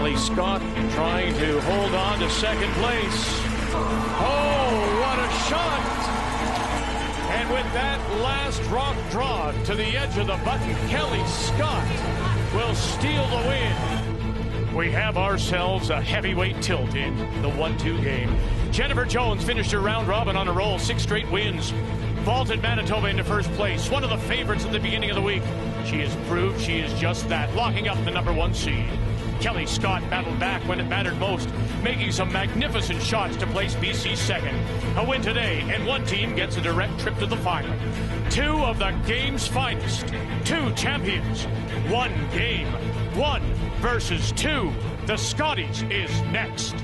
Kelly Scott trying to hold on to second place. Oh, what a shot! And with that last rock draw to the edge of the button, Kelly Scott will steal the win. We have ourselves a heavyweight tilt in the 1-2 game. Jennifer Jones finished her round robin on a roll, 6 straight wins. Vaulted Manitoba into first place, one of the favorites at the beginning of the week. She has proved she is just that, locking up the #1 seed. Kelly Scott battled back when it mattered most, making some magnificent shots to place BC second. A win today, and one team gets a direct trip to the final. 2 of the game's finest, 2 champions, 1 game, 1 versus 2. The Scotties is next.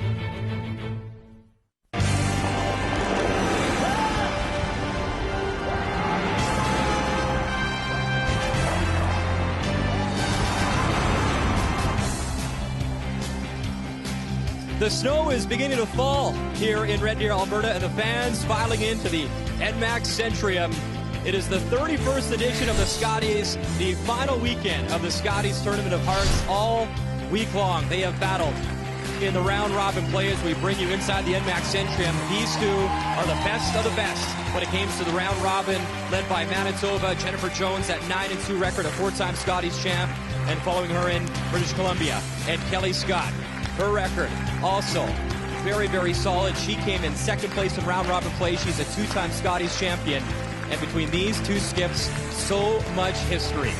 The snow is beginning to fall here in Red Deer, Alberta, and the fans filing into the NMAX Centrium. It is the 31st edition of the Scotties, the final weekend of the Scotties Tournament of Hearts. All week long, they have battled in the round-robin play as we bring you inside the NMAX Centrium. These two are the best of the best when it comes to the round-robin, led by Manitoba. Jennifer Jones, that 9-2 record, a 4-time Scotties champ, and following her in British Columbia. And Kelly Scott, her record also very, very solid. She came in second place in round-robin play. She's a 2-time Scotties champion. And between these two skips, so much history.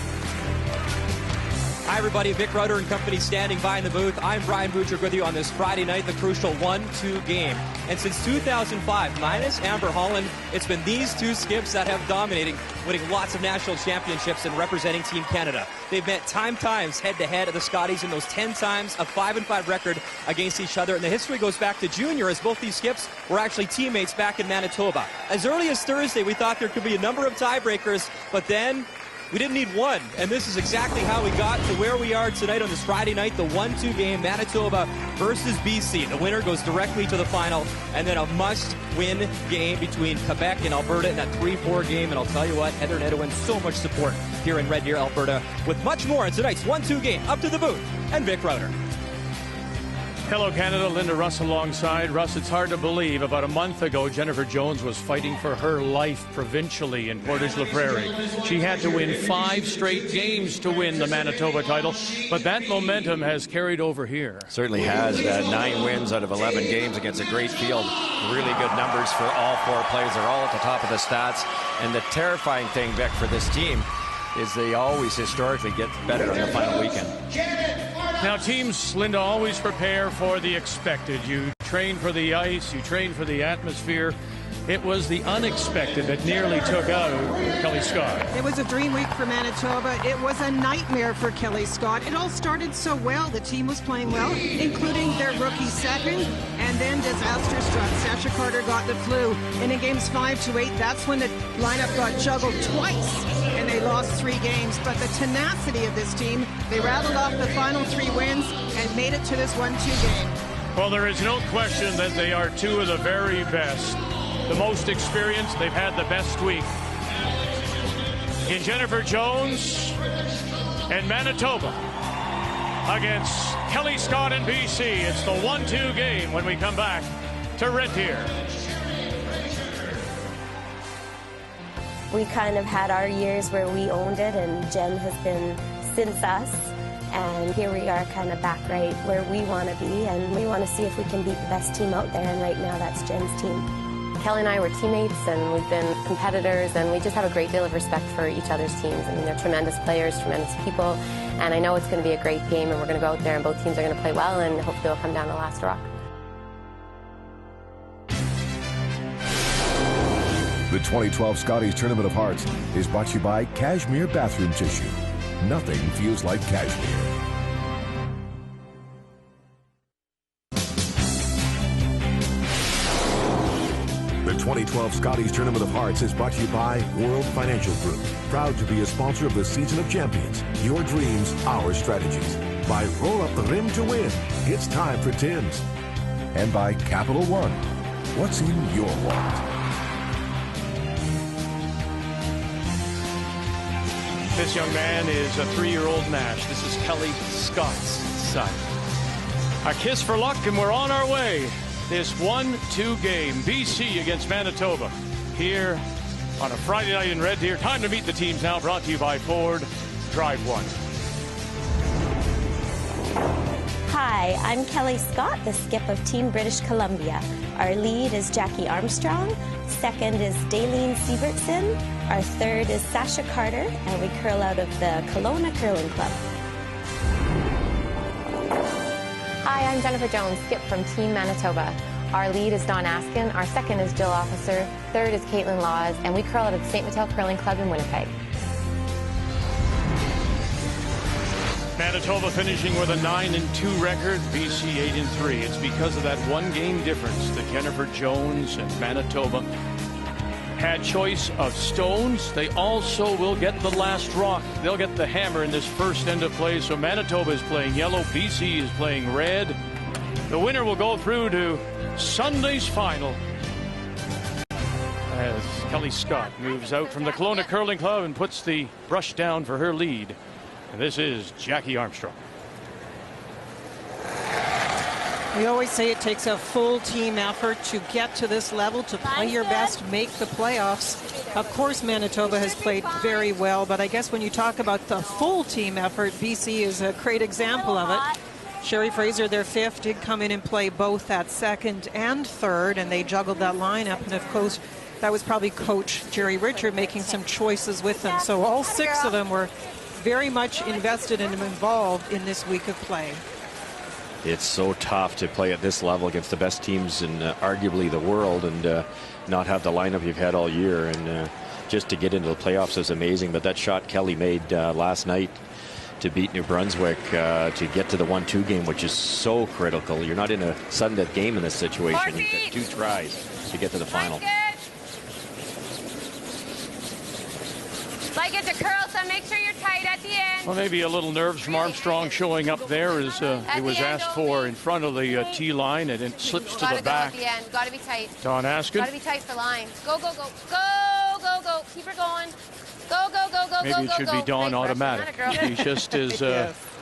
Hi, everybody. Vic Rudder and company standing by in the booth. I'm Brian Butrick with you on this Friday night, the crucial 1-2 game. And since 2005, minus Amber Holland, it's been these two skips that have dominated, winning lots of national championships and representing Team Canada. They've met times head-to-head at the Scotties in those 10 times, a 5-5 record against each other. And the history goes back to junior, as both these skips were actually teammates back in Manitoba. As early as Thursday, we thought there could be a number of tiebreakers, but then we didn't need one, and this is exactly how we got to where we are tonight on this Friday night, the 1-2 game, Manitoba versus BC. The winner goes directly to the final, and then a must-win game between Quebec and Alberta in that 3-4 game. And I'll tell you what, Heather Nedowin, so much support here in Red Deer, Alberta, with much more in tonight's 1-2 game. Up to the booth, and Vic Rudder. Hello, Canada. Linda Russ alongside. Russ, it's hard to believe. About a month ago, Jennifer Jones was fighting for her life provincially in Portage-la-Prairie. She had to win 5 straight games to win the Manitoba title, but that momentum has carried over here. Certainly has. 9 wins out of 11 games against a great field. Really good numbers for all 4 players. They're all at the top of the stats. And the terrifying thing, Vic, for this team is they always historically get better on the final weekend. Now, teams, Linda, always prepare for the expected. You train for the ice, you train for the atmosphere. It was the unexpected that nearly took out Kelly Scott. It was a dream week for Manitoba. It was a nightmare for Kelly Scott. It all started so well. The team was playing well, including their rookie second, and then disaster struck. Sasha Carter got the flu, and in games 5 to 8, that's when the lineup got juggled twice, and they lost 3 games. But the tenacity of this team, they rattled off the final 3 wins and made it to this 1-2 game. Well, there is no question that they are 2 of the very best. The most experienced, they've had the best week. In Jennifer Jones and Manitoba against Kelly Scott and BC. It's the 1-2 game when we come back to Red Deer. We kind of had our years where we owned it, and Jen has been since us. And here we are kind of back right where we want to be, and we want to see if we can beat the best team out there, and right now that's Jen's team. Kelly and I were teammates, and we've been competitors, and we just have a great deal of respect for each other's teams. I mean, they're tremendous players, tremendous people, and I know it's going to be a great game, and we're going to go out there, and both teams are going to play well, and hopefully they'll come down the last rock. The 2012 Scotties Tournament of Hearts is brought to you by Cashmere Bathroom Tissue. Nothing feels like cashmere. The 2012 Scotties Tournament of Hearts is brought to you by World Financial Group, proud to be a sponsor of the Season of Champions. Your dreams, our strategies. By Roll Up the Rim to Win, it's time for Tim's. And by Capital One, what's in your wallet? This young man is a 3-year-old Nash. This is Kelly Scott's son. A kiss for luck, and we're on our way. This 1-2 game, BC against Manitoba, here on a Friday night in Red Deer. Time to meet the teams now, brought to you by Ford. Drive one. Hi, I'm Kelly Scott, the skip of Team British Columbia. Our lead is Jackie Armstrong. Second is Daleen Sievertson. Our third is Sasha Carter, and we curl out of the Kelowna Curling Club. Hi, I'm Jennifer Jones, skip from Team Manitoba. Our lead is Dawn Askin. Our second is Jill Officer. Third is Caitlin Laws, and we curl out of the St. Mattel Curling Club in Winnipeg. Manitoba finishing with a 9-2 record, BC 8-3. It's because of that one game difference that Jennifer Jones and Manitoba had choice of stones. They also will get the last rock. They'll get the hammer in this first end of play. So Manitoba is playing yellow, BC is playing red. The winner will go through to Sunday's final, as Kelly Scott moves out from the Kelowna Curling Club and puts the brush down for her lead. And this is Jackie Armstrong. We always say it takes a full team effort to get to this level, to play your best, make the playoffs. Of course, Manitoba has played very well, but I guess when you talk about the full team effort, BC is a great example of it. Sherry Fraser, their fifth, did come in and play both at second and third, and they juggled that lineup. And of course, that was probably Coach Jerry Richard making some choices with them. So all six of them were very much invested and involved in this week of play. It's so tough to play at this level against the best teams in arguably the world, and not have the lineup you've had all year. And just to get into the playoffs is amazing. But that shot Kelly made last night to beat New Brunswick, to get to the 1-2 game, which is so critical. You're not in a sudden death game in this situation. You've got 2 tries to get to the final. Like it to curl, so make sure you're tight at the end. Well, maybe a little nerves from Armstrong showing up there as it was asked for in front of the tee line, and it slips to the back. Gotta go at the end. Gotta be tight. Dawn Askin. Gotta be tight for line. Go, go, go. Go, go, go. Keep her going. Go, go, go, go, Maybe go, it should go, be Dawn Great automatic. brush. She just is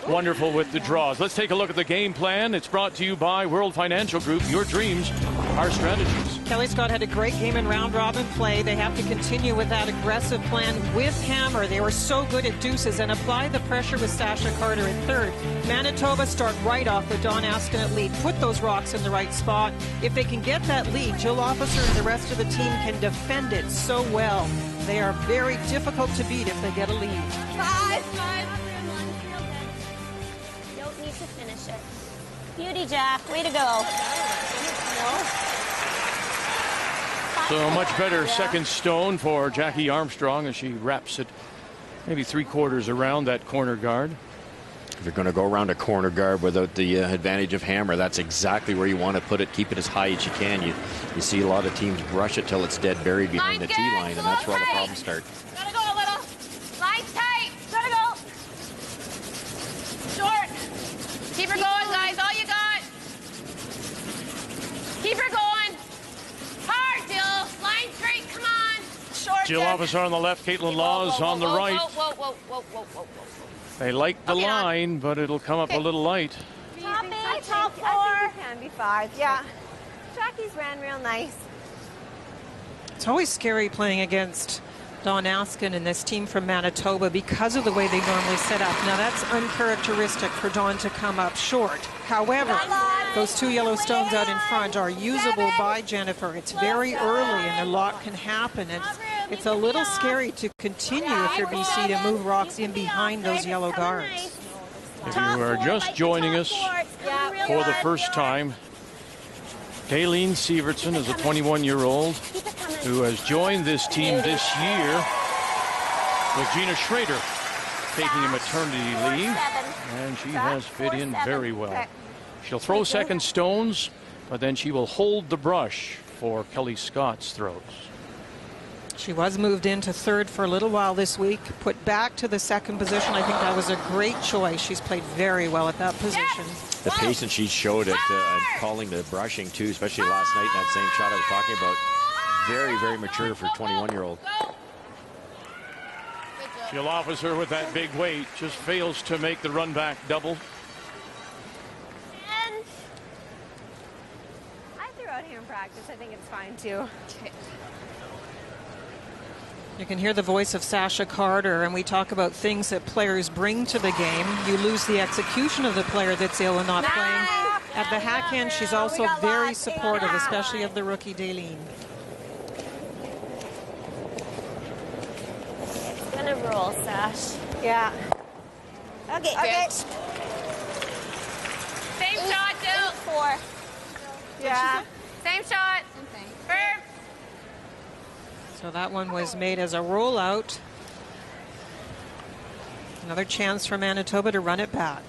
wonderful with the draws. Let's take a look at the game plan. It's brought to you by World Financial Group. Your dreams, our strategies. Kelly Scott had a great game in round robin play. They have to continue with that aggressive plan with hammer. They were so good at deuces, and apply the pressure with Sasha Carter at third. Manitoba start right off with Dawn Askin at lead. Put those rocks in the right spot. If they can get that lead, Jill Officer and the rest of the team can defend it so well. They are very difficult to beat if they get a lead. Five. Don't need to finish it. Beauty, Jack. Way to go. So much better second stone for Jackie Armstrong as she wraps it maybe 3/4 around that corner guard. If you're going to go around a corner guard without the advantage of hammer, that's exactly where you want to put it. Keep it as high as you can. You see a lot of teams brush it till it's dead buried behind the tee line, and that's where all the problems start. Gotta go a little. Line tight. Gotta go. Short. Keep her going, guys. All you got. Keep her going. Hard, Jill. Line straight. Come on. Short. Jill Officer on the left, Caitlin Laws on the right. Whoa, whoa, whoa, whoa, whoa. They like the line, but it'll come up a little light. Top 8, top 4. I think it can be 5, yeah. Jackie's ran real nice. It's always scary playing against Dawn Askin and this team from Manitoba because of the way they normally set up. Now, that's uncharacteristic for Dawn to come up short. However, those 2 yellow stones out in front are usable by Jennifer. It's very early, and a lot can happen. And it's a little scary to continue if you're BC to move rocks in behind those yellow guards. If you are just joining us for the first time, Daleen Sievertson is a 21-year-old who has joined this team this year with Gina Schrader taking a maternity leave, and she has fit in very well. She'll throw second stones, but then she will hold the brush for Kelly Scott's throws. She was moved into third for a little while this week, put back to the second position. I think that was a great choice. She's played very well at that position. The patience she showed at calling the brushing, too, especially last night in that same shot I was talking about. Very, very mature for a 21-year-old. Jill Officer with that big weight just fails to make the run back double. out here in practice. I think it's fine too. You can hear the voice of Sasha Carter, and we talk about things that players bring to the game. You lose the execution of the player that's ill and not playing. At the hack end, she's also very supportive, especially of the rookie Daleen. It's gonna roll, Sash. Yeah. Okay. Same shot, Jill. 4. Yeah. Same shot. Same thing. Firm. So that one was made as a rollout. Another chance for Manitoba to run it back.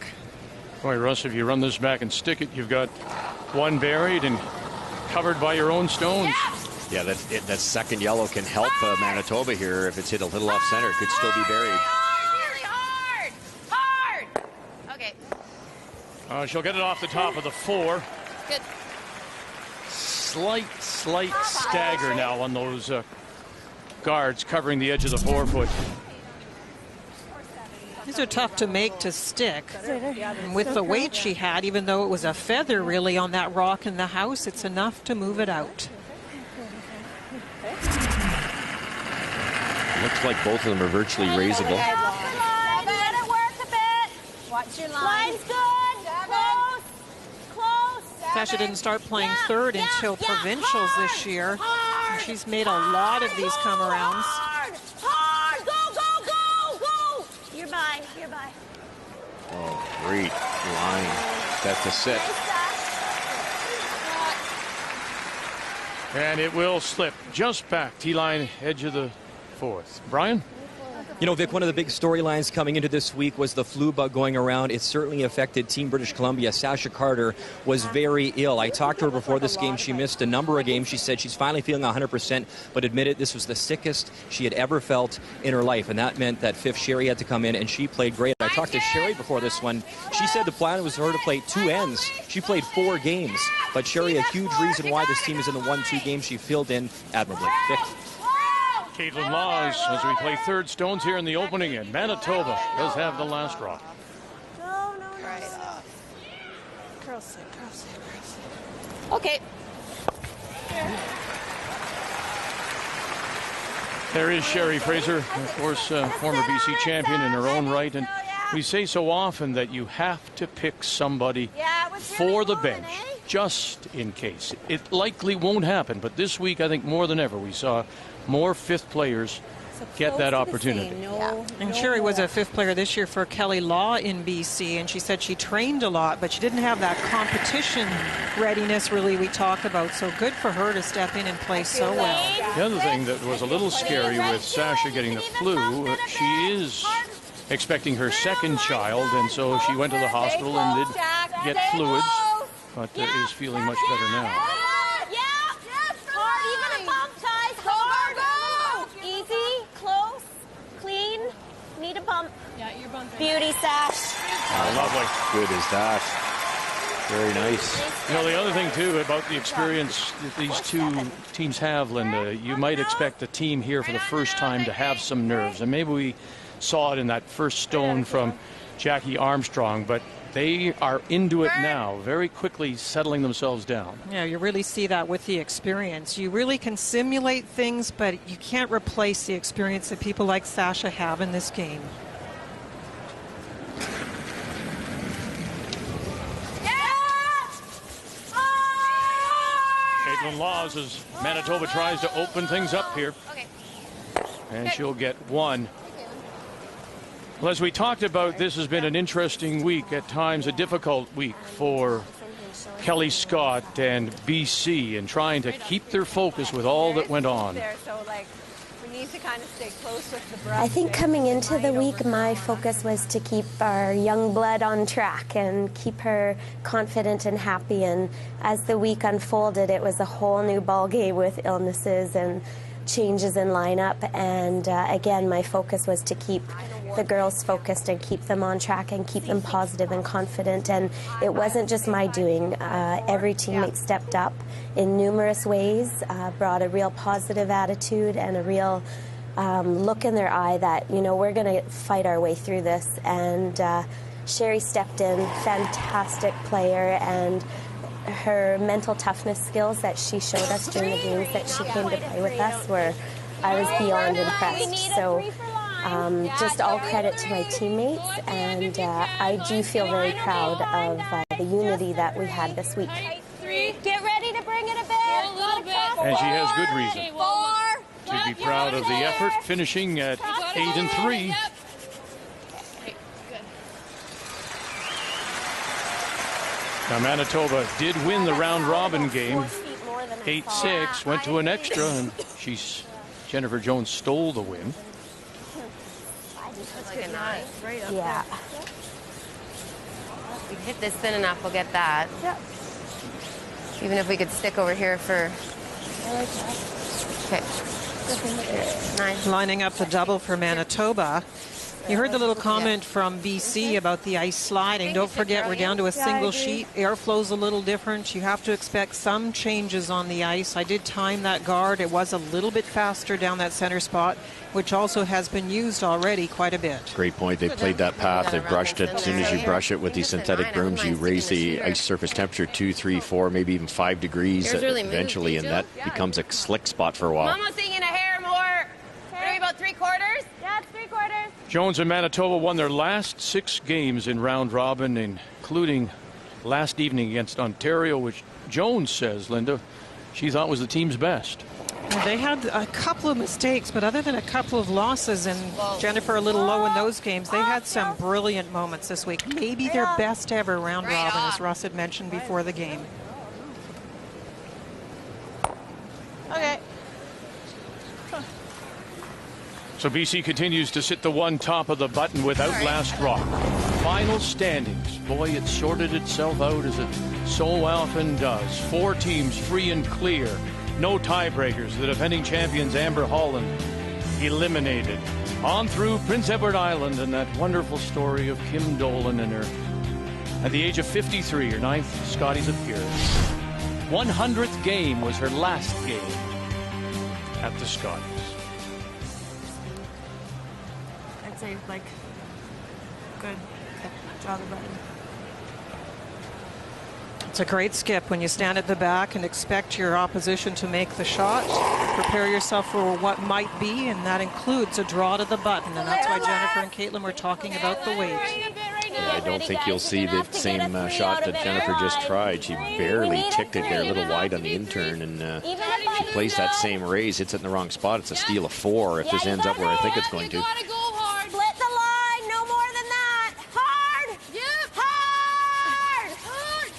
Boy, Russ, if you run this back and stick it, you've got one buried and covered by your own stones. Yeah, that second yellow can help Manitoba here. If it's hit a little off center, it could still be buried. Really hard. Hard. Okay. She'll get it off the top of the 4. Good. Slight stagger now on those guards covering the edge of the 4-foot. These are tough to make to stick. And with the weight she had, even though it was a feather really on that rock in the house, it's enough to move it out. Looks like both of them are virtually raisable. Let it work a bit. Watch your line. Line's good. Close. Sasha didn't start playing third until provincials this year. And she's made a lot of these come-arounds. Hard. Go. You're by. Oh, great line. That's a sit. And it will slip just back. T-line, edge of the 4th. Brian? You know, Vic, one of the big storylines coming into this week was the flu bug going around. It certainly affected Team British Columbia. Sasha Carter was very ill. I talked to her before this game. She missed a number of games. She said she's finally feeling 100%, but admitted this was the sickest she had ever felt in her life, and that meant that fifth Sherry had to come in, and she played great. I talked to Sherry before this one. She said the plan was for her to play 2 ends. She played 4 games, but Sherry, a huge reason why this team is in the 1-2 game. She filled in admirably. Vic. Caitlin Laws as we play third stones here in the opening, and Manitoba does have the last rock. No. Right off. Curl sit. Okay. There is Sherry Fraser, of course, former BC champion in her own right, and we say so often that you have to pick somebody for the bench, just in case. It likely won't happen, but this week, I think more than ever, we saw more fifth players get that opportunity. And Sherry was a fifth player this year for Kelly Law in BC, and she said she trained a lot, but she didn't have that competition readiness really we talk about. So good for her to step in and play so well. The other thing that was a little scary with Sasha getting the flu, she is expecting her second child, and so she went to the hospital and did get fluids, but is feeling much better now. Need a bump. Yeah, your bump. Beauty Sash. Lovely. Good as that. Very nice. You know, the other thing, too, about the experience that these two teams have, Linda, you might expect the team here for the first time to have some nerves. And maybe we saw it in that first stone from Jackie Armstrong, but they are into it now, very quickly settling themselves down. Yeah, you really see that with the experience. You really can simulate things, but you can't replace the experience that people like Sasha have in this game. Caitlin Laws as Manitoba tries to open things up here. And she'll get one. Well, as we talked about, this has been an interesting week, at times a difficult week for Kelly Scott and BC in trying to keep their focus with all that went on. We need to kind of stay close with the breath. I think coming into the week, my focus was to keep our young blood on track and keep her confident and happy. And as the week unfolded, it was a whole new ball game with illnesses and changes in lineup. And again, my focus was to keep the girls focused and keep them on track and keep them positive and confident. And it wasn't just my doing. Every teammate stepped up in numerous ways, brought a real positive attitude and a real look in their eye that, you know, we're going to fight our way through this. And Sherry stepped in, fantastic player, and her mental toughness skills that she showed us during the games that she came to play with us were, I was beyond impressed. So just all credit to my teammates, and I do feel very proud of the unity that we had this week. Get ready to bring it a bit. A little bit. And she has good reason Four. to be proud of the effort, finishing at 8-3. Now Manitoba did win the round-robin game, 8-6, went to an extra, and Jennifer Jones stole the win. That's like a 9. Yeah. If we hit this thin enough, we'll get that. Yep. Even if we could stick over here for... I like that. Okay. Nice. Lining up the double for Manitoba. You heard the little comment from BC about the ice sliding. Don't forget, we're down to a single sheet. Airflow's a little different. You have to expect some changes on the ice. I did time that guard. It was a little bit faster down that center spot, which also has been used already quite a bit. Great point. They've played that path. They've brushed it. As soon as you brush it with these synthetic brooms, you raise the ice surface temperature 2, 3, 4, maybe even 5 degrees eventually, and that becomes a slick spot for a while. I'm almost thinking a hair more. Maybe about 3/4. Yeah, it's 3/4. Jones and Manitoba won their last 6 games in round-robin, including last evening against Ontario, which Jones says, Linda, she thought was the team's best. Well, they had a couple of mistakes, but other than a couple of losses, and Jennifer a little low in those games, they had some brilliant moments this week. Maybe their best ever round-robin, as Russ had mentioned before the game. Okay. So BC continues to sit the one top of the button without last rock. Final standings. Boy, it sorted itself out as it so often does. 4 teams free and clear. No tiebreakers. The defending champions Amber Holland eliminated. On through Prince Edward Island, and that wonderful story of Kim Dolan and her, at the age of 53, her 9th Scotties appearance. 100th game was her last game at the Scotties. I'd say, like, good. Draw the button. It's a great skip when you stand at the back and expect your opposition to make the shot. Prepare yourself for what might be, and that includes a draw to the button. And that's why Jennifer and Caitlin were talking about the weight. Yeah, I don't think you'll see the same shot that Jennifer just tried. She barely ticked it there, a little wide on the in-turn, and she plays that same raise, hits it in the wrong spot. It's a steal of 4 if this ends up where I think it's going to. Split the line, no more than that. Hard! Yep. Hard!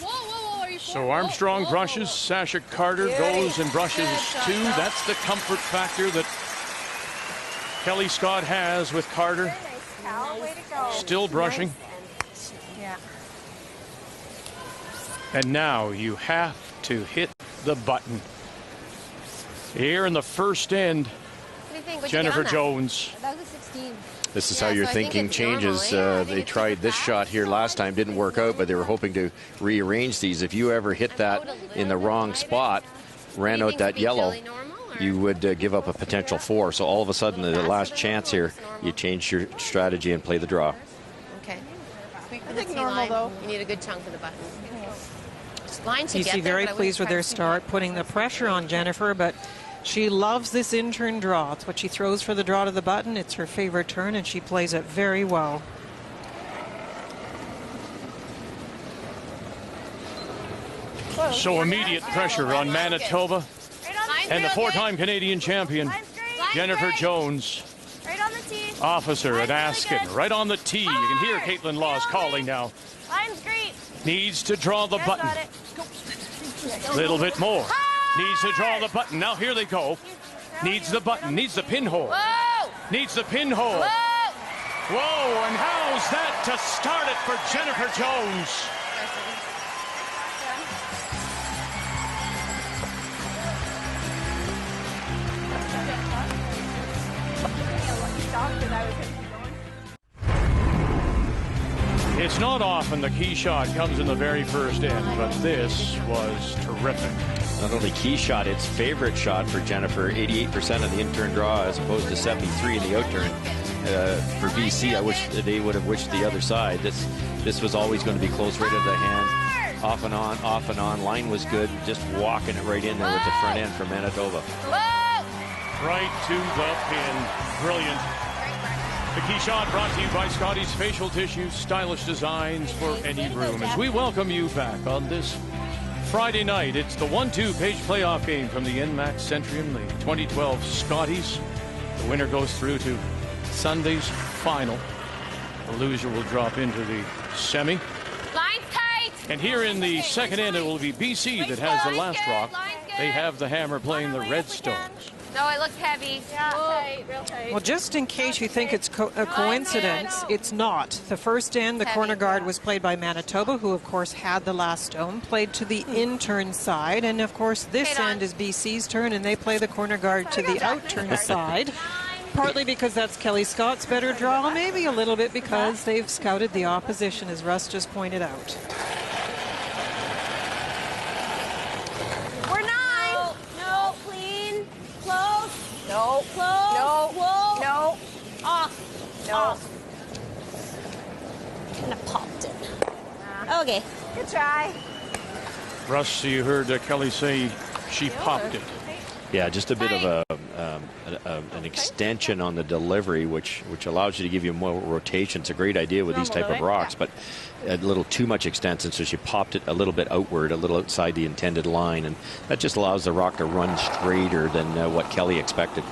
Whoa, are you So Armstrong brushes, Sasha Carter goes and brushes too. That's the comfort factor that Kelly Scott has with Carter. Way to go. Still brushing. Yeah. And now you have to hit the button. Here in the first end, What do you think? Jennifer Jones. That was a 16. This is Yeah, how your so I think thinking it's normal, changes. yeah. I think They it's tried just this shot here last time, didn't work out, but they were hoping to rearrange these. If you ever hit that in the wrong spot, ran out that yellow, you would give up a potential 4. So all of a sudden, the last chance here, you change your strategy and play the draw. Okay. I think normal, though. You need a good chunk of the button. Line should You get see, there, very but I pleased with wouldn't their start, putting the pressure on Jennifer, but she loves this in-turn draw. It's what she throws for the draw to the button. It's her favorite turn, and she plays it very well. So immediate pressure on Manitoba and the 4-time Canadian champion, Jennifer Jones. Right on the tee. Officer at Askin, right on the tee. You can hear Caitlin Laws calling now. Line's great. Needs to draw the button. Got it. Little bit more. Needs to draw the button. Now here they go. Needs the button. Needs the pinhole. Whoa! Needs the pinhole. Whoa! Whoa, and how's that to start it for Jennifer Jones? It's not often the key shot comes in the very first end, but this was terrific. Not only key shot, it's favorite shot for Jennifer. 88% of the in-turn draw as opposed to 73 in the out-turn. For BC, I wish they would have wished the other side. This was always going to be close right into the hand. Off and on. Line was good. Just walking it right in there with the front end for Manitoba. Right to the pin. Brilliant. The key shot brought to you by Scotties Facial Tissue, stylish designs for any room. As we welcome you back on this Friday night, it's the 1-2 page playoff game from the NMAX Centrium League. 2012 Scotties. The winner goes through to Sunday's final. The loser will drop into the semi. Line's tight. And here in the second end, it will be BC that has the last rock. They have the hammer playing the Redstones. No, it looks heavy. Yeah, tight, real tight. Well, just in case you think it's a coincidence, it's not. The first end, the corner guard was played by Manitoba, who, of course, had the last stone, played to the in-turn side. And, of course, this end is BC's turn, and they play the corner guard to the out-turn side. Partly because that's Kelly Scott's better draw, maybe a little bit because they've scouted the opposition, as Russ just pointed out. We're 9. No, clean. Close. No. Close. No. Whoa. No. Off. No. Off. Kind of popped it. Okay. Good try. Russ, you heard Kelly say she popped it. Yeah, just a bit of an extension on the delivery, which allows you to give you more rotation. It's a great idea with these type of rocks, but a little too much extension, so she popped it a little bit outward, a little outside the intended line, and that just allows the rock to run straighter than what Kelly expected.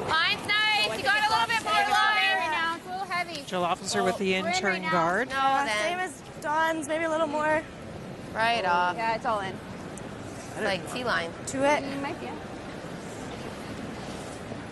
Line's nice. You got a little bit more line right now. It's a little heavy. Jill Officer with the in-turn guard. No, Same then. as Dawn's, maybe a little more. Right off. Yeah, it's all in. It's like T-line. To it. Might be.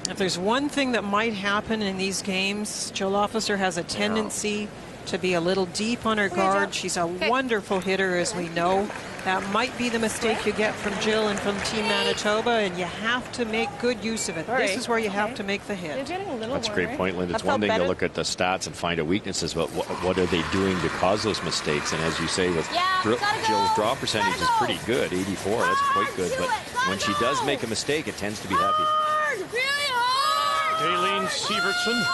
If there's one thing that might happen in these games, Jill Officer has a tendency to be a little deep on her guard. She's a wonderful hitter, as we know. That might be the mistake you get from Jill and from Team Manitoba, and you have to make good use of it. This is where you have to make the hit. That's a great point, Linda. It's one thing to look at the stats and find out weaknesses, but what are they doing to cause those mistakes? And as you say, with Jill's draw percentage is pretty good, 84. That's quite good. But when she does make a mistake, it tends to be heavy. Really hard. Aileen Sievertson.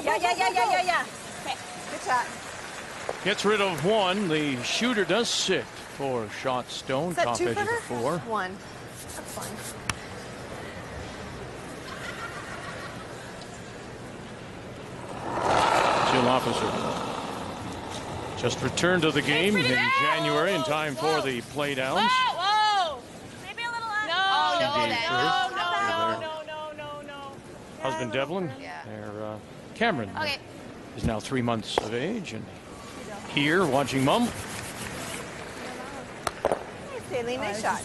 Yeah. Okay, good shot. Gets rid of one. The shooter does sit for shot stone. Is that Top two edge of the footer? 4. One. That's fine. Jill Officer just returned to the game in January in time for the playdowns. Whoa! Maybe a little less. No. Husband Devlin, their Cameron, is now 3 months of age and here watching mom. Nice shot.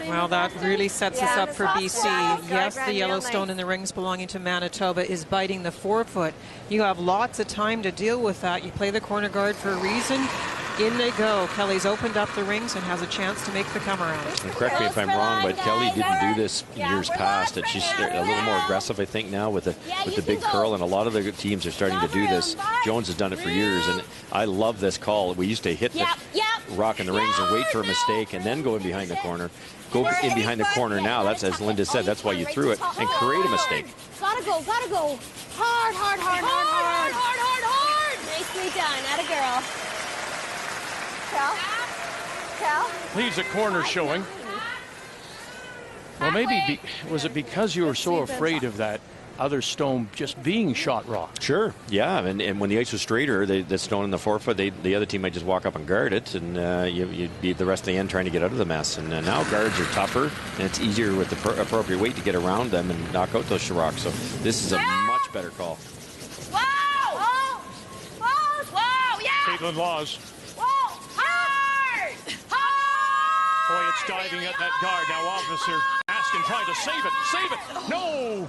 Well, that really sets us up for BC. Yes, the Yellowstone in the rings belonging to Manitoba is biting the forefoot. You have lots of time to deal with that. You play the corner guard for a reason. In they go. Kelly's opened up the rings and has a chance to make the come around. And correct me if I'm wrong, but Kelly didn't do this years past. That she's a little more aggressive, I think, now with the big curl, and a lot of the teams are starting to do this. Jones has done it for years, and I love this call. We used to hit the rock in the rings and wait for a mistake and then go in behind the corner. Go in behind the corner now. That's, as Linda said, that's why you threw it, and create a mistake. Gotta go. Hard. Nicely done. Atta girl. Cal? Leaves a corner showing. Well, maybe was it because you were so afraid of that other stone just being shot rock? Sure, yeah, and when the ice was straighter, the stone in the forefoot, the other team might just walk up and guard it, and you'd be the rest of the end trying to get out of the mess. And now guards are tougher, and it's easier with the appropriate weight to get around them and knock out those rocks. So this is a much better call. Whoa! Yeah! Caitlin Laws. Whoa! Hard! Boy, it's diving at that guard now. Officer Askin trying to save it. No!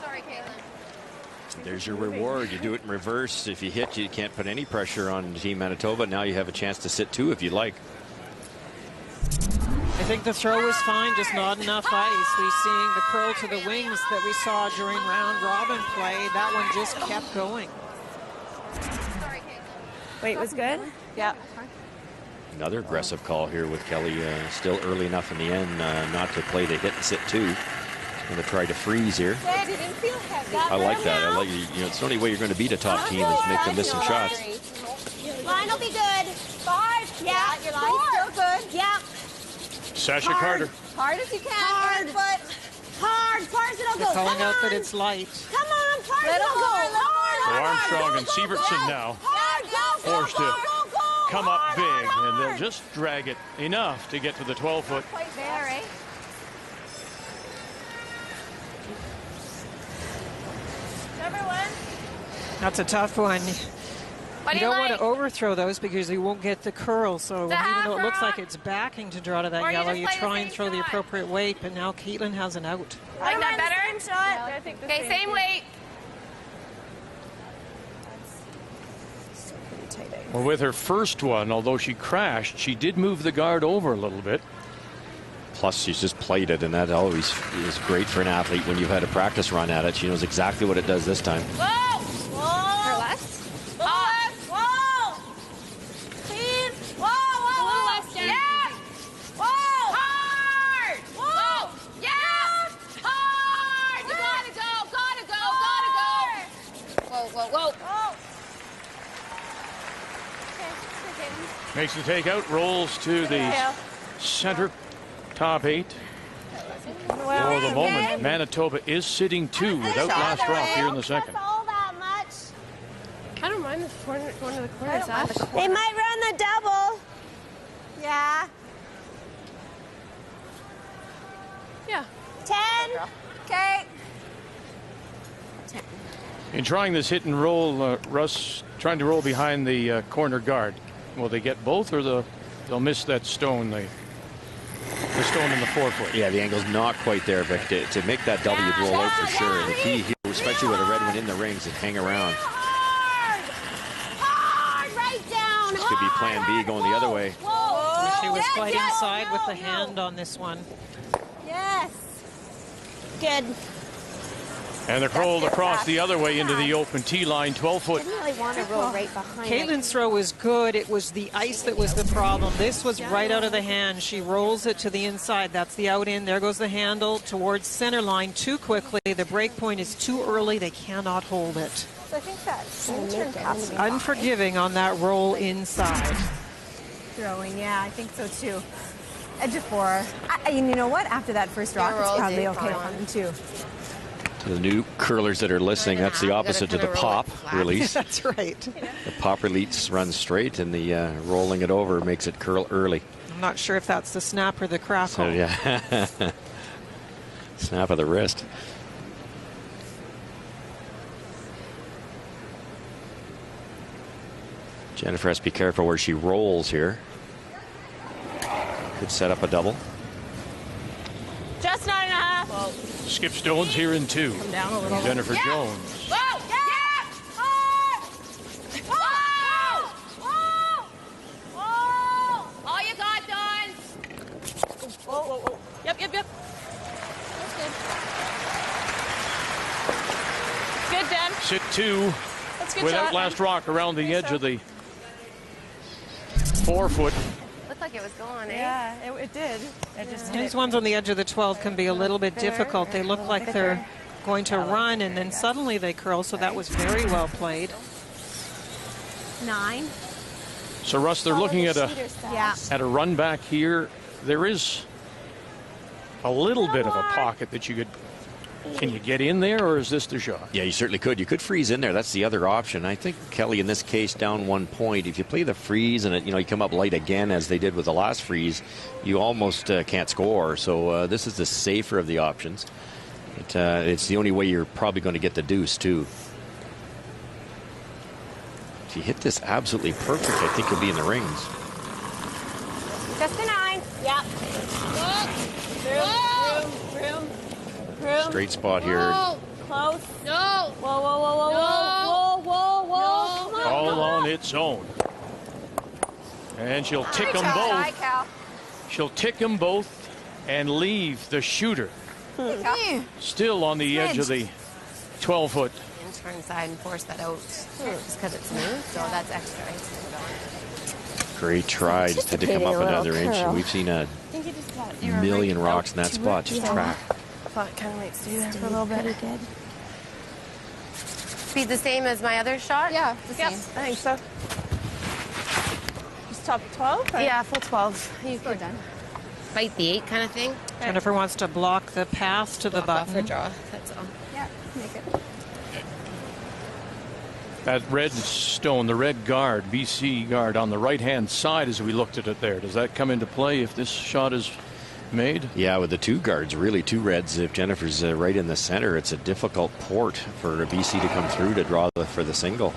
Sorry, Caitlin. There's your reward. You do it in reverse. If you hit, you can't put any pressure on Team Manitoba. Now you have a chance to sit two if you'd like. I think the throw was fine, just not enough ice. We're seeing the curl to the wings that we saw during round robin play. That one just kept going. Sorry, Caitlin. Wait, was good? Yeah. Another aggressive call here with Kelly still early enough in the end not to play the hit and sit two. Going to try to freeze here. I like that. I like, you know, it's the only way you're going to beat a top team is make them miss some shots. Line will be good. 5. Yeah, your line's still good. Yeah. Sasha Carter. Hard as you can. Hard, but hard. Far as it'll go. Calling out that it's light. Come on, far as it'll go. So Armstrong and Sievertson now forced to come up big, and they'll just drag it enough to get to the 12-foot. Quite there, eh? Everyone. That's a tough one. What You do you don't want like? to overthrow those because you won't get the curl. So The even though it looks half like it's backing to draw to that Or you yellow, just you play the try and same throw the shot. appropriate weight. But now Caitlin has an out. Like that better? Shot. I think Okay, same weight. Well, with her first one, although she crashed, she did move the guard over a little bit. Plus, she's just played it, and that always is great for an athlete when you've had a practice run at it. She knows exactly what it does this time. Whoa! Whoa! Or less? Whoa! Please! Whoa! Whoa! A little less, Jen. Yeah! Whoa! Hard! Whoa! Yeah! Hard! You gotta go! Whoa, whoa, whoa. Whoa! Makes the takeout, rolls to the center, top 8. For the moment, Manitoba is sitting 2 without last rock here in the second. All that much. I don't mind the corner, going to the corner, Sash. They might run the double. Yeah. Yeah. 10. Okay. In trying this hit and roll, Russ trying to roll behind the corner guard. Will they get both, or they'll miss that stone, the stone in the 4-foot? Yeah, the angle's not quite there, but to make that double, you'd roll out for sure. The key here, especially with a red one in the rings, is hang around. Hard. Hard. Right down. This could be plan B going the other way. Whoa. She was Yes, quite yes. inside with the No, hand on this one. Yes. Good. And they're rolled across the other way into the open tee line, 12-foot. Didn't really want to roll right behind. Caitlin's throw was good. It was the ice that was the problem. This was right out of the hand. She rolls it to the inside. That's the out in. There goes the handle towards center line too quickly. The break point is too early. They cannot hold it. So I think that turn pass Unforgiving on that roll inside. Throwing, yeah, I think so too. Edge of 4. You know what? After that first rock, it's probably okay for them too. To the new curlers that are listening, that's the opposite to the pop release. That's right. The pop release runs straight, and the rolling it over makes it curl early. I'm not sure if that's the snap or the crackle. So, yeah. Snap of the wrist. Jennifer has to be careful where she rolls here. Could set up a double. Just not enough. Skip Stone's here in 2. Come down a little. Jennifer Jones. Whoa! Yeah! Hard! Whoa! Whoa! Whoa! All you got, Don. Whoa, whoa, whoa. Yep. That's good. Good, Jen. Sit 2 That's good without shot. last rock around the edge of the 4-foot. Looked like it was going, eh? Yeah, it did. It just hit These it. ones on the edge of the 12 can be a little bit difficult. They look like they're going to run, and then suddenly they curl, so that was very well played. 9. So, Russ, they're looking at Yeah. a run back here. There is a little bit of a pocket that you could. Can you get in there, or is this the shot? Yeah, you certainly could. You could freeze in there. That's the other option. I think Kelly, in this case, down 1 point. If you play the freeze and you come up light again, as they did with the last freeze, you almost can't score. So this is the safer of the options. It's the only way you're probably going to get the deuce too. If you hit this absolutely perfect, I think you'll be in the rings. Just a 9. Yep. Room. Straight spot here. Close. No. Whoa, whoa, whoa, whoa, whoa, whoa, whoa. Come on. All on its own. And she'll tick them both. She'll tick them both and leave the shooter still on the edge of the 12-foot. And turn inside and force that out just because it's smooth, so that's extra ice. Great try. Just had to come up another inch. And we've seen a million rocks in that spot. Just track. thought it kind of makes you there for a little bit. Pretty good. Speed the same as my other shot? Yeah, the same. I think so. Just top 12? Or? Yeah, full 12. You We're could done. fight the 8 kind of thing. Jennifer wants to block the path to the Block off her button. draw, that's all. Yeah, make it. That red stone, the red guard, BC guard on the right-hand side as we looked at it there. Does that come into play if this shot is made? Yeah, with the two guards, really two reds. If Jennifer's right in the center, it's a difficult port for BC to come through to draw for the single.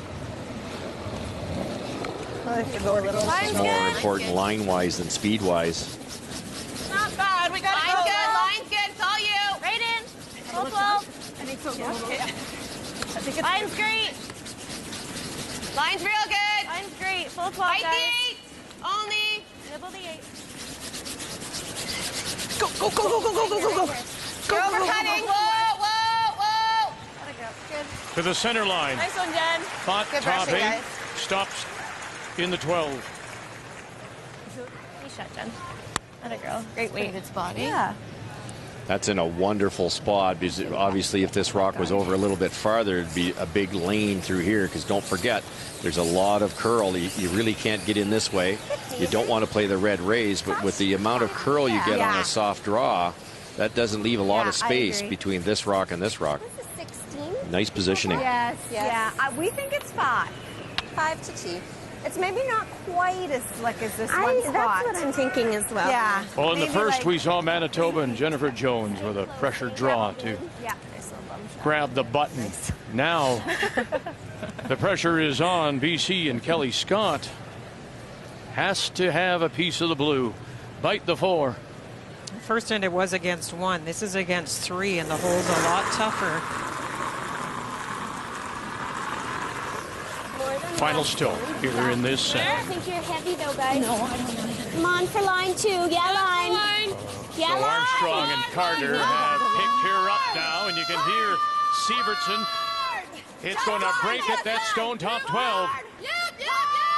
Well, if you go a little It's more important line-wise than speed-wise. Not bad. We got it. Line's good, line's good. It's all you. Right in. Full 12. I think so. Yeah. I think it's Line's great. Line's real good. Line's great. Full 12, Fight guys. the 8. Only. Nibble the 8. Go, go, go, go, go, go, go, go, go. You're overcutting. Whoa, whoa, whoa. Gotta go. Good. To the center line. Nice one, Jen. Thought Good top brushing, 8 guys. stops in the 12. Nice shot, Jen. Atta girl. Great weight. Good spot, eh? Yeah. That's in a wonderful spot because obviously if this rock was over a little bit farther, it'd be a big lane through here because don't forget, there's a lot of curl. You really can't get in this way. You don't want to play the red raise, but with the amount of curl you get on a soft draw, that doesn't leave a lot of space between this rock and this rock. This is 16. Nice positioning. Yes, Yes. yeah. We think it's 5. 5 to 2. It's maybe not quite as slick as this one spot. That's what I'm thinking as well. Yeah. Well, in the Maybe first, like- we saw Manitoba and Jennifer Jones with a pressure draw to Yeah. Nice little bum shot. grab the button. Now, the pressure is on BC, and Kelly Scott has to have a piece of the blue. Bite the 4. First end it was against 1. This is against 3, and the hole's a lot tougher. Final stroke here in this set. I think you're heavy though, guys. No, I don't want to. Come on for line 2. Yeah, line. Yeah, So Armstrong and Carter have picked her up now, and you can hear Sievertson. It's going to break at that stone top 12.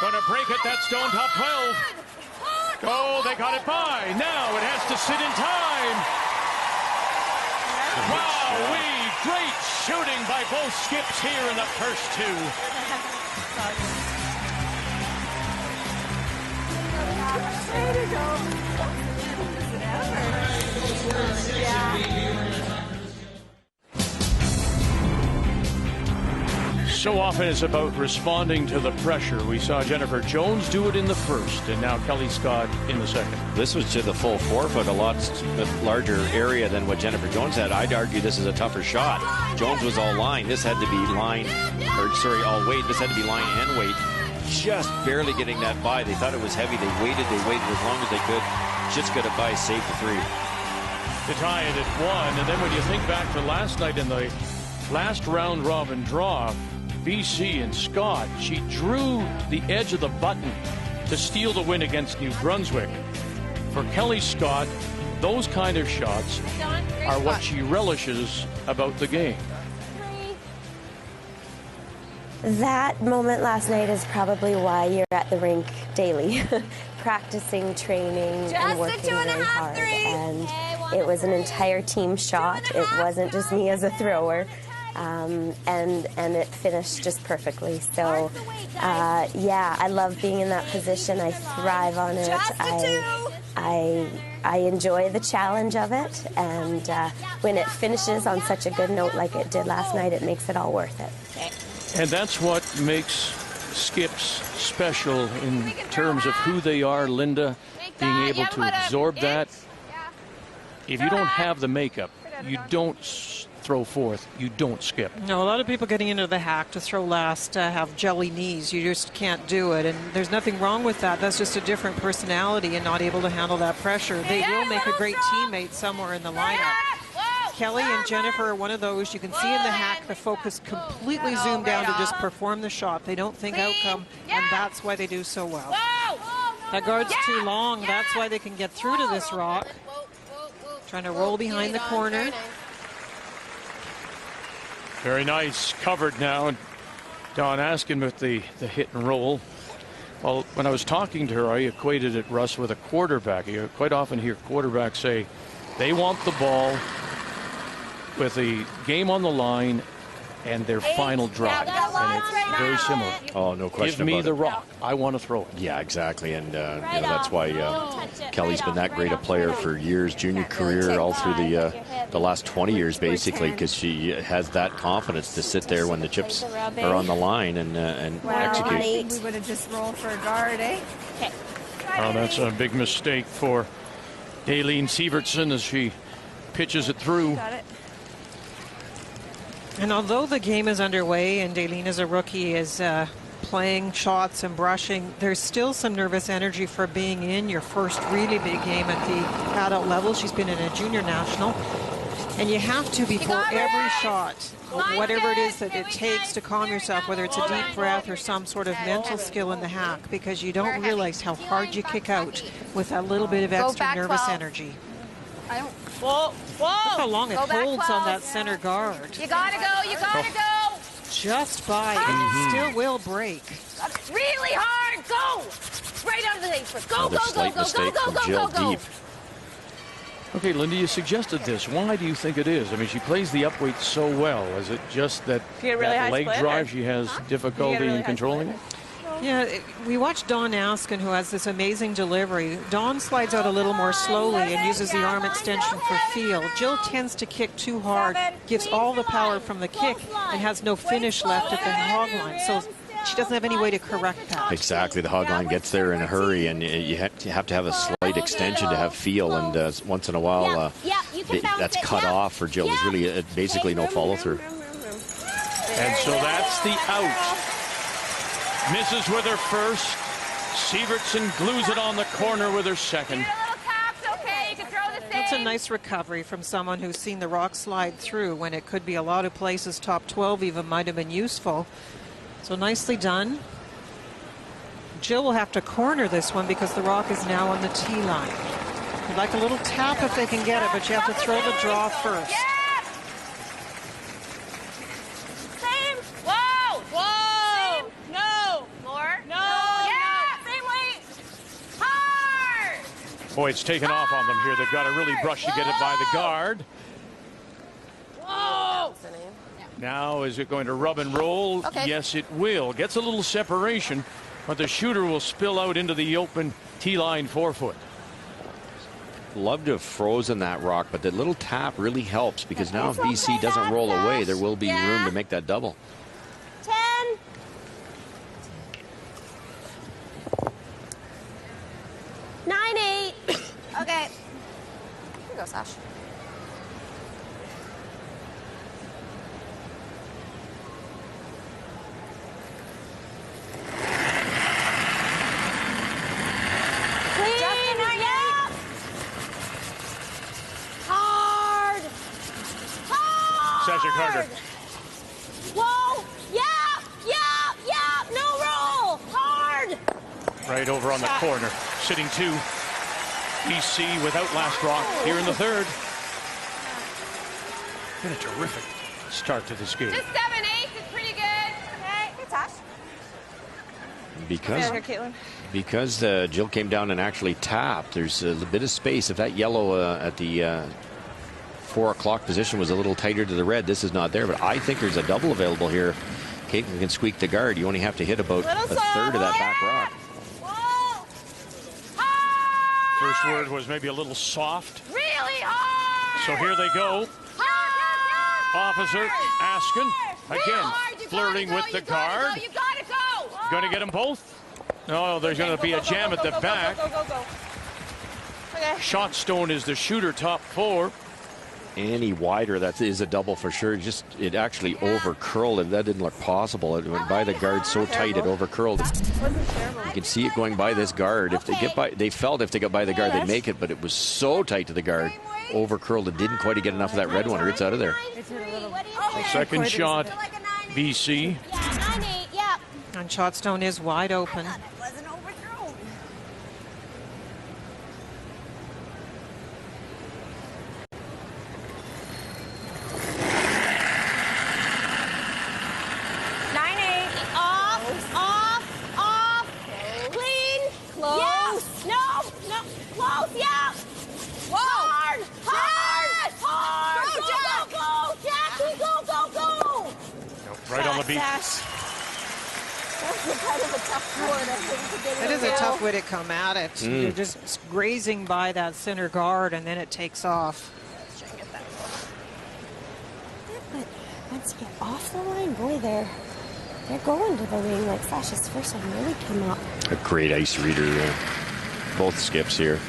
Going to break at that stone top 12. Oh, they got it by. Now it has to sit in time. Wow-wee, great shooting by both skips here in the first 2. So often it's about responding to the pressure. We saw Jennifer Jones do it in the first, and now Kelly Scott in the second. This was to the full 4 foot, a lot larger area than what Jennifer Jones had. I'd argue this is a tougher shot. Jones was all line. This had to be line, or sorry, all weight. This had to be line and weight. Just barely getting that by. They thought it was heavy. They waited as long as they could. Just got it by, saved the 3. To tie it at 1, and then when you think back to last night in the last round robin draw, BC and Scott, she drew the edge of the button to steal the win against New Brunswick. For Kelly Scott, those kind of shots are what she relishes about the game. That moment last night is probably why you're at the rink daily, practicing, traiing, and working very hard. And it was an entire team shot. It wasn't just me as a thrower. And it finished just perfectly. So, yeah, I love being in that position. I thrive on it. I enjoy the challenge of it. And when it finishes on such a good note like it did last night, it makes it all worth it. And that's what makes skips special in terms of who they are, Linda, being able to absorb that. If you don't have the makeup, you don't throw forth, you don't skip. No, a lot of people getting into the hack to throw last have jelly knees. You just can't do it, and there's nothing wrong with that. That's just a different personality and not able to handle that pressure. They will make a great teammate somewhere in the lineup. Kelly and Jennifer are one of those. You can see in the hack the focus completely zoomed down to just perform the shot. They don't think outcome, and that's why they do so well. That guard's too long. That's why they can get through to this rock. Trying to roll behind the corner. Very nice, covered now. And Don Askin with the hit and roll. Well, when I was talking to her, I equated it, Russ, with a quarterback. You quite often hear quarterbacks say they want the ball with a game on the line and their final drive. And it's very similar. Oh, no question Give me about the it. rock. I want to throw it. Yeah, exactly. And that's why Kelly's been that great a player for years, junior career, all through the last 20 years, basically, because she has that confidence to sit there when the chips are on the line and execute. I think we would have just rolled for a guard, eh? Okay. Oh, that's a big mistake for Daleen Sievertson as she pitches it through. Got it. And although the game is underway and Daleen is a rookie, is playing shots and brushing, there's still some nervous energy for being in your first really big game at the adult level. She's been in a junior national. And you have to, before every shot, whatever it is that it takes to calm yourself, whether it's a deep breath or some sort of mental skill in the hack, because you don't realize how hard you kick out with a little bit of extra nervous energy. Whoa, whoa. Look how long it holds on that center guard. You gotta go, you gotta go. Just by, and it still will break. Really hard, go. Right out of the thing. Go, Another go, slight go, mistake go, from go, Jill go, go. deep. Okay, Linda, you suggested this. Why do you think it is? I mean, she plays the upweight so well. Is it just that, that leg drive she has difficulty in controlling it? Yeah, we watched Dawn Askin, who has this amazing delivery. Dawn slides out a little more slowly and uses the arm extension for feel. Jill tends to kick too hard, gives all the power from the kick, and has no finish left at the hog line. So she doesn't have any way to correct that. Exactly. The hog line gets there in a hurry, and you have to have a slight extension to have feel. And once in a while, that's cut off for Jill. There's really basically no follow-through. And so that's the out. Misses with her first. Sievertson glues it on the corner with her second. That's a nice recovery from someone who's seen the rock slide through when it could be a lot of places. Top 12 even might have been useful. So nicely done. Jill will have to corner this one because the rock is now on the tee line. I'd like a little tap if they can get it, but you have to throw the draw first. Same. Whoa, whoa. Same. No. More. No. Yeah. Same weight. Hard. Boy, it's taken off on them here. They've got to really brush to get it by the guard. Whoa. Now, is it going to rub and roll? Okay. Yes, it will. Gets a little separation, but the shooter will spill out into the open tee line 4-foot. Love to have frozen that rock, but the little tap really helps because now if BC doesn't roll away, there will be room to make that double. 10. 9-8. Okay. Here you go, Sash. Sasha Carter. Whoa. Yeah. No roll. Hard. Right over on the corner. Sitting two. BC without last rock here in the third. Been a terrific start to this game. Just 7-8 is pretty good. Okay. Hey, Tosh. Because Jill came down and actually tapped, there's a bit of space. If that yellow at the 4 o'clock position was a little tighter to the red, this is not there, but I think there's a double available here. Caitlin can squeak the guard. You only have to hit about a third of that back rock. First word was maybe a little soft. Really hard. So here they go. Officer Askin again flirting with the guard. You gotta go. Going to get them both? No, there's going to be a jam at the back. Shotstone is the shooter, top 4. Any wider, that is a double for sure. Just it actually over curled, and that didn't look possible. It went by the guard so tight it over curled. You can see it going by this guard. If they get by, they felt if they got by the guard they'd make it, but it was so tight to the guard, over curled. It didn't quite get enough of that red one, or it's out of there. Second shot, BC. Yeah, 9-8. Yeah. And Shotstone is wide open. Wasn't overthrown. Close, yeah. Whoa. Hard. Go, Jeff. beat. That's kind of a tough word, I think, to get It is a tough way to come at it. You're just grazing by that center guard, and then it takes off. Let's try and get that. But once you get off the line, boy, they're going to the wing. Like Sasha's first one really came up. A great ice reader. Both skips here.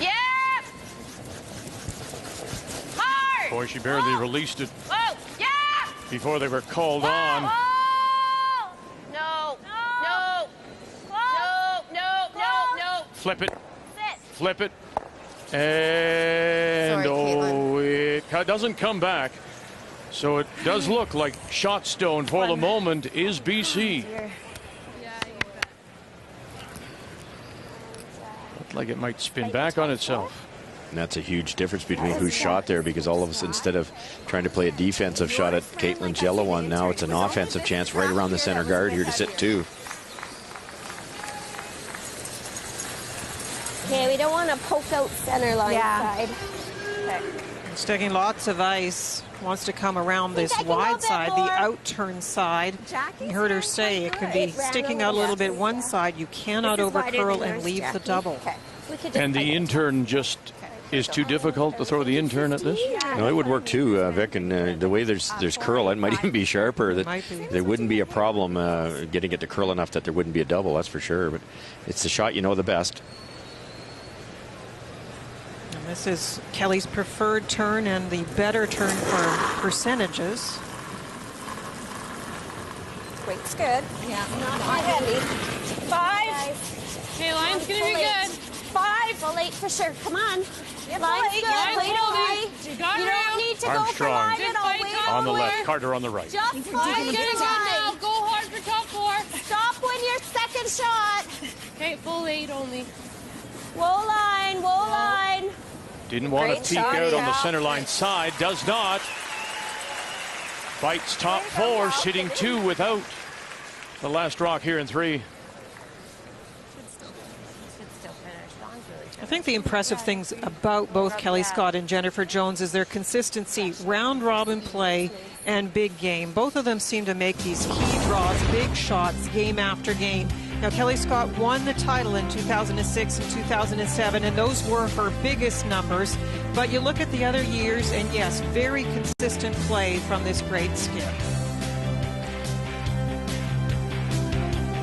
Yeah! Hard! Boy, she barely released it Whoa! Yeah! before they were called on. Whoa! No! No! No! No! No! No! Flip it. Sit! Flip it. And Sorry, it doesn't come back. So it does look like shot stone for the moment is BC. Looked like it might spin back on itself. And that's a huge difference between who shot there, because all of us, instead of trying to play a defensive shot at Caitlin's yellow one, now it's an offensive chance right around the center guard here to sit two. Okay, we don't want to poke out center line side. Okay. It's taking lots of ice. Wants to come around this wide side, the out-turn side. You heard her say it could be sticking out a little bit one side. You cannot overcurl and leave the double. And the intern just is too difficult to throw the intern at this? No, it would work too, Vic, and the way there's curl, it might even be sharper. That there wouldn't be a problem getting it to curl enough that there wouldn't be a double, that's for sure. But it's the shot you know the best. And this is Kelly's preferred turn and the better turn for percentages. Weight's good. Yeah, not heavy. 5. Okay, line's gonna be good. 5. Full 8 for sure. Come on. Line's good. Plate only. You don't need to go for line at all. Wait on the left, Carter on the right. Just line Get it now. Go hard for top 4. Stop when your second shot. Okay, full 8 only. Woe line. Woe line. Didn't want to peek out on the center line side. Does not. Fights top 4, sitting 2 without the last rock here in 3. I think the impressive things about both Kelly Scott and Jennifer Jones is their consistency, round-robin play, and big game. Both of them seem to make these key draws, big shots, game after game. Now, Kelly Scott won the title in 2006 and 2007, and those were her biggest numbers. But you look at the other years, and yes, very consistent play from this great skip.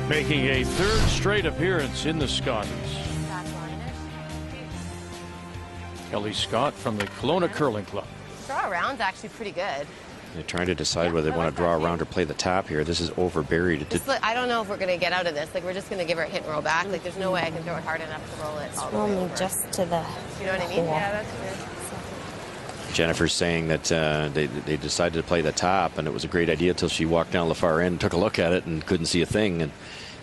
Making a 3rd straight appearance in the Scotties. Kelly Scott from the Kelowna Curling Club. Draw around's actually pretty good. They're trying to decide whether they want to draw around or play the tap here. This is over-buried. I don't know if we're going to get out of this. Like, we're just going to give her a hit and roll back. Like, there's no way I can throw it hard enough to roll it all the way Only over. just to the. You know what I mean? Yeah, that's good. Jennifer's saying that they decided to play the tap, and it was a great idea until she walked down the far end, took a look at it, and couldn't see a thing. And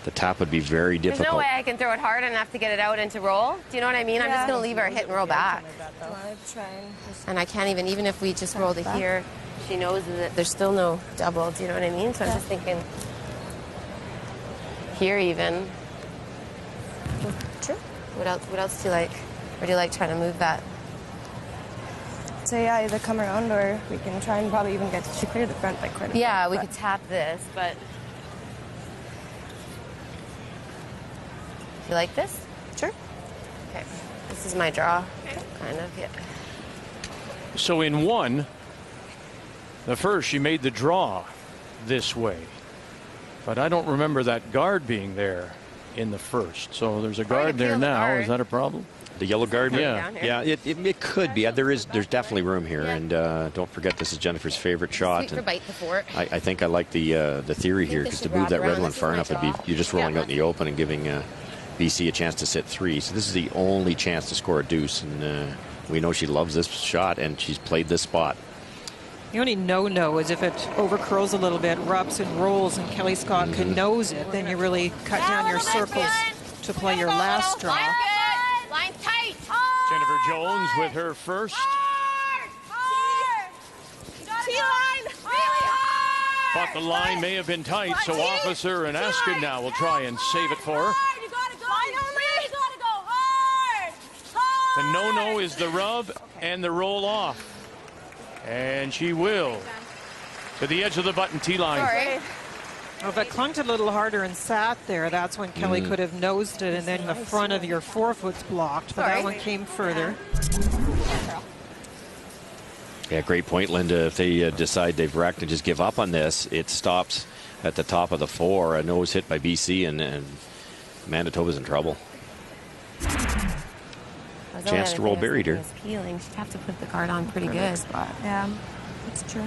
the tap would be very difficult. There's no way I can throw it hard enough to get it out and to roll. Do you know what I mean? I'm just going to leave her a hit and roll back. And I can't even if we just roll to here, she knows that there's still no double. Do you know what I mean? So I'm just thinking here even. True. What else do you like? Or do you like trying to move that? So yeah, either come around or we can try and probably even get to clear the front by quite a bit. Yeah, we could tap this, but you like this? Sure. Okay. This is my draw. Kind of, yeah. So in 1, the first she made the draw this way. But I don't remember that guard being there in the first. So there's a guard there now. Is that a problem? The yellow guard? Yeah. Yeah, it could be. There's definitely room here. And don't forget, this is Jennifer's favorite shot. Sweet for bite the fort. I think I like the theory here, because to move that red one far enough, you're just rolling out in the open and giving BC a chance to sit 3. So this is the only chance to score a deuce. And we know she loves this shot, and she's played this spot. The only no-no is if it overcurls a little bit, rubs and rolls, and Kelly Scott can nose it, then you really cut down your circles to play your last draw. Line tight. Jennifer Jones with her first. T-line. Really hard. Thought the line may have been tight, so Officer and Askin now will try and save it for her. You gotta go. Really gotta go hard. The no-no is the rub and the roll off. And she will to the edge of the button tee line. Sorry. Well, if it clunked a little harder and sat there, that's when Kelly could have nosed it, and then the front of your forefoot's blocked. But that one came further. Yeah, great point, Linda. If they decide they've wrecked and just give up on this, it stops at the top of the 4. A nose hit by BC, and Manitoba's in trouble. Chance to roll buried here. Peeling. She'd have to put the card on pretty good. Yeah, that's true.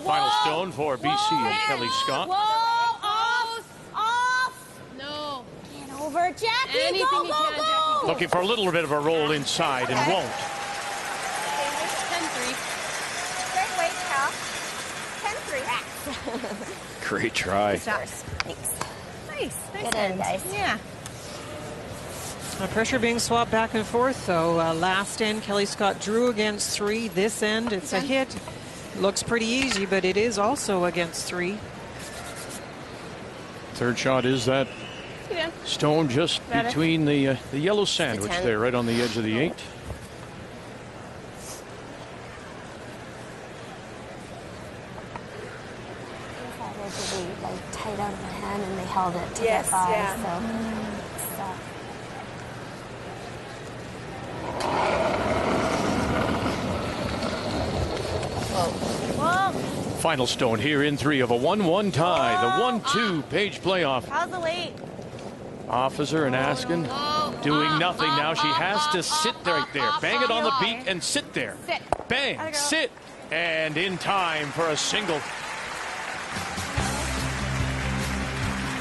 Final stone for BC and Kelly Scott. Off. No. Get over, Jackie. Anything go, you go, can, go. Jackie. Looking for a little bit of a roll inside and won't. 10-3. Great weight, Cal. 10-3. Great try. Thanks. Nice. Good end, guys. Yeah. Pressure being swapped back and forth, though. Last end, Kelly Scott drew against 3. This end, it's a hit. Looks pretty easy, but it is also against 3. Third shot is that stone just between the yellow sandwich there, right on the edge of the 8. Like tight out of my hand, and they held it to get by. Final stone here in 3 of a 1-1 tie. The 1-2 page playoff. How's the weight? Officer and Askin doing nothing now. She has to sit right there. Bang it on the beak and sit there. Bang, sit, and in time for a single.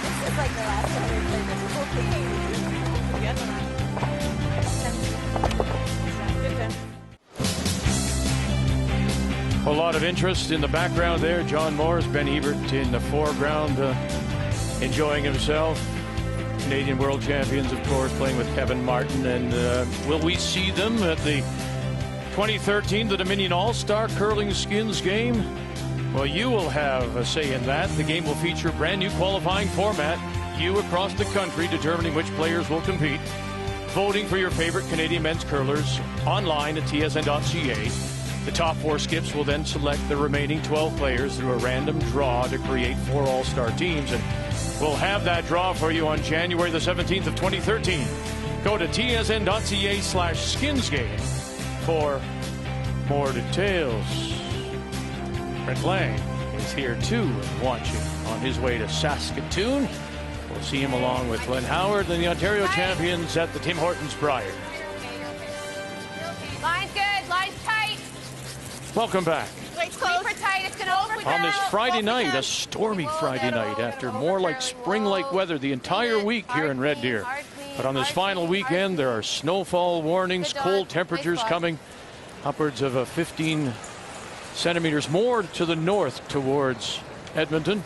This is like the last time we played this whole A lot of interest in the background there. John Morris, Ben Ebert in the foreground, enjoying himself. Canadian World Champions, of course, playing with Kevin Martin. And will we see them at the 2013 the Dominion All-Star Curling Skins game? Well, you will have a say in that. The game will feature a brand new qualifying format. You across the country determining which players will compete. Voting for your favorite Canadian men's curlers online at tsn.ca. The top 4 skips will then select the remaining 12 players through a random draw to create 4 all-star teams. And we'll have that draw for you on January the 17th of 2013. Go to tsn.ca/skinsgame for more details. Brent Lang is here too and watching on his way to Saskatoon. We'll see him along with Glenn Howard and the Ontario champions at the Tim Hortons Briar. Line's good. Line's tight. Welcome back. Super tight. It's going to overthrow. On this Friday night, a stormy Friday night after more like spring-like weather the entire week here in Red Deer. But on this final weekend, there are snowfall warnings, cold temperatures coming, upwards of 15 centimeters more to the north towards Edmonton.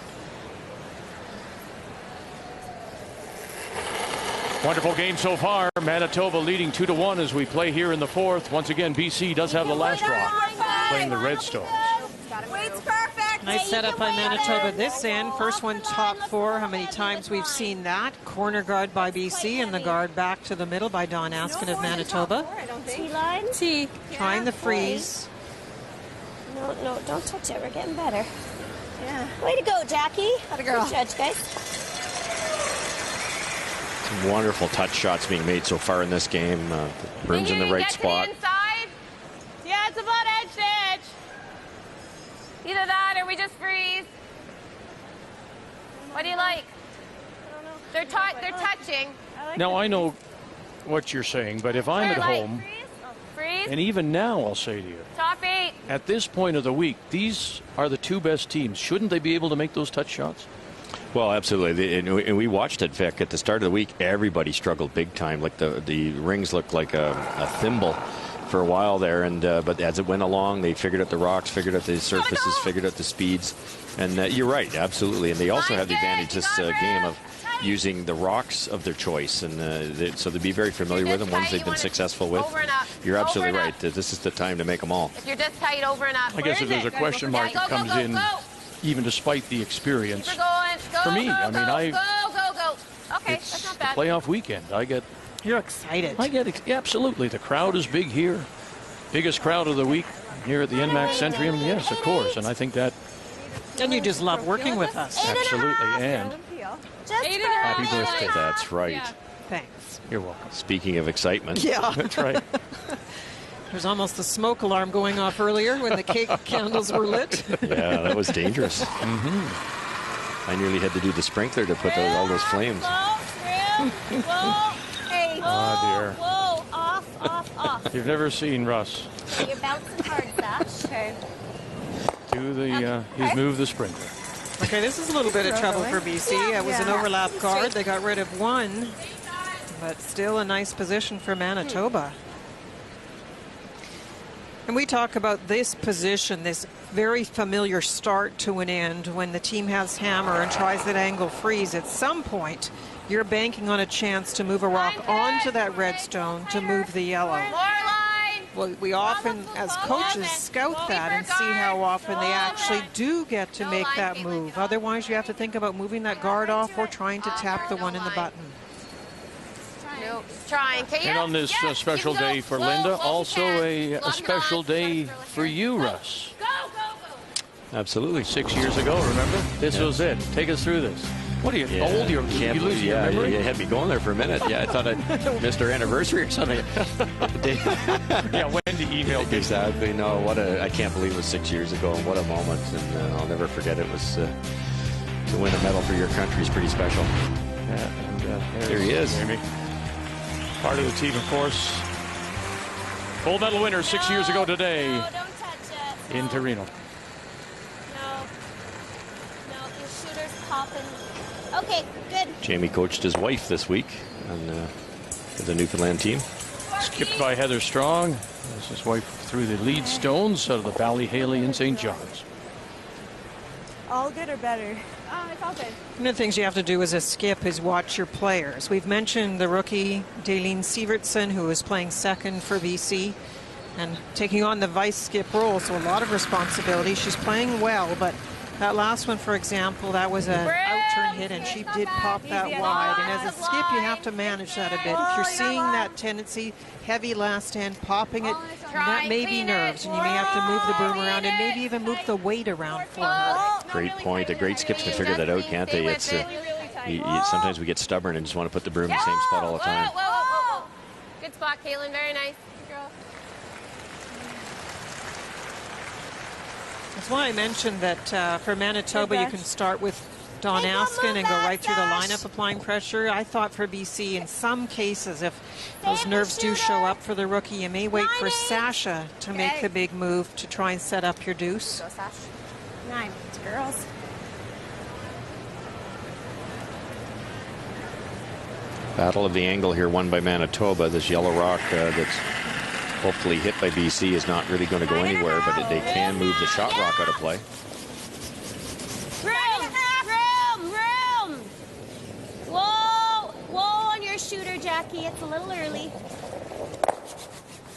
Wonderful game so far. Manitoba leading 2-1 as we play here in the 4th. Once again, BC does have the last draw, playing the Redstones. Weight's perfect. Nice setup by Manitoba this end. First one top 4. How many times we've seen that? Corner guard by BC and the guard back to the middle by Don Askin of Manitoba. T-line. T. Trying the freeze. No, don't touch it. We're getting better. Yeah. Way to go, Jackie. Atta girl. Good judge, guys. Some wonderful touch shots being made so far in this game. Broom's in the right spot. Yeah, it's about edge to edge. Either that or we just freeze. What do you like? They're touching. Now, I know what you're saying, but if I'm at home, Freeze. and even now I'll say to you, Top 8. at this point of the week, these are the 2 best teams. Shouldn't they be able to make those touch shots? Well, absolutely. And we watched it, Vic. At the start of the week, everybody struggled big time. Like the rings looked like a thimble for a while there, and but as it went along, they figured out the rocks, figured out the surfaces, figured out the speeds, and you're right, absolutely. And they also have the advantage this game of using the rocks of their choice, and so they'd be very familiar with them, ones they've been successful with. You're absolutely right. This is the time to make them all. If you're just tight over and up. I guess if there's a question mark that comes in, even despite the experience, for me, I mean, Okay, it's that's not the bad. playoff weekend. You're excited. Absolutely. The crowd is big here. Biggest crowd of the week here at the NMAX Centrium. Yes, of course. And I think that. And you just love working with us. Absolutely. And Happy birthday. That's right. Yeah. Thanks. You're welcome. Speaking of excitement. Yeah. That's right. There's almost a smoke alarm going off earlier when the cake candles were lit. Yeah, that was dangerous. I nearly had to do the sprinkler to put all those flames. Hey. Oh, dear. Whoa. Off. You've never seen Russ You're bouncing hard, Sash. Okay. do the, he's moved the sprinkler. Okay, this is a little bit of trouble for BC. It was an overlap guard. They got rid of one, but still a nice position for Manitoba. And we talk about this position, this very familiar start to an end when the team has hammer and tries that angle freeze. At some point, you're banking on a chance to move a rock onto that red stone to move the yellow. Well, we often, as coaches, scout that and see how often they actually do get to make that move. Otherwise, you have to think about moving that guard off or trying to tap the one in the button. Nope. Trying. And on this special day for Linda, also a special day for you, Russ. Absolutely. 6 years ago, remember? This was it. Take us through this. What are you, old? You lose your memory? You had me going there for a minute. Yeah, I thought I'd missed our anniversary or something. Yeah, Wendy emailed me. Exactly. No, I can't believe it was 6 years ago, and what a moment. And I'll never forget it. Was to win a medal for your country is pretty special. Yeah, and there he is. Amy. Part of the team, of course. Gold medal winner 6 years ago today in Torino. No, your shooter's popping. Okay, good. Jamie coached his wife this week on the Newfoundland team. Skipped by Heather Strong as his wife threw the lead stones out of the Ballyhaley in St. John's. All good or better? It's all good. One of the things you have to do as a skip is watch your players. We've mentioned the rookie, Daleen Sievertson, who is playing second for BC and taking on the vice skip role, so a lot of responsibility. She's playing well, but that last one, for example, that was an out-turn hit, and she did pop that wide. And as a skip, you have to manage that a bit. If you're seeing that tendency, heavy last hand, popping it, that may be nerves, and you may have to move the boom around and maybe even move the weight around for her. Great point. The great skips can figure that out, can't they? It's sometimes we get stubborn and just want to put the broom in the same spot all the time. Whoa. Good spot, Caitlin. Very nice. That's why I mentioned that for Manitoba, you can start with Dawn Askin and go right through the lineup applying pressure. I thought for BC, in some cases, if those nerves do show up for the rookie, you may wait for Sasha to make the big move to try and set up your deuce. Go, Sash. 9. It's girls. Battle of the angle here won by Manitoba. This yellow rock that's hopefully hit by BC is not really going to go anywhere, but they can move the shot rock out of play. Room. Whoa on your shooter, Jackie. It's a little early.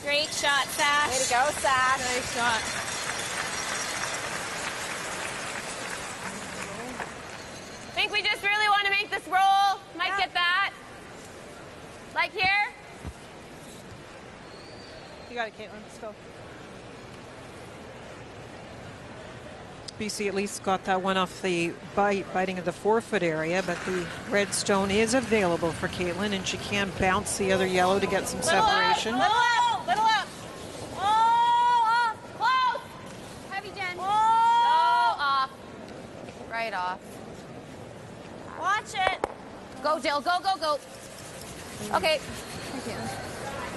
Great shot, Sash. Way to go, Sash. Nice shot. I think we just really want to make this roll. Might get that. Like here. You got it, Caitlin. Let's go. BC at least got that one off the biting of the forefoot area, but the red stone is available for Caitlin, and she can bounce the other yellow to get some separation. Little up. Oh, off. Close. Heavy, Jen. Oh, off. Right off. Watch it. Go, Jill. Go. Okay.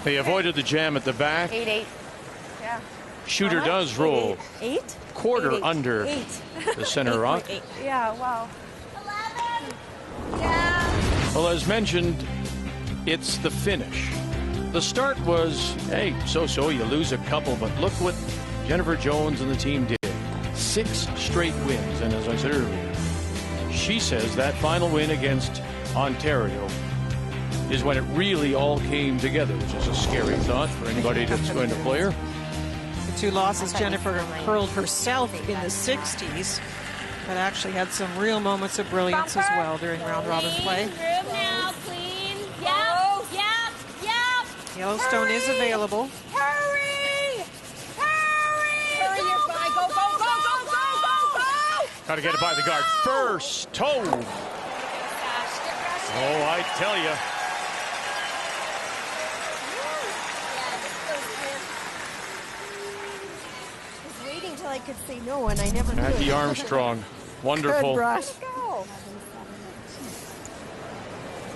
They avoided the jam at the back. 8-8. Yeah. Shooter does roll 8? quarter under the center rock. Yeah, wow. 11. Yeah. Well, as mentioned, it's the finish. the start was, hey, so-so, you lose a couple, but look what Jennifer Jones and the team did. 6 straight wins, and as I said earlier, she says that final win against Ontario is when it really all came together, which is a scary thought for anybody that's going to play her. The 2 losses, Jennifer hurled herself in the 60s, but actually had some real moments of brilliance as well during round-robin play. Yellowstone is available. Hurry! Hurry! Go! Got to get it by the guard first. Toe. Oh, I tell you. I was waiting till I could say no, and I never Jackie could. Armstrong. Wonderful. Good brush. Go.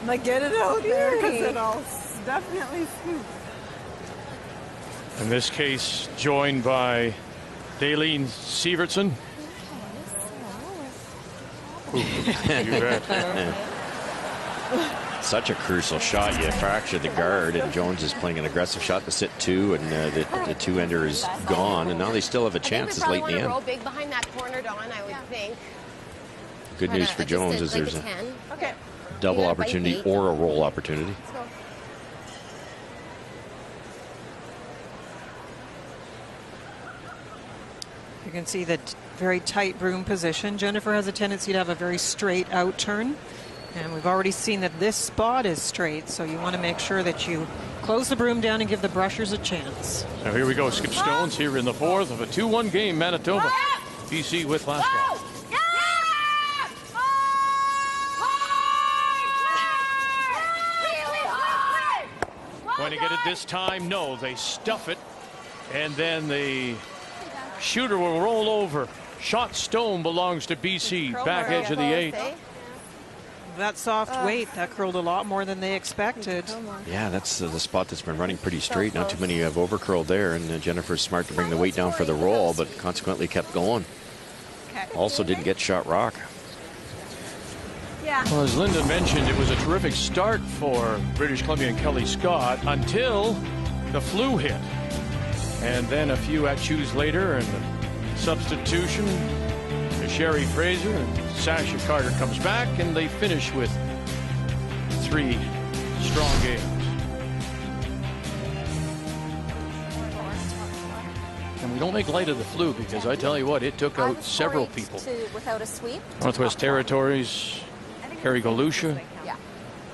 Like, get it out there because it'll definitely scoop. In this case, joined by Daleen Sievertson. Ooh, you bet. Such a crucial shot. You fracture the guard, and Jones is playing an aggressive shot to sit 2, and the 2-ender is gone, and now they still have a chance. It's late in the end. Roll big behind that corner, Dawn, I would think. Good news for Jones is there's a double opportunity or a roll opportunity. You can see that very tight broom position. Jennifer has a tendency to have a very straight out turn. And we've already seen that this spot is straight, so you want to make sure that you close the broom down and give the brushers a chance. Now here we go, Skip Stones here in the 4th of a 2-1 game, Manitoba. BC with last one. Going to get it this time? No, they stuff it. And then the shooter will roll over. Shot stone belongs to BC. Back edge of the 8. That soft weight, that curled a lot more than they expected. Yeah, that's the spot that's been running pretty straight. Not too many have overcurled there, and Jennifer's smart to bring the weight down for the roll, but consequently kept going. Also didn't get shot rock. Well, as Linda mentioned, it was a terrific start for British Columbia and Kelly Scott until the flu hit. And then a few at-choose later, and the substitution, Sherry Fraser and Sasha Carter comes back, and they finish with 3 strong games. And we don't make light of the flu, because I tell you what, it took out several people. Without a sweep. Northwest Territories, Harry Galusha,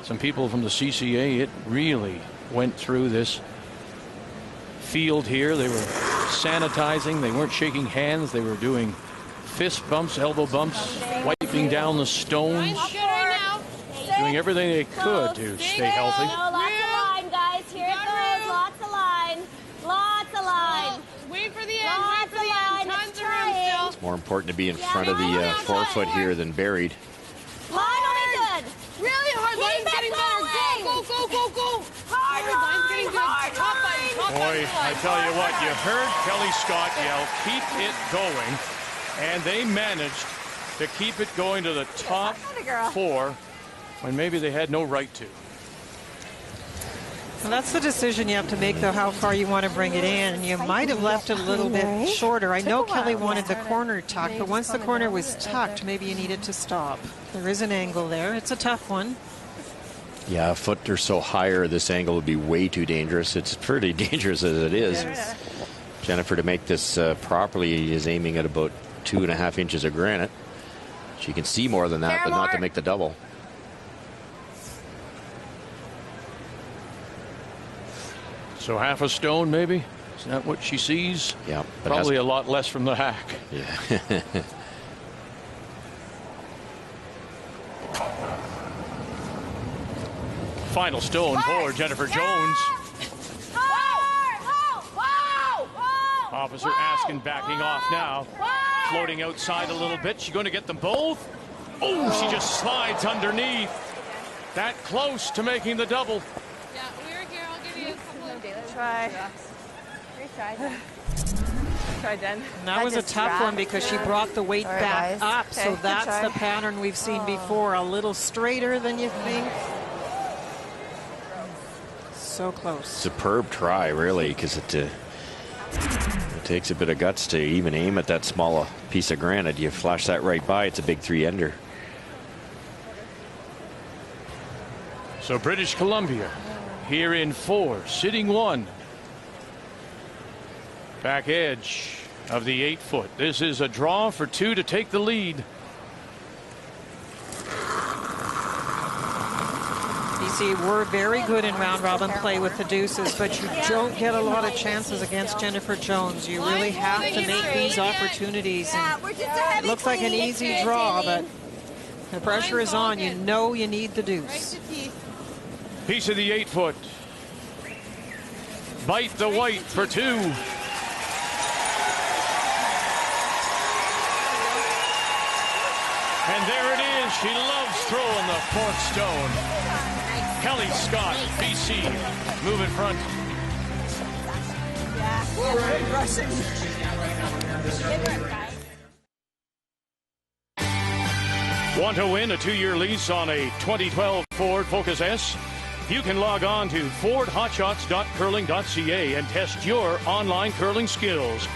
some people from the CCA. It really went through this field here. They were sanitizing. They weren't shaking hands. They were doing fist bumps, elbow bumps, wiping down the stones, doing everything they could to stay healthy. Lots of line, guys. Here it goes. Lots of line. Lots of line. Wait for the end. Wait for the end. Tons of room still. It's more important to be in front of the forefoot here than buried. Line will be good. Really hard. Line's getting better. Go. Hard Line's getting good. Top line. Boy, I tell you what, you heard Kelly Scott yell, keep it going. And they managed to keep it going to the top 4 when maybe they had no right to. Well, that's the decision you have to make, though, how far you want to bring it in. You might have left it a little bit shorter. I know Kelly wanted the corner tucked, but once the corner was tucked, maybe you needed to stop. There is an angle there. It's a tough one. Yeah, a foot or so higher, this angle would be way too dangerous. It's pretty dangerous as it is. Jennifer, to make this properly, is aiming at about 2.5 inches of granite. She can see more than that, but not to make the double. So half a stone, maybe? Is that what she sees? Yeah. Probably a lot less from the hack. Yeah. Final stone for Jennifer Jones. Officer Askin backing off now. Floating outside a little bit. She's going to get them both. Oh, she just slides underneath. That close to making the double. Yeah, we're here. I'll give you a couple of Try. Retry, Jen. Try, Jen. And that was a tough one because she brought the weight back up. Okay, so that's the pattern we've seen before. A little straighter than you think. So close. Superb try, really, because it takes a bit of guts to even aim at that small piece of granite. You flash that right by, it's a big 3-ender. So British Columbia here in 4, sitting 1. Back edge of the 8-foot. This is a draw for 2 to take the lead. BC were very good in round robin play with the deuces, but you don't get a lot of chances against Jennifer Jones. You really have to make these opportunities. And it looks like an easy draw, but the pressure is on. You know you need the deuce. Piece of the 8-foot. Bite the white for 2. And there it is. She loves throwing the 4th stone. Kelly Scott, BC, move in front. Want to win a 2-year lease on a 2012 Ford Focus S? You can log on to fordhotshots.curling.ca and test your online curling skills.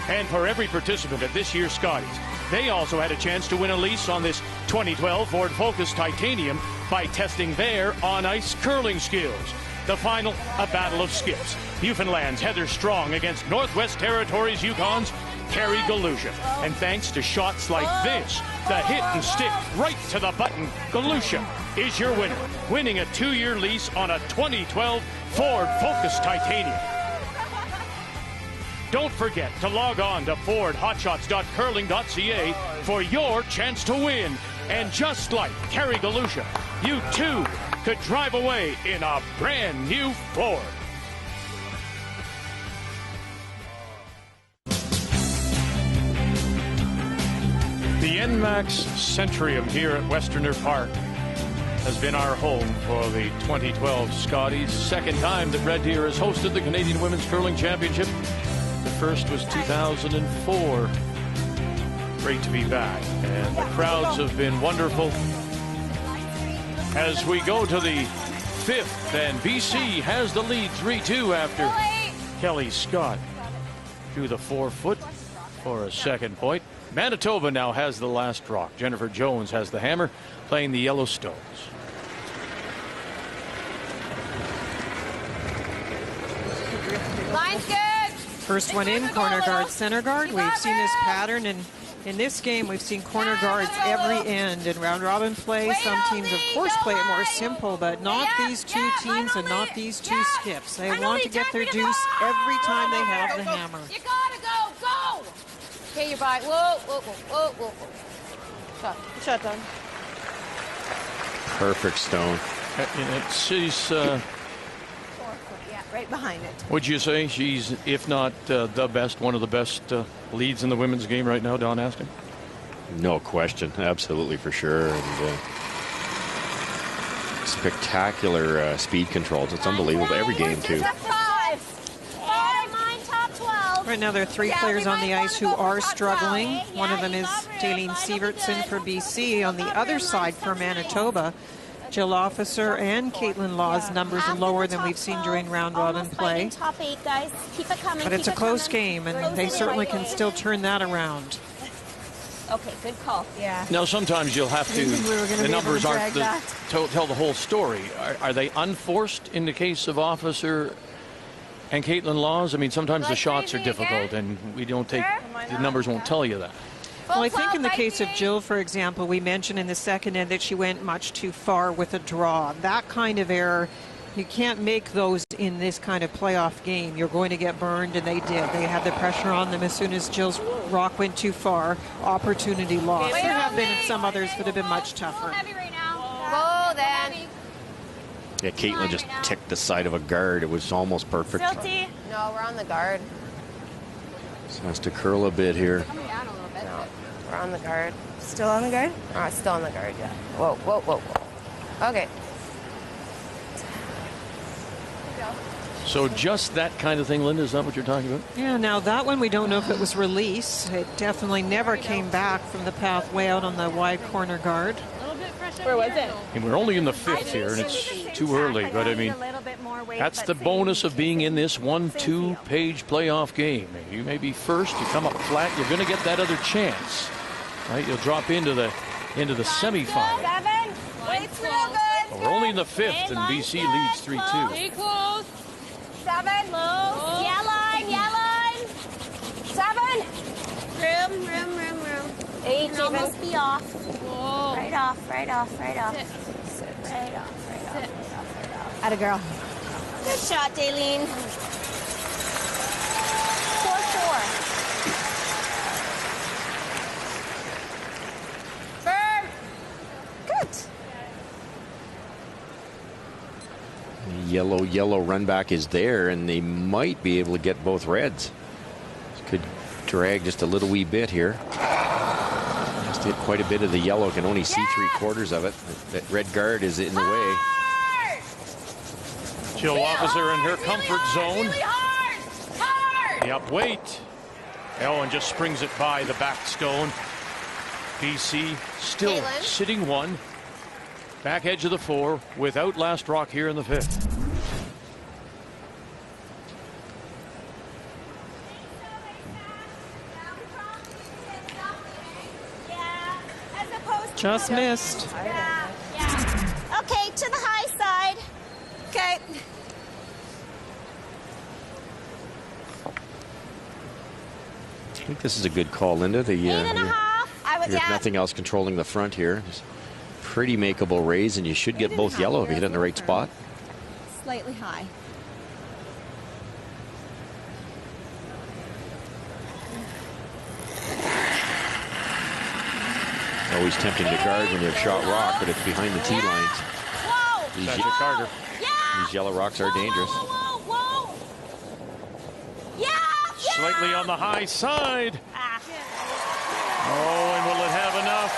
And for every participant at this year's Scotties, they also had a chance to win a lease on this 2012 Ford Focus Titanium by testing their on-ice curling skills. The final, a battle of skips. Newfoundland's Heather Strong against Northwest Territories Yukon's Carrie Galusha. And thanks to shots like this, the hit and stick right to the button, Galusha is your winner, winning a 2-year lease on a 2012 Ford Focus Titanium. Don't forget to log on to fordhotshots.curling.ca for your chance to win. And just like Carrie Galusha, you too could drive away in a brand new Ford. The NMAX Centrium here at Westerner Park has been our home for the 2012 Scotties. Second time that Red Deer has hosted the Canadian Women's Curling Championship. The first was 2004. Great to be back. And the crowds have been wonderful. As we go to the 5th, and BC has the lead 3-2 after Kelly Scott drew the 4-foot for a second point. Manitoba now has the last rock. Jennifer Jones has the hammer, playing the Yellowstones. Line's good. First one in, corner guard, center guard. We've seen this pattern, and in this game we've seen corner guards every end. In round robin play, some teams of course play it more simple, but not these two teams and not these two skips. They want to get their deuce every time they have the hammer. You gotta go. Okay, you're by. Whoa. Shot done. Perfect stone. She's right behind it. Would you say she's, if not the best, one of the best leads in the women's game right now, Don Askin? No question. Absolutely, for sure. And spectacular speed controls. It's unbelievable. Every game, too. Right now there are 3 players on the ice who are struggling. One of them is Daleen Sievertson for BC. On the other side for Manitoba, Jill Officer and Caitlin Law's numbers are lower than we've seen during round robin play. Top 8, guys. Keep it coming. But it's a close game, and they certainly can still turn that around. Okay, good call. Yeah. Now, sometimes you'll have to, the numbers aren't tell the whole story. Are they unforced in the case of Officer and Caitlin Laws? I mean, sometimes the shots are difficult, and we don't take, the numbers won't tell you that. Well, I think in the case of Jill, for example, we mentioned in the second end that she went much too far with a draw. That kind of error, you can't make those in this kind of playoff game. You're going to get burned, and they did. They had the pressure on them as soon as Jill's rock went too far. Opportunity lost. There have been some others that have been much tougher. Whoa, then. Yeah, Caitlin just ticked the side of a guard. It was almost perfect. Silty. No, we're on the guard. So has to curl a bit here. Coming down a little bit. No, we're on the guard. Still on the guard? Still on the guard, yeah. Whoa. Okay. So just that kind of thing, Linda, is that what you're talking about? Yeah, now that one we don't know if it was release. It definitely never came back from the path way out on the wide corner guard. Where was it? And we're only in the 5th here, and it's too early, but I mean, weight. That's the bonus of being in this 1-2 page playoff game. You may be first, you come up flat, you're going to get that other chance. Right? You'll drop into the semifinal. 7. Weight's real good. We're only in the 5th, and BC leads 3-2. Stay close. 7. Close. Yeah line. 7. Room. 8. You almost be off. Whoa. Right off. Sit. Right off. Atta girl. Good shot, Daylene. 4-4. Firm. Good. Yellow run back is there, and they might be able to get both reds. Could drag just a little wee bit here. Just hit quite a bit of the yellow. Can only see 3/4 of it. That red guard is in the way. Jill Officer in her comfort zone. Really hard. The up weight. Ellen just springs it by the back stone. BC still Caitlin. sitting 1. Back edge of the 4 without last rock here in the 5th. Just missed. Yeah. Okay, to the high side. Okay. I think this is a good call, Linda. The 8.5. there's nothing else controlling the front here. Just pretty makeable raise, and you should get both yellow if you hit it in the right spot. Slightly high. Always tempting to guard when you have shot rock, but it's behind the tee lines. Whoa. Carter. These yellow rocks are dangerous. Whoa. Yeah. Slightly on the high side. Oh, and will it have enough?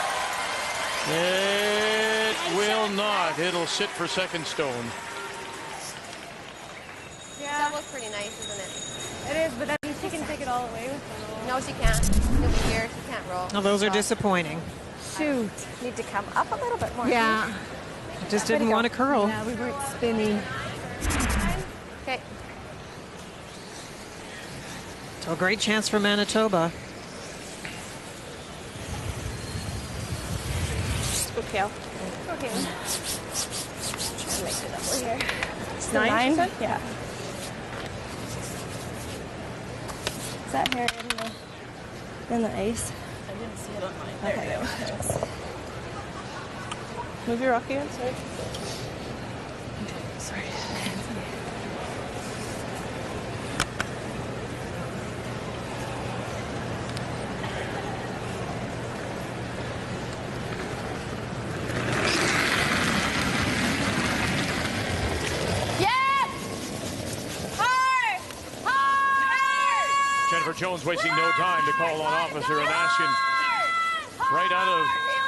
It will not. It'll sit for second stone. Yeah. That was pretty nice, isn't it? It is, but then she can take it all away with her. No, she can't. She'll be here. She can't roll. Now those are disappointing. Shoot. Need to come up a little bit more. Yeah. Just didn't want to curl. Yeah, we weren't spinning. Okay. So a great chance for Manitoba. Okay. Okay. Try to make it double here. It's 9? Yeah. Is that here in the ace? I didn't see it on mine. Okay. There we go. Move your rock again, sorry. Sorry. Jennifer Jones wasting no time to call on officer and ask him right out of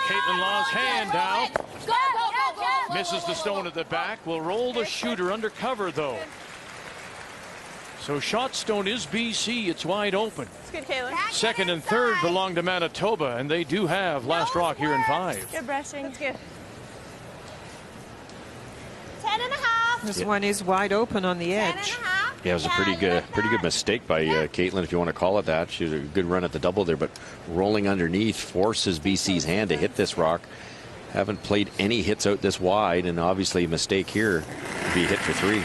Caitlin Law's hand now. Misses the stone at the back. Will roll the shooter under cover, though. So shot stone is BC. It's wide open. It's good, Caitlin. Second and third belong to Manitoba, and they do have last rock here in 5. Good brushing. That's good. 10.5. This one is wide open on the edge. Yeah, it was a pretty good mistake by Caitlin, if you want to call it that. She was a good run at the double there, but rolling underneath forces BC's hand to hit this rock. Haven't played any hits out this wide, and obviously a mistake here to be hit for 3.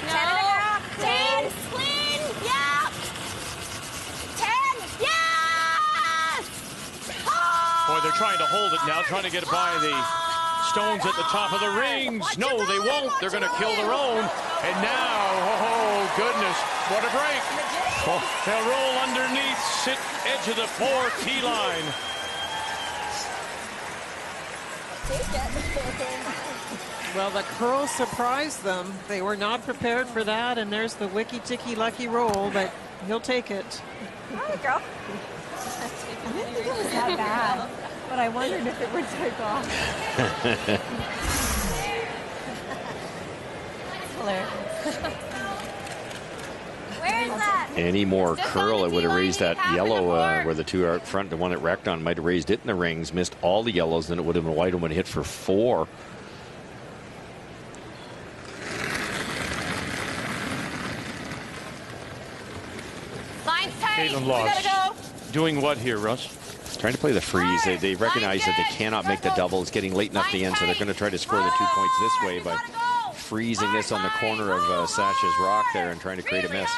10.5. Clean. Clean. Yeah. 10. Yes. Boy, they're trying to hold it now, trying to get by the stones at the top of the rings. No, they won't. They're going to kill their own. And now, oh, goodness, what a break. Oh, they'll roll underneath, sit edge of the 4 tee line. Well, the curl surprised them. They were not prepared for that, and there's the wicky-ticky lucky roll, but he'll take it. There you go. I didn't think it was that bad, but I wondered if it would take off. Where is that? Any more curl, it would have raised that yellow where the 2 are out front. The one that wrecked on might have raised it in the rings, missed all the yellows, then it would have been wide open hit for 4. Caitlin Loss doing what here, Russ? Trying to play the freeze. They recognize that they cannot make the double. It's getting late enough at the end, so they're going to try to score the 2 points this way by freezing this on the corner of Sasha's rock there and trying to create a miss.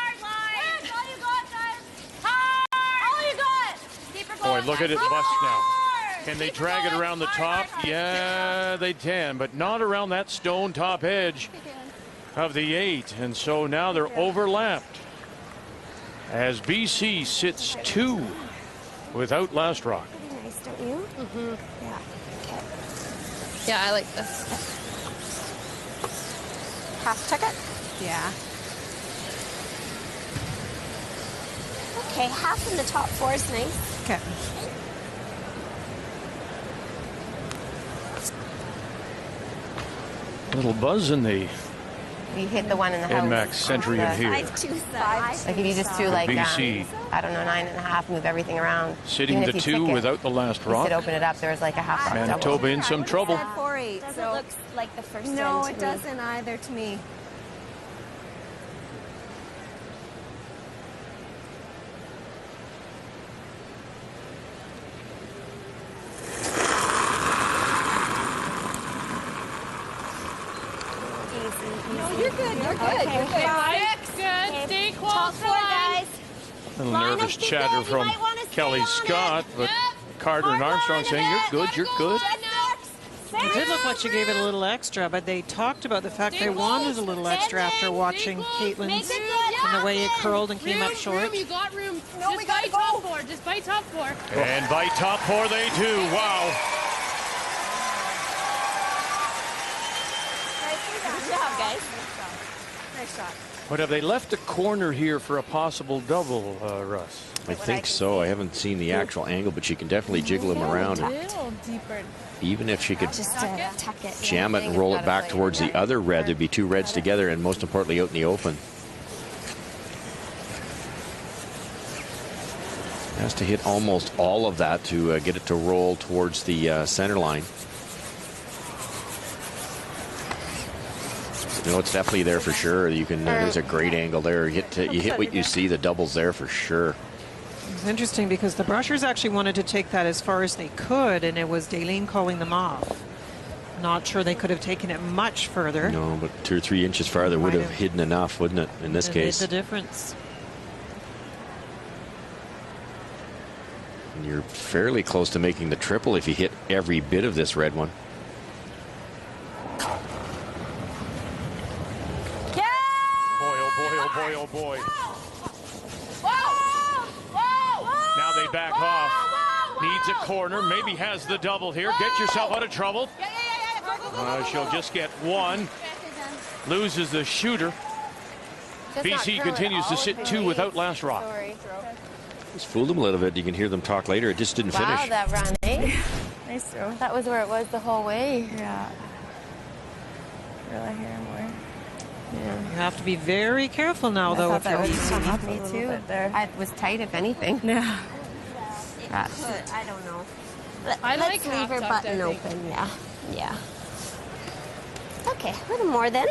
Boy, look at it bust now. Can they drag it around the top? Yeah, they can, but not around that stone top edge of the 8. And so now they're overlapped as BC sits 2 without last rock. Pretty nice, don't you? Mm-hmm. Yeah. Okay. Yeah, I like this. Half check it? Yeah. Okay, half in the top 4 is nice. Okay. Little buzz in the You hit the one in the house. NMAX Century in here. Like if you just do like, BC. I don't know, 9.5, move everything around. Sitting Even the if you 2 tick it, without the last you rock. could open it up, there was like a half rock Manitoba double. in some trouble. 4-8. Doesn't look like the first No, one to it me. doesn't either to me. No, you're good. You're good. Okay, You're good. Good. Stay close. Top 4, guys. A little nervous chatter from Kelly Scott, but Carter and Armstrong saying, you're good, you're good. It did look like she gave it a little extra, but they talked about the fact they wanted a little extra after watching Caitlin's and the way it curled and came up short. You got room. No, we got top 4. Just by top 4. And by top 4 they do. Wow. Good job, guys. Nice shot. But have they left a corner here for a possible double, Russ? I think so. I haven't seen the actual angle, but she can definitely jiggle them around. Deeper. Even if she could Just tuck it. jam it and roll it back towards the other red, there'd be 2 reds together, and most importantly, out in the open. Has to hit almost all of that to get it to roll towards the center line. You know, it's definitely there for sure. You can. There's a great angle there. You hit what you see. The double's there for sure. It's interesting because the Brushers actually wanted to take that as far as they could, and it was Daleen calling them off. Not sure they could have taken it much further. No, but 2 or 3 inches farther would have hidden enough, wouldn't it? In this case, made the difference. And you're fairly close to making the triple if you hit every bit of this red one. Boy, oh boy. Now they back off. Needs a corner. Maybe has the double here. Get yourself out of trouble. She'll just get 1. Loses the shooter. BC continues to sit 2 without last rock. Just fooled them a little bit. You can hear them talk later. It just didn't finish. Wow, that run, eh? Nice throw. That was where it was the whole way. Yeah. Really here more. Yeah. You have to be very careful now, though. If you're Me too. It was tight, if anything. Yeah. I don't know. I like Let's leave her half button tucked, I think. open. Yeah. Yeah. Okay, a little more then.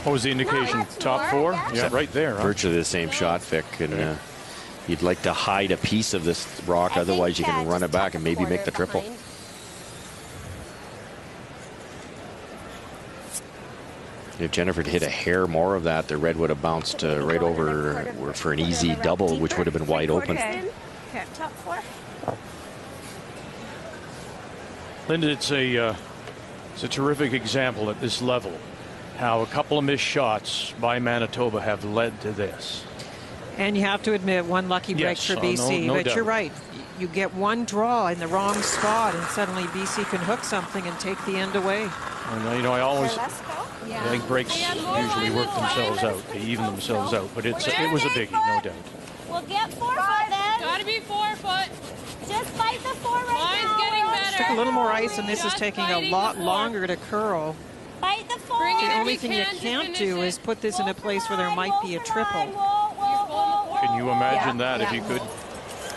What was the indication? Top 4? Yeah, right there. Huh? Virtually the same shot, Vic. And you'd like to hide a piece of this rock. Otherwise, you can run it back and maybe make the triple. If Jennifer had hit a hair more of that, the red would have bounced right over for an easy double, which would have been wide open. Okay. Top 4. Linda, it's a terrific example at this level how a couple of missed shots by Manitoba have led to this. And you have to admit, one lucky break Yes, for BC. no but doubt. you're right. You get one draw in the wrong spot, and suddenly BC can hook something and take the end away. And, I always I think breaks usually work themselves out. They even themselves out. But it was a biggie, no doubt. We'll get 4 foot then. Gotta be 4 foot. Just bite the 4 right Line's now. getting better. Took a little more ice, and this is Just taking a biting lot the 4. longer to curl. Bite the 4. Bring it The if only you thing you can to can't finish do it. is put this in a place where there might be a triple. Can you imagine that if you could?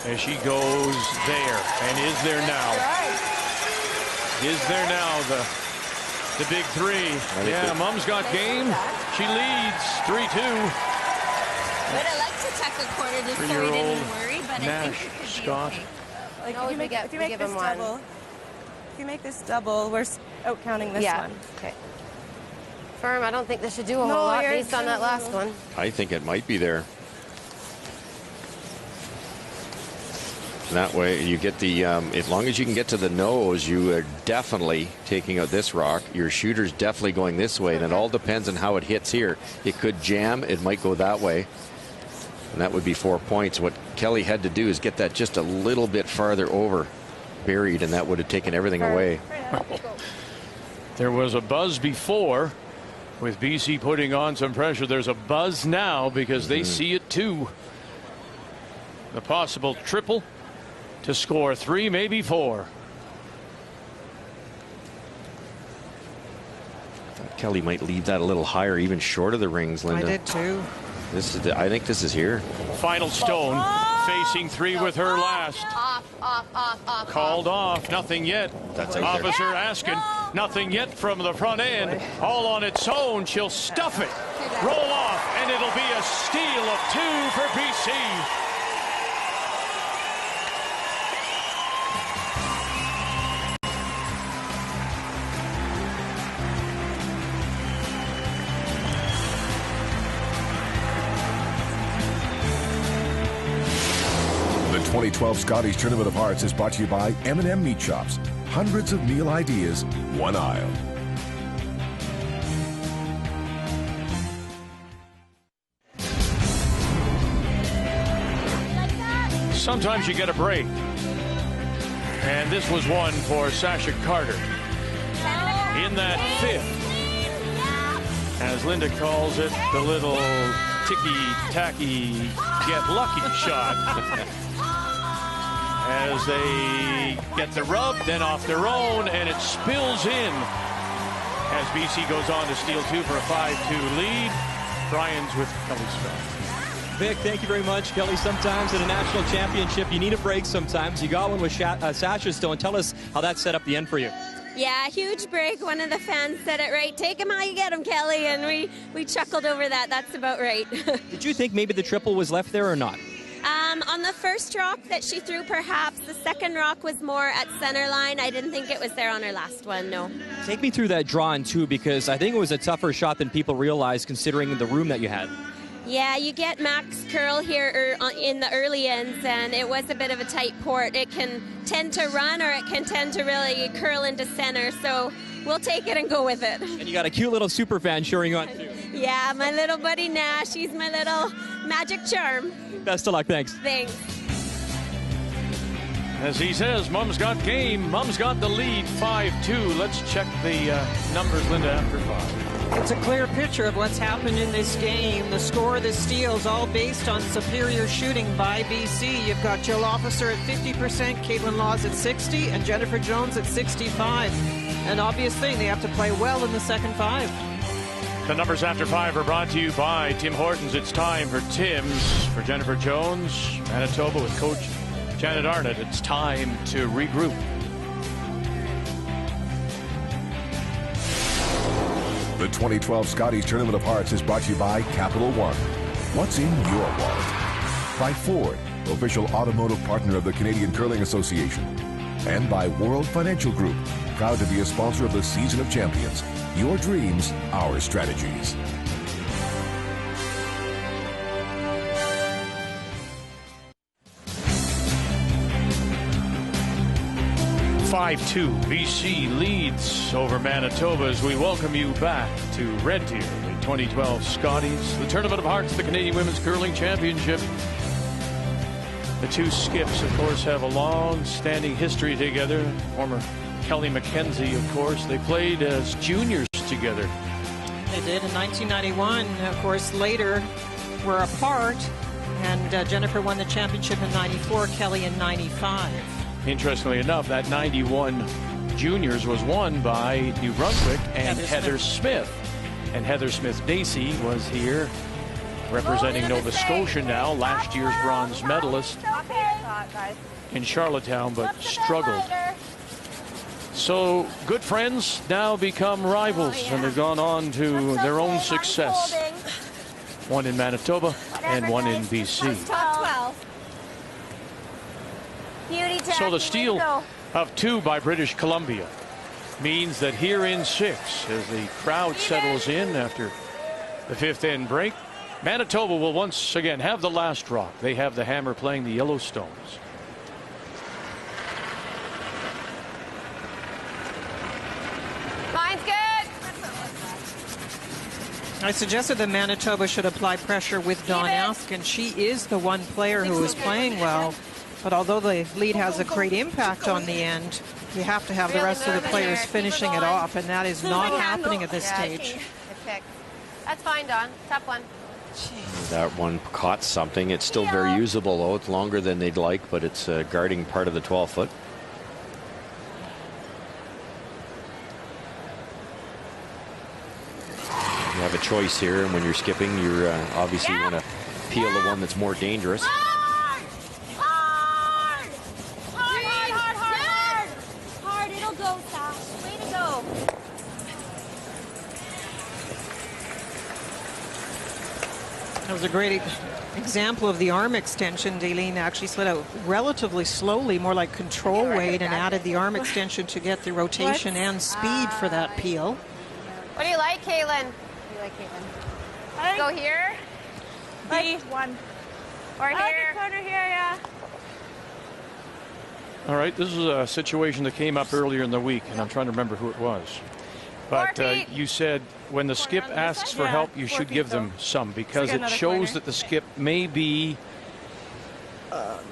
As she goes there, and is there now? Is there now the big 3? Yeah, Mom's got game. She leads 3-2. have liked to check a quarter just so we didn't worry, but Nash, I think it could Scott. be okay. Like No, if you make this double, if you make this double, we're out counting this one. Okay. Firm, I don't think this should do a whole lot based on that last one. I think it might be there. That way you get the, as long as you can get to the nose, you are definitely taking out this rock. Your shooter's definitely going this way, and it all depends on how it hits here. It could jam, it might go that way. And that would be 4 points. What Kelly had to do is get that just a little bit farther over, buried, and that would have taken everything away. There was a buzz before with BC putting on some pressure. There's a buzz now because they see it too. The possible triple to score 3, maybe 4. Kelly might leave that a little higher, even short of the rings, Linda. I did too. This is I think this is here. Final stone facing 3 with her last. Off. Called off. Nothing yet. That's out Officer there. asking. Nothing yet from the front end. All on its own. She'll stuff it. Roll off. And it'll be a steal of 2 for BC. The 2012 Scotties Tournament of Hearts is brought to you by M&M Meat Shops. Hundreds of meal ideas, one aisle. Sometimes you get a break. And this was one for Sasha Carter. In that 5th, as Linda calls it, the little ticky-tacky get lucky shot. As they get the rub, then off their own, and it spills in. As BC goes on to steal 2 for a 5-2 lead. Brian's with Kelly Scott. Vic, thank you very much. Kelly, sometimes in a national championship, you need a break sometimes. You got one with Sasha Stone. Tell us how that set up the end for you. Yeah, huge break. One of the fans said it right. Take him how you get him, Kelly. And we chuckled over that. That's about right. Did you think maybe the triple was left there or not? On the first rock that she threw, perhaps. The second rock was more at center line. I didn't think it was there on her last one, no. Take me through that draw in 2, because I think it was a tougher shot than people realized considering the room that you had. Yeah, you get max curl here in the early ends, and it was a bit of a tight port. It can tend to run, or it can tend to really curl into center, so we'll take it and go with it. And you got a cute little super fan cheering on too. Yeah, my little buddy Nash. He's my little magic charm. Best of luck, thanks. Thanks. As he says, Mom's got game. Mom's got the lead, 5-2. Let's check the numbers, Linda, after 5. It's a clear picture of what's happened in this game. The score, the steals, all based on superior shooting by BC. You've got Jill Officer at 50%, Caitlin Laws at 60, and Jennifer Jones at 65. An obvious thing, they have to play well in the second 5. The numbers after 5 are brought to you by Tim Hortons. It's time for Tim's. For Jennifer Jones, Manitoba with Coach Janet Arnott, it's time to regroup. The 2012 Scotties Tournament of Hearts is brought to you by Capital One. What's in your wallet? By Ford, official automotive partner of the Canadian Curling Association. And by World Financial Group, proud to be a sponsor of the Season of Champions. Your dreams, our strategies. BC leads over Manitoba as we welcome you back to Red Deer, the 2012 Scotties, the Tournament of Hearts, the Canadian Women's Curling Championship. The two skips, of course, have a long-standing history together. Former Kelly McKenzie, of course. They played as juniors together. They did in 1991. Of course, later were apart, and Jennifer won the championship in 94, Kelly in 95. Interestingly enough, that 91 juniors was won by New Brunswick and Heather Smith. And Heather Smith-Dacey was here representing Nova Scotia now, last year's bronze medalist in Charlottetown, but struggled. So good friends now become rivals, and they've gone on to their own success. One in Manitoba, and one in BC. Top 12. Beauty, Jackie. So the steal of 2 by British Columbia means that here in 6, as the crowd settles in after the 5th end break, Manitoba will once again have the last rock. They have the hammer playing the Yellowstones. Mine's good. I suggested that Manitoba should apply pressure with Dawn Askin. She is the one player who is playing well. But although the lead has a great impact on the end, you have to have the rest of the players finishing it off, and that is not happening at this stage. That's fine, Dawn. Top one. That one caught something. It's still very usable, though. It's longer than they'd like, but it's guarding part of the 12-foot. You have a choice here, and when you're skipping, you're obviously want to peel the one that's more dangerous. That was a great example of the arm extension. Daleen actually slid out relatively slowly, more like control weight, and added the arm extension to get the rotation and speed for that peel. What do you like, Caitlin? Go here? Like one. Or here? Corner here, yeah. All right, this is a situation that came up earlier in the week, and I'm trying to remember who it was. But you said when the skip asks for help, you should give them some, because it shows that the skip may be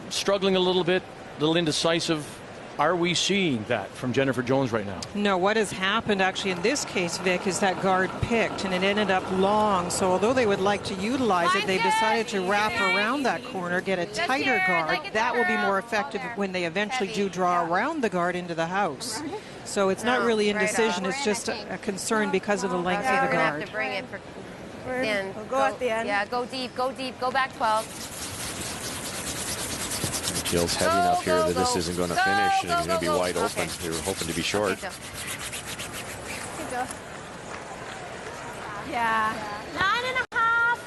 struggling a little bit, a little indecisive. Are we seeing that from Jennifer Jones right now? No, what has happened actually in this case, Vic, is that guard picked, and it ended up long. So although they would like to utilize it, they've decided to wrap around that corner, get a tighter guard. That will be more effective when they eventually do draw around the guard into the house. So it's not really indecision, it's just a concern because of the length of the guard. Have to bring it for the end. We'll go at the end. Yeah, go deep, go back 12. Jill's heavy enough here that this isn't going to finish, and he's going to be wide open. They were hoping to be short. Yeah. 9.5.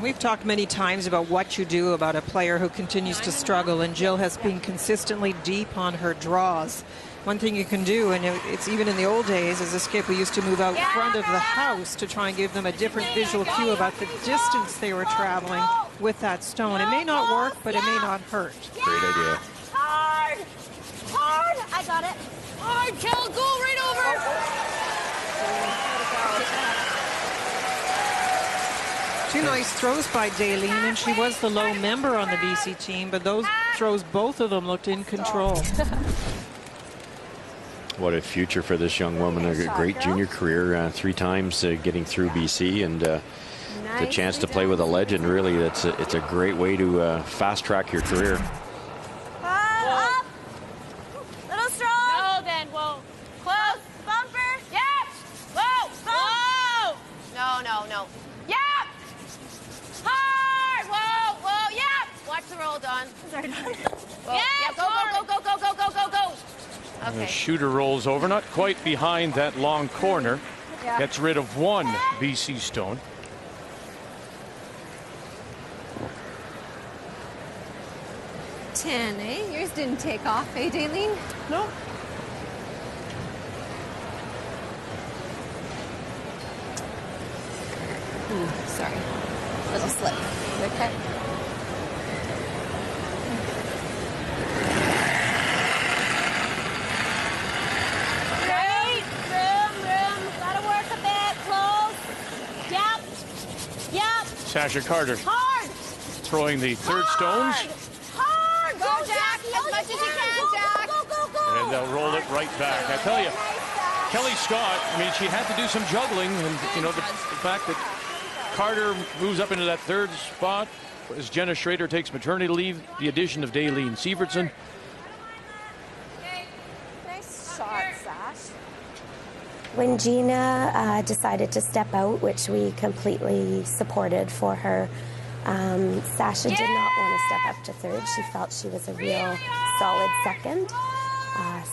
We've talked many times about what you do about a player who continues to struggle, and Jill has been consistently deep on her draws. One thing you can do, and it's even in the old days, as a skip, we used to move out front of the house to try and give them a different visual cue about the distance they were traveling with that stone. It may not work, but it may not hurt. Great idea. Hard. I got it. Hard, Kel, go right over. Two nice throws by Daleen, and she was the low member on the BC team, but those throws, both of them looked in control. What a future for this young woman. A great junior career, 3 times getting through BC, and the chance to play with a legend. Really, it's a great way to fast track your career. Up. Little strong. No, then, whoa. Close. Bumper. Yep. Whoa. Whoa. No. Yep. Hard. Whoa. Yep. Watch the roll, Dawn. Yeah. Go. And the shooter rolls over, not quite behind that long corner. Gets rid of 1 BC stone. Yours didn't take off, Daleen? No. Sorry. Little slip. Okay. Sasha Carter Hard. throwing the third stones. Hard. Go, Jack. As much as you can, Jack. Go. And they'll roll it right back. I tell you, Kelly Scott, I mean, she had to do some juggling. And, you know, the fact that Carter moves up into that third spot as Jenna Schrader takes maternity leave, the addition of Daleen Sievertson. Nice shot, Sash. When Gina decided to step out, which we completely supported for her, Sasha did not want to step up to third. She felt she was a real solid second.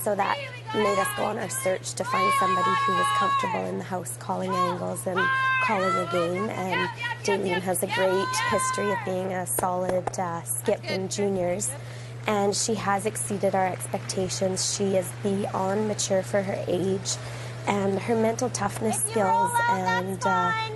So that made us go on our search to find somebody who was comfortable in the house calling angles and calling a game. And Daleen has a great history of being a solid skip in juniors. And she has exceeded our expectations. She is beyond mature for her age. And her mental toughness skills and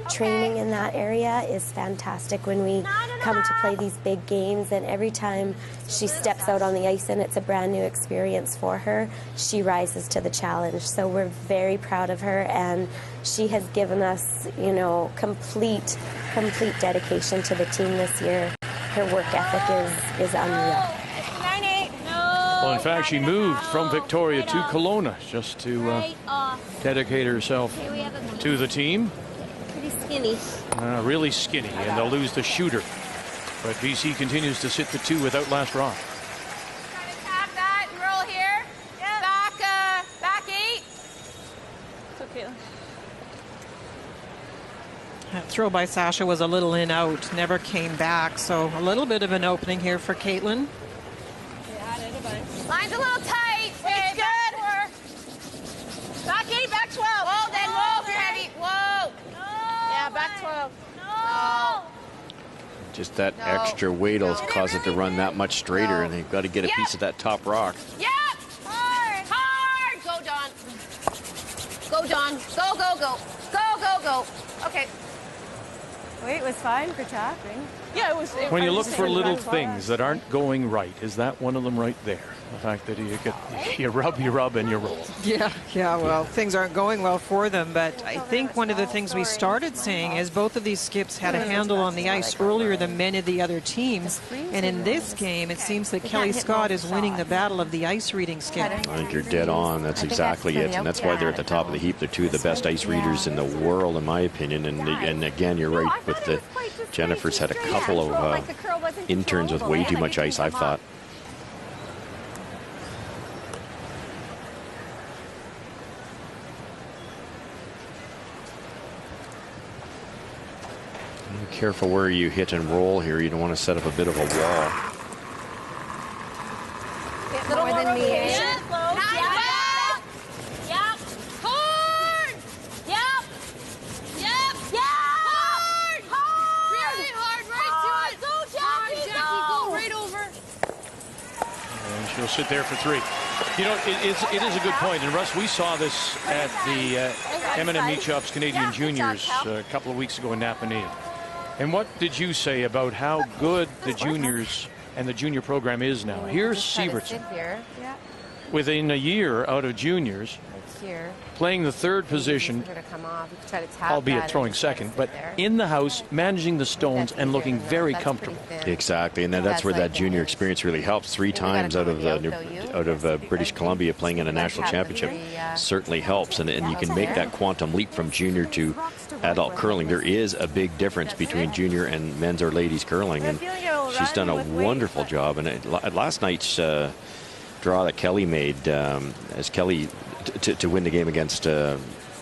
training in that area is fantastic when we come to play these big games. And every time she steps out on the ice and it's a brand new experience for her, she rises to the challenge. So we're very proud of her, and she has given us, you know, complete dedication to the team this year. Her work ethic is unreal. Well, in fact, she moved from Victoria to Kelowna just to dedicate herself to the team. Pretty skinny. Really skinny, and they'll lose the shooter. But BC continues to sit the 2 without last rock. Try to tap that and roll here. Back 8. It's okay. That throw by Sasha was a little in out, never came back. So a little bit of an opening here for Caitlin. Line's a little tight. Okay, good. Back 8, back 12. Whoa, then whoa, you're heavy. Whoa. No. Yeah, back 12. No. Just that extra weight will cause it to run that much straighter, and they've got to get a piece of that top rock. Yep. Hard. Go, Dawn. Go, Dawn. Go. Okay. Wait, was fine for tapping. Yeah, it was. When you look for little things that aren't going right, is that one of them right there? The fact that you rub, and you roll. Yeah, well, things aren't going well for them, but I think one of the things we started saying is both of these skips had a handle on the ice earlier than many of the other teams, and in this game, it seems that Kelly Scott is winning the battle of the ice reading skip. I think you're dead on. That's exactly it, and that's why they're at the top of the heap. They're 2 of the best ice readers in the world, in my opinion, and again, you're right with the Jennifer's had a couple of interns with way too much ice, I've thought. Be careful where you hit and roll here. You don't want to set up a bit of a wall. More than me. Yeah. She'll sit there for 3. You know, it is a good point. And Russ, we saw this at the M&M Meat Shops Canadian Juniors a couple of weeks ago in Napanee. And what did you say about how good the juniors and the junior program is now? Here's Sievertson, within a year out of juniors, playing the 3rd position, albeit throwing second, but in the house, managing the stones and looking very comfortable. Exactly, and then that's where that junior experience really helps. 3 times out of British Columbia playing in a national championship certainly helps, and you can make that quantum leap from junior to adult curling. There is a big difference between junior and men's or ladies curling, and she's done a wonderful job. And last night's draw that Kelly made, as Kelly to win the game against New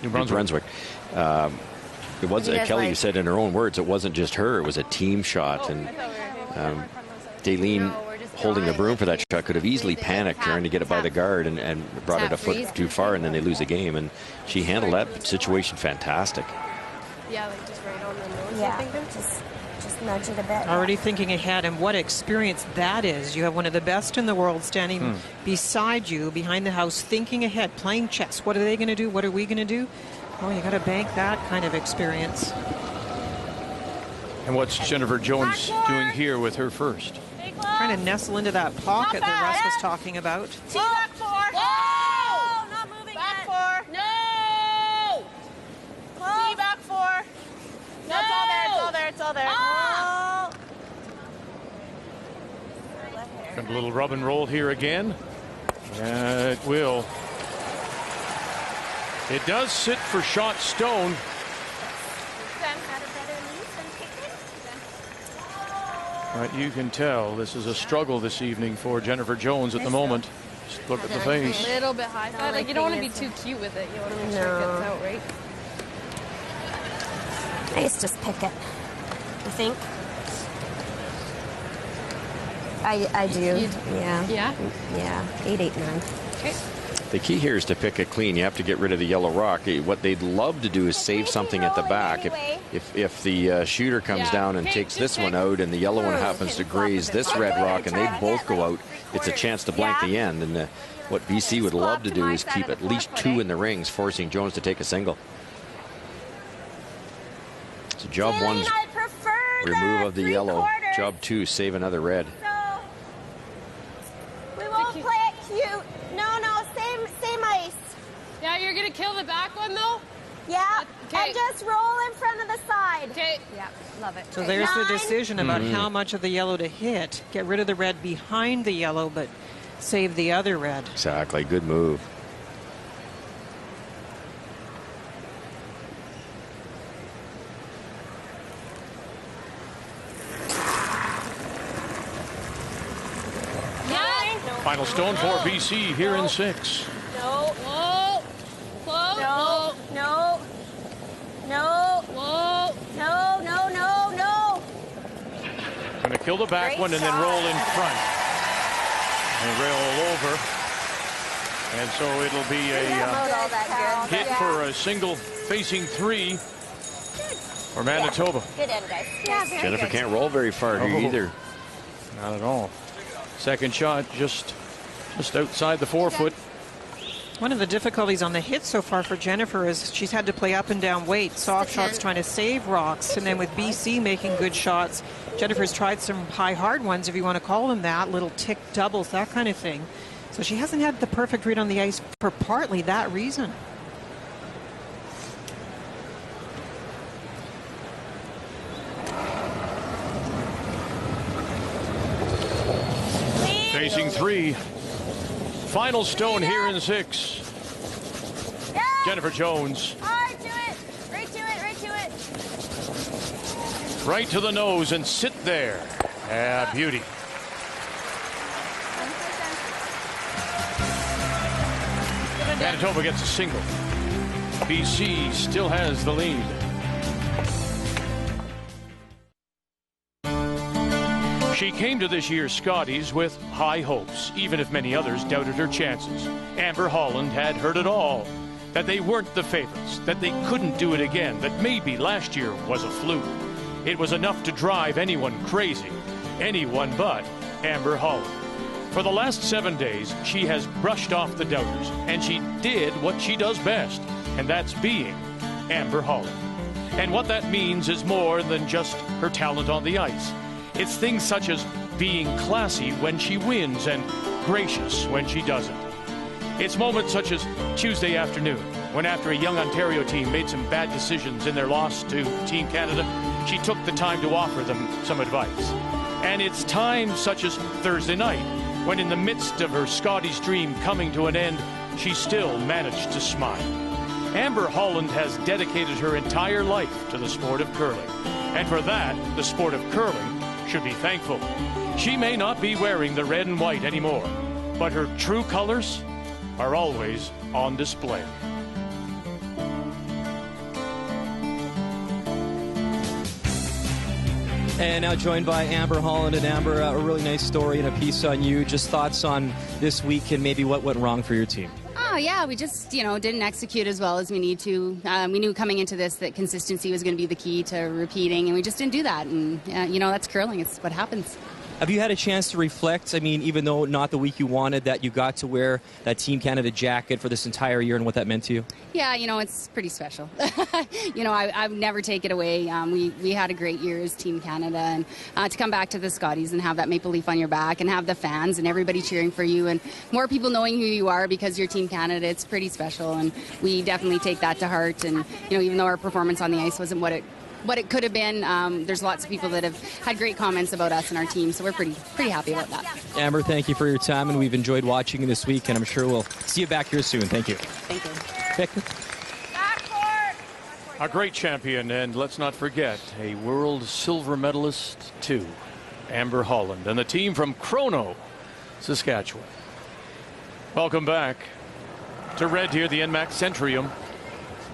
Brunswick. It was Kelly who said in her own words, it wasn't just her, it was a team shot. And Daleen holding the broom for that shot could have easily panicked trying to get it by the guard and brought it a foot too far, and then they lose the game. And she handled that situation fantastic. Yeah, like just right on the nose. Yeah, just nudge it a bit. Already thinking ahead, and what experience that is. You have one of the best in the world standing beside you, behind the house, thinking ahead, playing chess. What are they going to do? What are we going to do? Oh, you got to bank that kind of experience. And what's Jennifer Jones doing here with her first? Trying to nestle into that pocket that Russ was talking about. Back 4. Whoa! Not moving back yet. 4. No! Close. Back 4. No, it's all there. Oh. Got a little rub and roll here again. It will. It does sit for shot stone. But you can tell this is a struggle this evening for Jennifer Jones at the moment. Just look at the face. A little bit high. Like you don't want to be too cute with it. You want to make sure it gets out, right? I used to just pick it. You think? I do. Yeah. Yeah? Yeah. 8, 8, 9. Okay. The key here is to pick it clean. You have to get rid of the yellow rock. What they'd love to do is save something at the back. If the shooter comes down and takes this one out and the yellow one happens to graze this red rock and they both go out, it's a chance to blank the end. And what BC would love to do is keep at least 2 in the rings, forcing Jones to take a single. So job 1's remove of the yellow. Job 2, save another red. We won't play it cute. No, same ice. Yeah, you're going to kill the back one, though? Yeah, and just roll in front of the side. Okay. Yeah, love it. So there's the decision about how much of the yellow to hit. Get rid of the red behind the yellow, but save the other red. Exactly. Good move. Final stone for BC here in 6. No. Whoa. Whoa. No. No. No. Whoa. No. Going to kill the back one and then roll in front. And roll over. And so it'll be a hit for a single facing 3 for Manitoba. Good end, guys. Yeah, Jennifer can't roll very far here either. Not at all. Second shot just outside the 4-foot. One of the difficulties on the hit so far for Jennifer is she's had to play up and down weight, soft shots trying to save rocks, and then with BC making good shots, Jennifer's tried some high hard ones, if you want to call them that, little tick doubles, that kind of thing. So she hasn't had the perfect read on the ice for partly that reason. Facing 3. Final stone here in 6. Yeah. Jennifer Jones. Hard to it. Right to it. Right to the nose and sit there. Ah, beauty. Manitoba gets a single. BC still has the lead. She came to this year's Scotties with high hopes, even if many others doubted her chances. Amber Holland had heard it all, that they weren't the favorites, that they couldn't do it again, that maybe last year was a fluke. It was enough to drive anyone crazy, anyone but Amber Holland. For the last 7 days, she has brushed off the doubters, and she did what she does best, and that's being Amber Holland. And what that means is more than just her talent on the ice. It's things such as being classy when she wins and gracious when she doesn't. It's moments such as Tuesday afternoon, when after a young Ontario team made some bad decisions in their loss to Team Canada, she took the time to offer them some advice. And it's times such as Thursday night, when in the midst of her Scotties dream coming to an end, she still managed to smile. Amber Holland has dedicated her entire life to the sport of curling. And for that, the sport of curling should be thankful. She may not be wearing the red and white anymore, but her true colors are always on display. And now joined by Amber Holland. And Amber, a really nice story and a piece on you. Just thoughts on this week and maybe what went wrong for your team. Oh, yeah, we just, didn't execute as well as we need to. We knew coming into this that consistency was going to be the key to repeating, and we just didn't do that. And, that's curling. It's what happens. Have you had a chance to reflect? I mean, even though not the week you wanted, that you got to wear that Team Canada jacket for this entire year and what that meant to you? Yeah, it's pretty special. I've never take it away. We had a great year as Team Canada, and to come back to the Scotties and have that maple leaf on your back and have the fans and everybody cheering for you and more people knowing who you are because you're Team Canada, it's pretty special, and we definitely take that to heart. And, even though our performance on the ice wasn't what it could have been, there's lots of people that have had great comments about us and our team, so we're pretty happy about that. Amber, thank you for your time, and we've enjoyed watching you this week, and I'm sure we'll see you back here soon. Thank you. Thank you. A great champion, and let's not forget, a world silver medalist too, Amber Holland, and the team from Crono, Saskatchewan. Welcome back to Red here, the NMAX Centrium.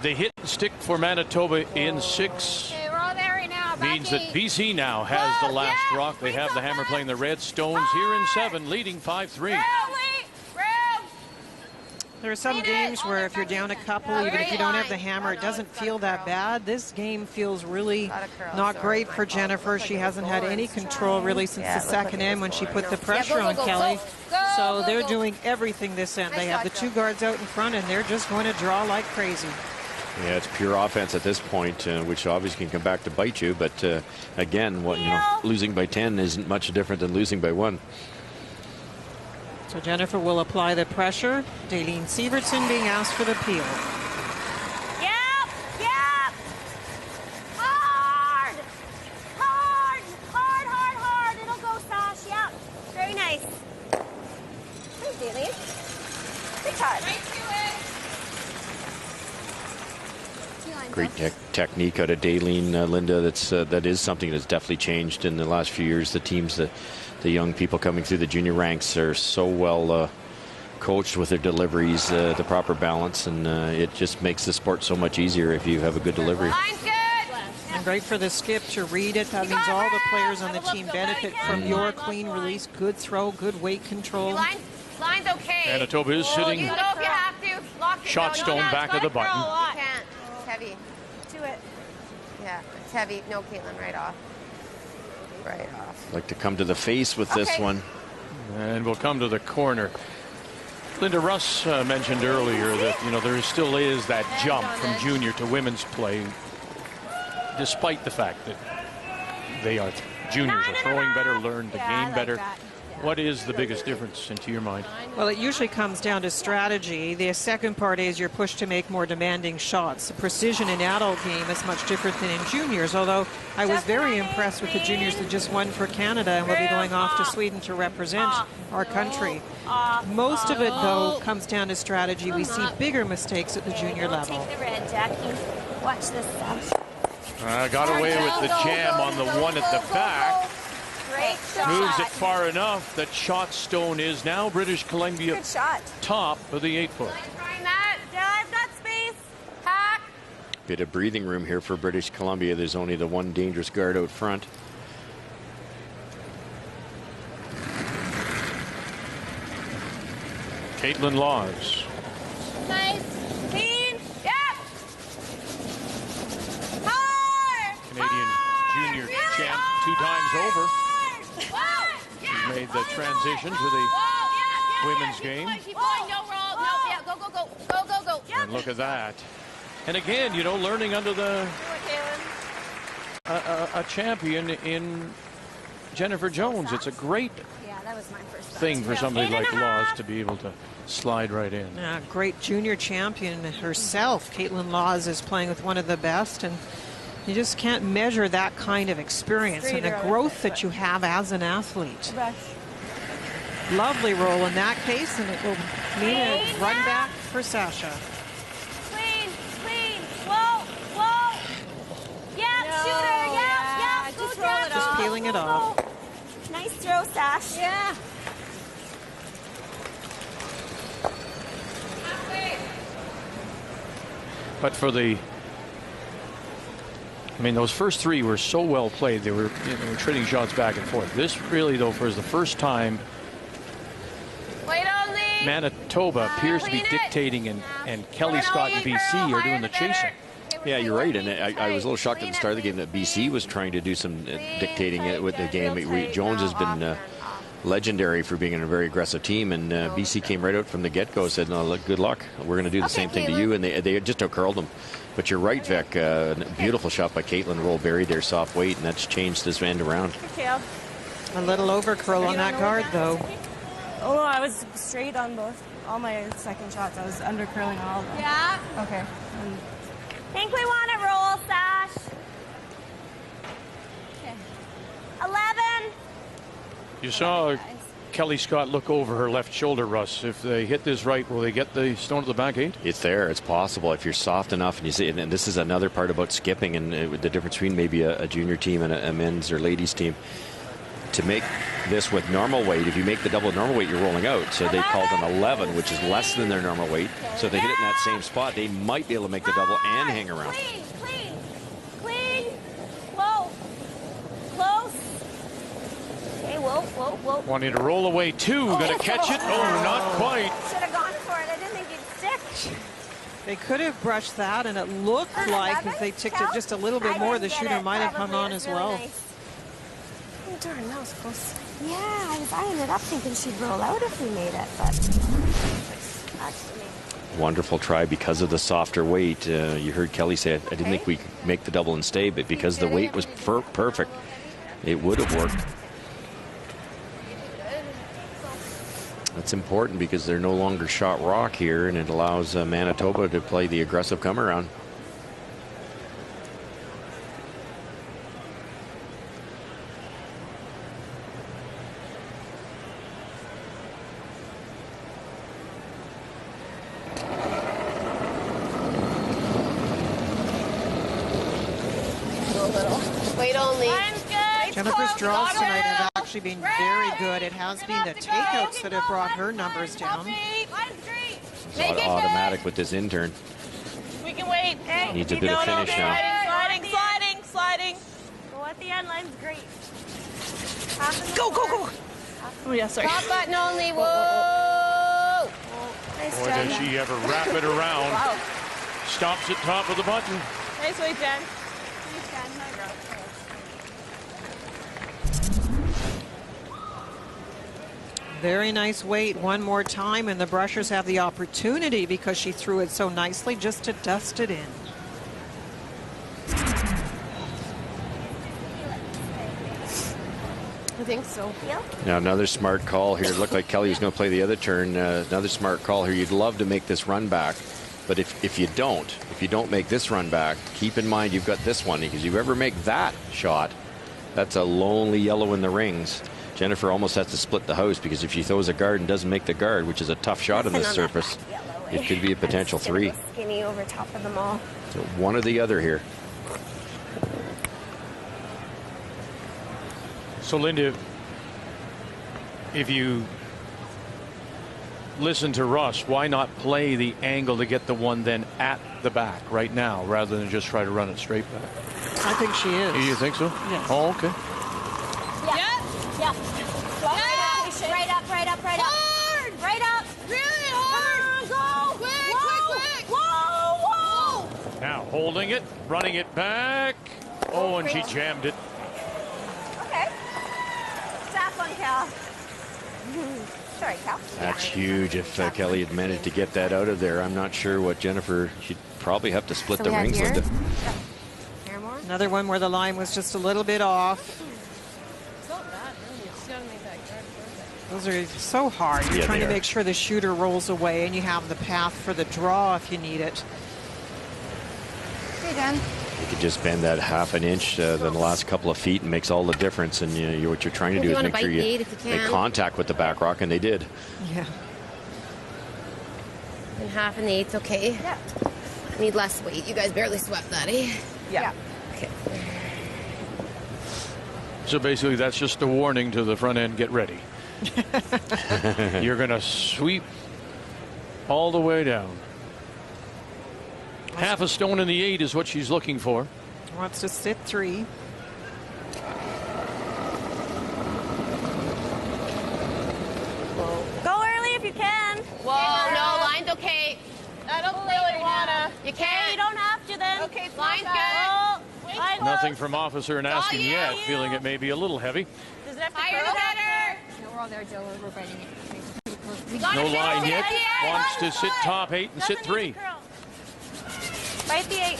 The hit and stick for Manitoba in 6 means that BC now has the last rock. They have the hammer playing the red. Stones here in 7, leading 5-3. There are some games where if you're down a couple, even if you don't have the hammer, it doesn't feel that bad. This game feels really not great for Jennifer. She hasn't had any control really since the second end when she put the pressure on Kelly. So they're doing everything this end. They have the two guards out in front, and they're just going to draw like crazy. Yeah, it's pure offense at this point, which obviously can come back to bite you. But again, losing by 10 isn't much different than losing by 1. So Jennifer will apply the pressure. Daleen Sievertson being asked for the peel. Yep, yep. Hard. Hard, hard, hard, hard. It'll go, Sash. Yep. Very nice. Thanks, Daleen. Big hard. Great technique out of Daleen, Linda. That is something that's definitely changed in the last few years. The teams, the young people coming through the junior ranks are so well coached with their deliveries, the proper balance, and it just makes the sport so much easier if you have a good delivery. And great for the skip to read it. That means all the players on the team benefit from your clean release, good throw, good weight control. Line's okay. Manitoba is sitting. You know if you have to. Lock it Shot down. stone back of the button. You can't. It's heavy. Do it. Yeah, it's heavy. No, Caitlin, right off. Right off. Like to come to the face with this one. And we'll come to the corner. Linda, Russ mentioned earlier that, there still is that jump from junior to women's play, despite the fact that they are juniors, are throwing better, learn the game better. What is the biggest difference into your mind? Well, it usually comes down to strategy. The second part is you're pushed to make more demanding shots. The precision in adult game is much different than in juniors, although I was very impressed with the juniors that just won for Canada and will be going off to Sweden to represent our country. Most of it, though, comes down to strategy. We see bigger mistakes at the junior level. Take the red, Jackie. Watch this stuff. Got away with the jam on the one at the back. Great shot. Moves it far enough that shot stone is now British Columbia top of the 8-foot. I've got space. Hack. Bit of breathing room here for British Columbia. There's only the one dangerous guard out front. Caitlin Laws. Nice. Clean. Yep. Hard. Canadian junior champ 2 times over. She's made the transition to the women's game. Keep going. No roll. No. Yeah. Go. Go. Go. Go. Go. Go. And look at that. And again, learning under the a champion in Jennifer Jones. It's a great thing for somebody like Laws to be able to slide right in. Great junior champion herself. Caitlin Laws is playing with one of the best, and you just can't measure that kind of experience and the growth that you have as an athlete. Lovely roll in that case, and it will mean a run back for Sasha. Clean. Clean. Whoa. Whoa. Yeah. Shooter. Yeah. Just roll it off. Just peeling it off. Nice throw, Sash. Yeah. But for those first 3 were so well played. They were, trading shots back and forth. This really, though, for the first time, Manitoba appears to be dictating, and Kelly Scott and BC are doing the chasing. Yeah, you're right. And I was a little shocked at the start of the game that BC was trying to do some dictating with the game. Jones has been legendary for being a very aggressive team, and BC came right out from the get-go, said, "No, look, good luck. We're going to do the same thing to you," and they just out-curled them. But you're right, Vic. Beautiful shot by Caitlin. Roll buried there, soft weight, and that's changed this end around. A little over-curl on that guard, though. Oh, no, I was straight on all my second shots. I was under-curling all of them. Yeah? Okay. Think we want to roll, Sash. Okay. 11. You saw Kelly Scott look over her left shoulder, Russ. If they hit this right, will they get the stone to the back 8? It's there. It's possible if you're soft enough. And you see, and this is another part about skipping and the difference between maybe a junior team and a men's or ladies team. To make this with normal weight, if you make the double normal weight, you're rolling out. So they called an 11, which is less than their normal weight. So if they hit it in that same spot, they might be able to make the double and hang around. Clean. Whoa. Close. Okay, whoa. Wanting to roll away 2. Going to catch it. Oh, not quite. Should have gone for it. I didn't think you'd They could have brushed that, and it looked like if they ticked it just a little bit more, the shooter might have hung on as well. Oh, darn, that was close. Yeah, I ended up thinking she'd roll out if we made it, but actually. Wonderful try because of the softer weight. You heard Kelly say, I didn't think we could make the double and stay, but because the weight was perfect, it would have worked. That's important because they're no longer shot rock here, and it allows Manitoba to play the aggressive come around. Wait only. Jennifer's draws tonight have actually been very good. It has been the takeouts that have brought her numbers down. It's automatic with this intern. We can wait. Hey, needs a bit of finish now. Sliding. Go at the end line's great. Go. Oh, yeah, sorry. Top button only. Whoa. Nice, Boy, Jen. does she ever wrap it around. Wow. Stops at top of the button. Nice way, Jen. Very nice weight one more time, and the Brushers have the opportunity because she threw it so nicely just to dust it in. I think so. Now another smart call here. It looked like Kelly was going to play the other turn. Another smart call here. You'd love to make this run back, but if you don't make this run back, keep in mind you've got this one, because you ever make that shot, that's a lonely yellow in the rings. Jennifer almost has to split the house, because if she throws a guard and doesn't make the guard, which is a tough shot on this surface, it could be a potential three. Skinny over top of them all. So one or the other here. So, Linda, if you listen to Russ, why not play the angle to get the one then at the back right now, rather than just try to run it straight back? I think she is. You think so? Yes. Oh, okay. Yeah. Right up. Hard. Right up. Really hard. Go. Quick. Whoa. Now holding it, running it back. Oh, and she jammed it. Okay. Tap on Cal. Sorry, Cal. That's huge. If Kelly had managed to get that out of there, I'm not sure what Jennifer, she'd probably have to split the rings, Linda. Another one where the line was just a little bit off. Those are so hard. You're trying to make sure the shooter rolls away and you have the path for the draw if you need it. Okay, Jen. You could just bend that half an inch than the last couple of feet, and makes all the difference. And what you're trying to do is make sure you make contact with the back rock, and they did. Yeah. And half and eight's okay. Yeah. I need less weight. You guys barely swept that, eh? Yeah. Okay. So basically, that's just a warning to the front end. Get ready. You're going to sweep all the way down. Half a stone in the 8 is what she's looking for. Wants to sit 3. Go early if you can. Whoa, no, line's okay. I don't really wanna. You can't. You don't have to then. Okay, Line's good. Oh, line's Nothing from officer and asking you. yet, feeling it may be a little heavy. Does it have to Higher curl? the better. No, we're all there, Joe. We're biting it. No line yet. Wants to sit top 8 and sit 3. Bite the 8.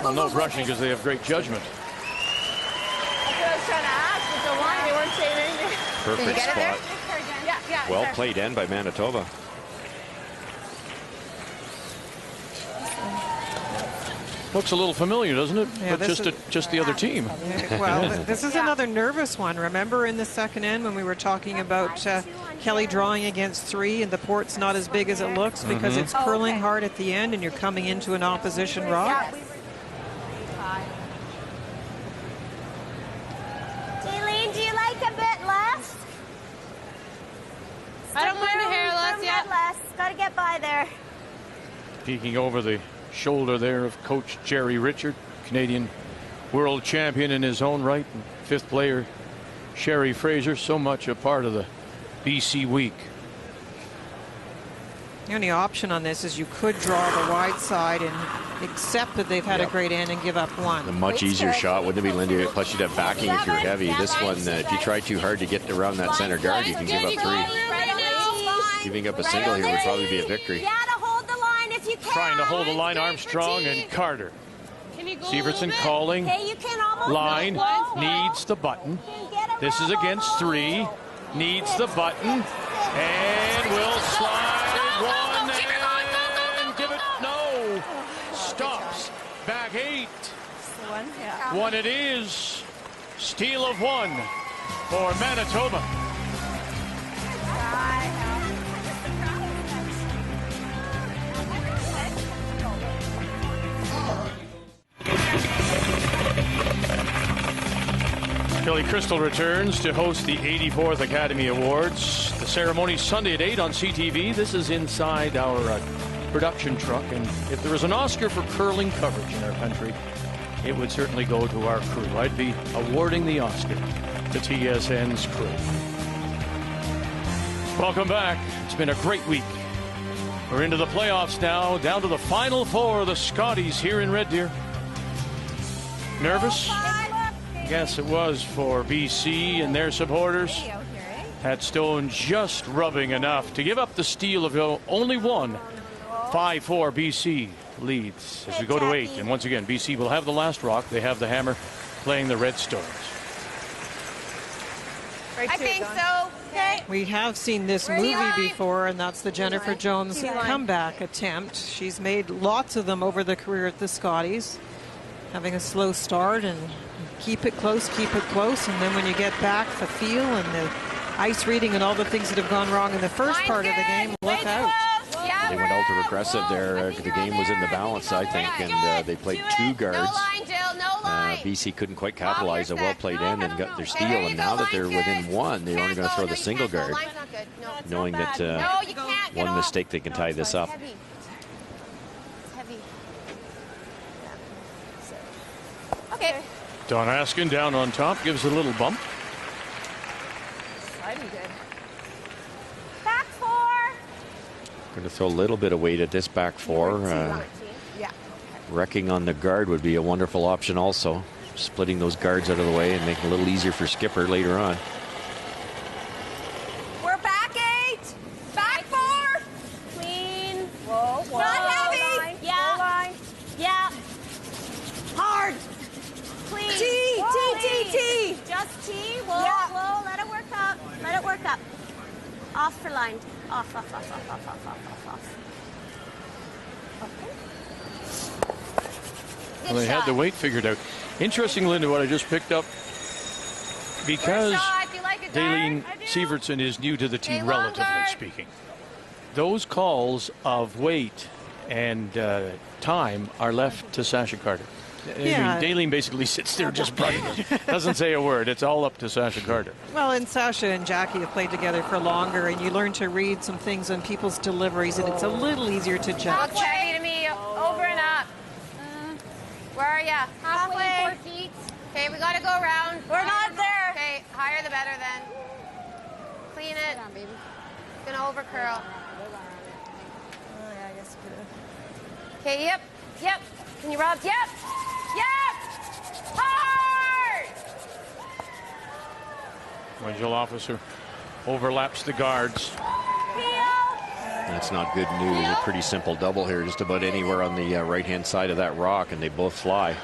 Well, no rushing because they have great judgment. That's what I was trying to ask with the line. They weren't saying anything. Perfect get it there? spot. Yeah. Well played end by Manitoba. Looks a little familiar, doesn't it? Yeah, But just the other team. Well, this is another nervous one. Remember in the second end when we were talking about Kelly drawing against 3 and the port's not as big as it looks because it's curling hard at the end and you're coming into an opposition rock? Jaylene, do you like a bit less? I don't mind a hair less, yeah. Less. Gotta get by there. Peeking over the shoulder there of Coach Jerry Richard, Canadian world champion in his own right, and 5th player Sherry Fraser, so much a part of the BC week. The only option on this is you could draw the wide side and accept that they've had a great end and give up one. A much easier shot, wouldn't it be, Lindy? Plus you'd have backing if you're heavy. This one, if you try too hard to get around that center guard, you can give up 3. Giving up a single here would probably be a victory. Trying to hold the line, Armstrong and Carter. Sievertson calling. Line needs the button. This is against 3. Needs the button. And will slide one and give it. No. Stops. Back 8. One it is. Steal of 1 for Manitoba. Kelly Crystal returns to host the 84th Academy Awards. The ceremony Sunday at 8 on CTV. This is inside our production truck. And if there was an Oscar for curling coverage in our country, it would certainly go to our crew. I'd be awarding the Oscar to TSN's crew. Welcome back. It's been a great week. We're into the playoffs now, down to the Final 4 of the Scotties here in Red Deer. Nervous? Yes, it was for BC and their supporters. Pat Stone just rubbing enough to give up the steal of only 1. 5-4 BC leads as we go to 8. And once again, BC will have the last rock. They have the hammer playing the Red Stones. I think so. Okay. We have seen this movie before, and that's the Jennifer Jones comeback attempt. She's made lots of them over the career at the Scotties. Having a slow start and keep it close, and then when you get back, the feel and the ice reading and all the things that have gone wrong in the first part of the game, look out. They went ultra aggressive there. The game was in the balance, I think, and they played 2 guards. BC couldn't quite capitalize a well-played end and got their steal, and now that they're within 1, they're only going to throw the single guard, knowing that one mistake they can tie this up. Okay. Don Askin down on top, gives a little bump. Sliding good. Back 4. Going to throw a little bit of weight at this back 4. Wrecking on the guard would be a wonderful option also. Splitting those guards out of the way and making it a little easier for Skipper later on. We're back 8. Back 4. Clean. Whoa, whoa. Not heavy. Line. Yeah. Line. Yeah. Hard. Clean. T. Just T. Whoa. Let it work up. Let it work up. Off for line. Off. Okay. Well, they had the weight figured out. Interesting, Linda, what I just picked up. Because Daleen Sievertson is new to the team, relatively speaking. Those calls of weight and time are left to Sasha Carter. Yeah. I mean, Daleen basically sits there just brushing it. Doesn't say a word. It's all up to Sasha Carter. Well, and Sasha and Jackie have played together for longer, and you learn to read some things on people's deliveries, and it's a little easier to judge. Looks heavy to me. Over and up. Where are ya? Halfway. 4 feet. Okay, we got to go around. We're not there. Okay, higher the better then. Clean it. Down, baby. It's gonna over curl. Oh yeah, I guess you could. Okay, yep. Can you rub? Yep. Hard. Regional officer overlaps the guards. That's not good news. A pretty simple double here, just about anywhere on the right-hand side of that rock, and they both fly.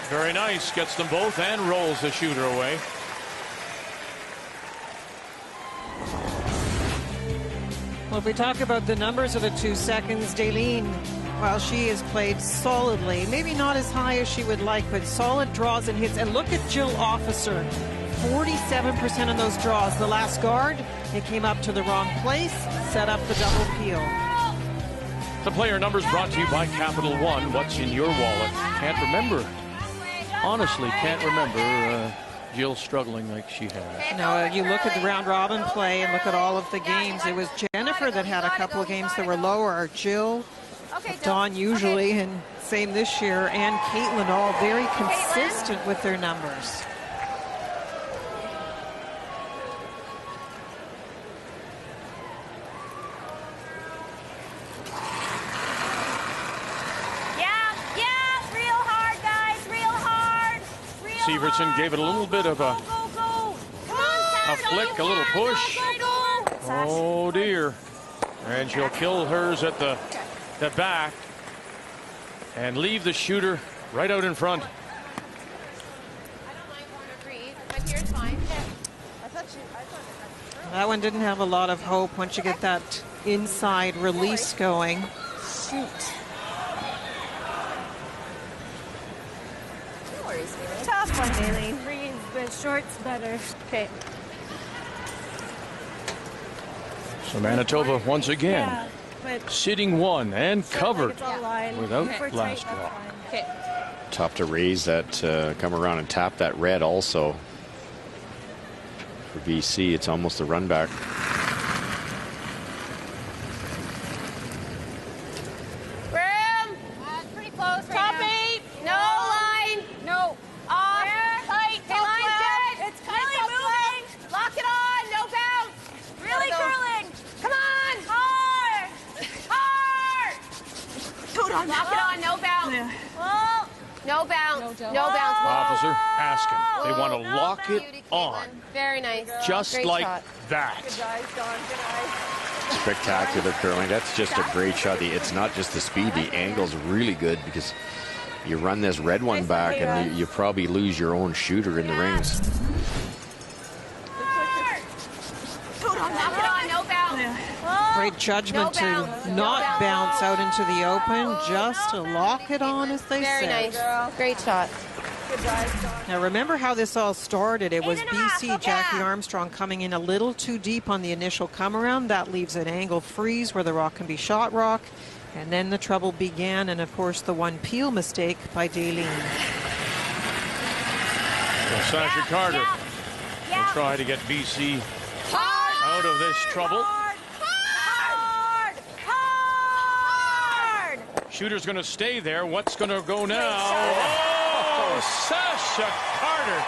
Very nice. Gets them both and rolls the shooter away. Well, if we talk about the numbers of the 2 seconds, Daleen, while she has played solidly, maybe not as high as she would like, but solid draws and hits. And look at Jill Officer, 47% of those draws. The last guard, it came up to the wrong place, set up the double peel. The player numbers brought to you by Capital One. What's in your wallet? Can't remember. Honestly, can't remember Jill struggling like she has. Now, you look at the round robin play and look at all of the games. It was Jennifer that had a couple of games that were lower. Jill, Dawn usually, and same this year, and Caitlin, all very consistent with their numbers. Severson gave it a little bit of a flick, a little push. Oh dear. And she'll kill hers at the back and leave the shooter right out in front. That one didn't have a lot of hope once you get that inside release going. Shoot. Tough one, Daly. Reads the shorts better. Okay. So Manitoba once again sitting one and covered without last draw. Tough to raise that, come around and tap that red also. For BC, it's almost a run back. Pretty close right now. Top 8. No line. No. Off. Tight. Hey, line's dead. It's really moving. Lock it on. No bounce. Really curling. Come on. Hard. Hard. Lock it on. No bounce. Oh. No bounce. No bounce. Officer asking. They want to lock it on. Very nice. Just Great like shot. that. Good eyes, Dawn. Good eyes. Spectacular curling. That's just a great shot. It's not just the speed. The angle's really good because you run this red one back and you probably lose your own shooter in the rings. Knock it on. No bounce. Great judgment to not bounce out into the open, just to lock it on, as they say. Very nice. Great shot. Now remember how this all started. It was BC, Jackie Armstrong coming in a little too deep on the initial come around. That leaves an angle freeze where the rock can be shot rock. And then the trouble began, and of course the one peel mistake by Daleen. So Sasha Carter will try to get BC out of this trouble. Shooter's going to stay there. What's going to go now? Oh, Sasha Carter.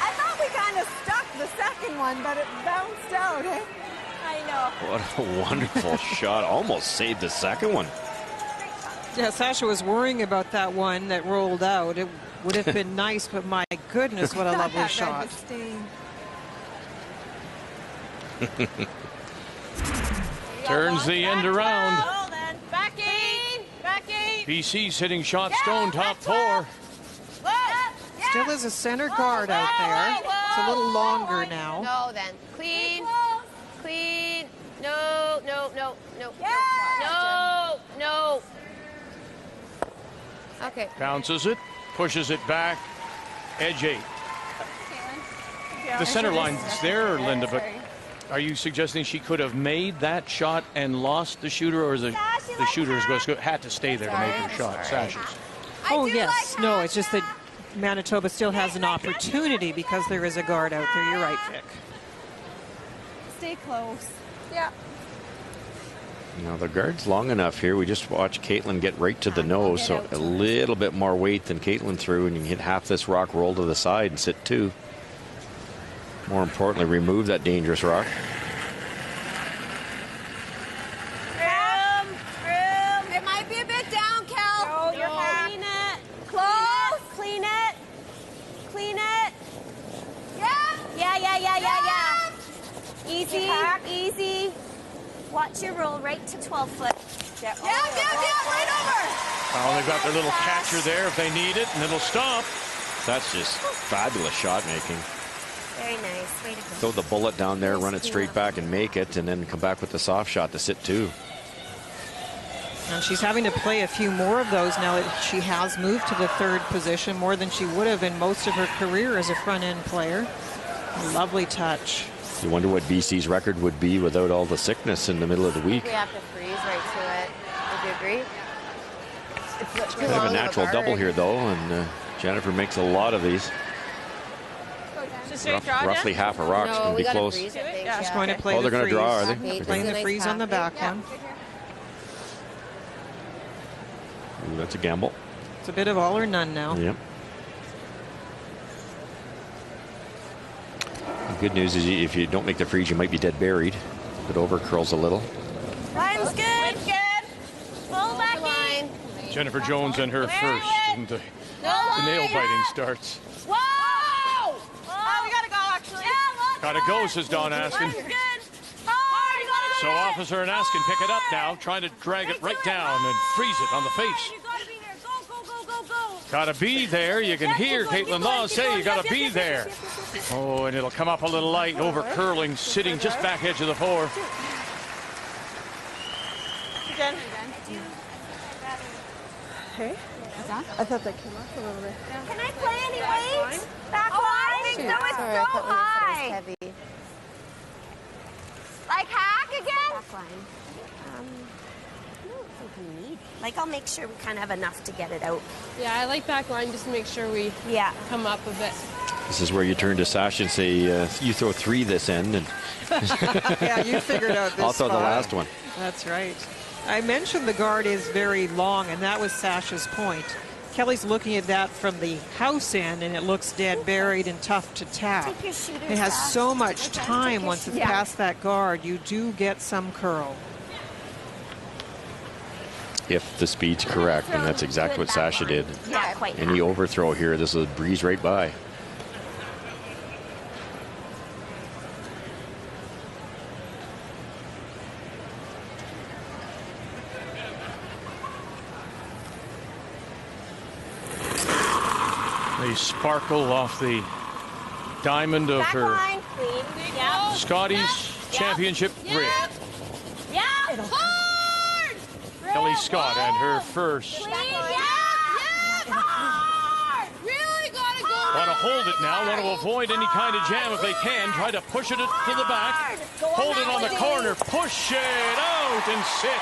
I thought we kind of stuck the second one, but it bounced out, eh? I know. What a wonderful shot. Almost saved the second one. Yeah, Sasha was worrying about that one that rolled out. It would have been nice, but my goodness, what a lovely shot. Turns the end around. Back 8. Back 8. BC's hitting shot stone top 4. Still is a center guard out there. It's a little longer now. No, then. Clean. Clean. No, no, no, no. No, no. Okay. Bounces it, pushes it back. Edge 8. The center line's there, Linda, but are you suggesting she could have made that shot and lost the shooter, or is the shooter had to stay there to make her shot? Sasha's. Oh, yes. No, it's just that Manitoba still has an opportunity because there is a guard out there. You're right, Vic. Stay close. Yeah. Now the guard's long enough here. We just watched Caitlin get right to the nose, so a little bit more weight than Caitlin threw, and you can hit half this rock, roll to the side, and sit 2. More importantly, remove that dangerous rock. Room. It might be a bit down, Kel. No, you're clean it. Close. Clean it. Clean it. Yeah. Easy, easy. Watch your roll right to 12 foot. Yeah, right over. Oh, they've got their little catcher there if they need it, and it'll stop. That's just fabulous shot making. Very nice. Way to go. Throw the bullet down there, run it straight back and make it, and then come back with the soft shot to sit 2. And she's having to play a few more of those now that she has moved to the 3rd position, more than she would have in most of her career as a front-end player. Lovely touch. You wonder what BC's record would be without all the sickness in the middle of the week. We have to freeze right to it. Would you agree? It's Kind of a natural double here, though, and Jennifer makes a lot of these. Roughly half a rock's going to be close. Freeze, I think. She's going to play they're going to draw, are they? They're playing the freeze on the back one. Ooh, that's a gamble. It's a bit of all or none now. Yep. The good news is if you don't make the freeze, you might be dead buried. If it over curls a little. Line's good. Pull back in. Jennifer Jones and her first. And the nail biting starts. Whoa! Oh, we gotta go, actually. Yeah, Gotta go, says Don Askin. So Officer and Askin pick it up now, trying to drag it right down and freeze it on the face. Gotta be there. You can hear Caitlin Law say you gotta be there. Oh, and it'll come up a little light, over curling, sitting just back edge of the floor. Again. Hey? I thought that came off a little bit. Can I play any weights? Back line? I think so. It's Sorry, so I thought we high. said it was heavy. Like hack again? Back line. I don't think we need. Like, I'll make sure we kind of have enough to get it out. Yeah, I like back line just to make sure we come up a bit. This is where you turn to Sasha and say, you throw 3 this end. And Yeah, you figured out this I'll throw the spot. last one. That's right. I mentioned the guard is very long, and that was Sasha's point. Kelly's looking at that from the house end, and it looks dead buried and tough to tap. Take your shooters It has off. so much time once it's Yeah. past that guard. You do get some curl. If the speed's correct, and that's exactly what Sasha did. Not quite. Any overthrow here, this will breeze right by. They sparkle off the diamond of her Scotties championship ring. Yeah. Hard. Kelly Scott and her first. Really gotta go. Want to hold it now, want to avoid any kind of jam if they can. Try to push it to the back. Hold it on the corner, push it out and sit.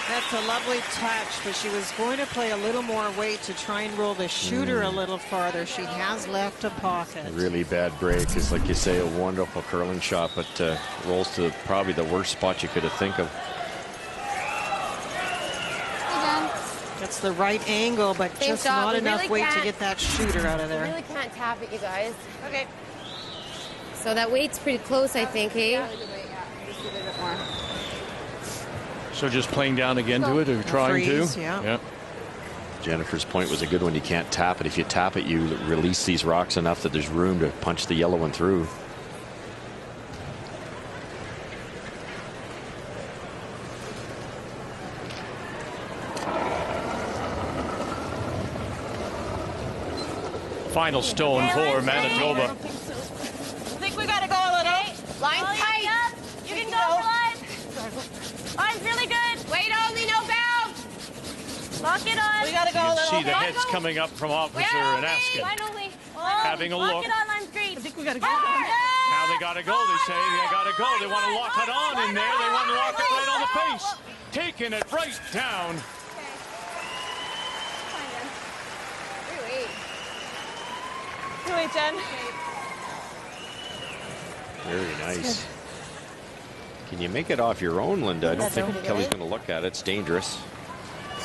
That's a lovely touch, but she was going to play a little more weight to try and roll the shooter a little farther. She has left a pocket. Really bad break. Is, like you say, a wonderful curling shot, but rolls to probably the worst spot you could have think of. That's the right angle, but Thanks, just Doc. not We enough really weight to can't- get that shooter out of We there. really can't tap it, you guys. Okay. So that weight's pretty close, I think, hey? So just playing down again to it, or trying freeze, to? yeah. Jennifer's point was a good one. You can't tap it. If you tap it, you release these rocks enough that there's room to punch the yellow one through. Final stone for Manitoba. I think we gotta go a little. Line's tight. You can go for line. Line's really good. Weight only, no bounce. Lock it on. We gotta go a You little. see the heads coming up from Officer and Askin. Line only. Having a Lock look. it on, line's green. I think we gotta go. Now they got to go. They say they got to go. They want to lock it on in there. They want to lock it right on the face. Taking it right down. Wait, Jen. Very nice. Can you make it off your own, Linda? I don't think Kelly's going to look at it. It's dangerous.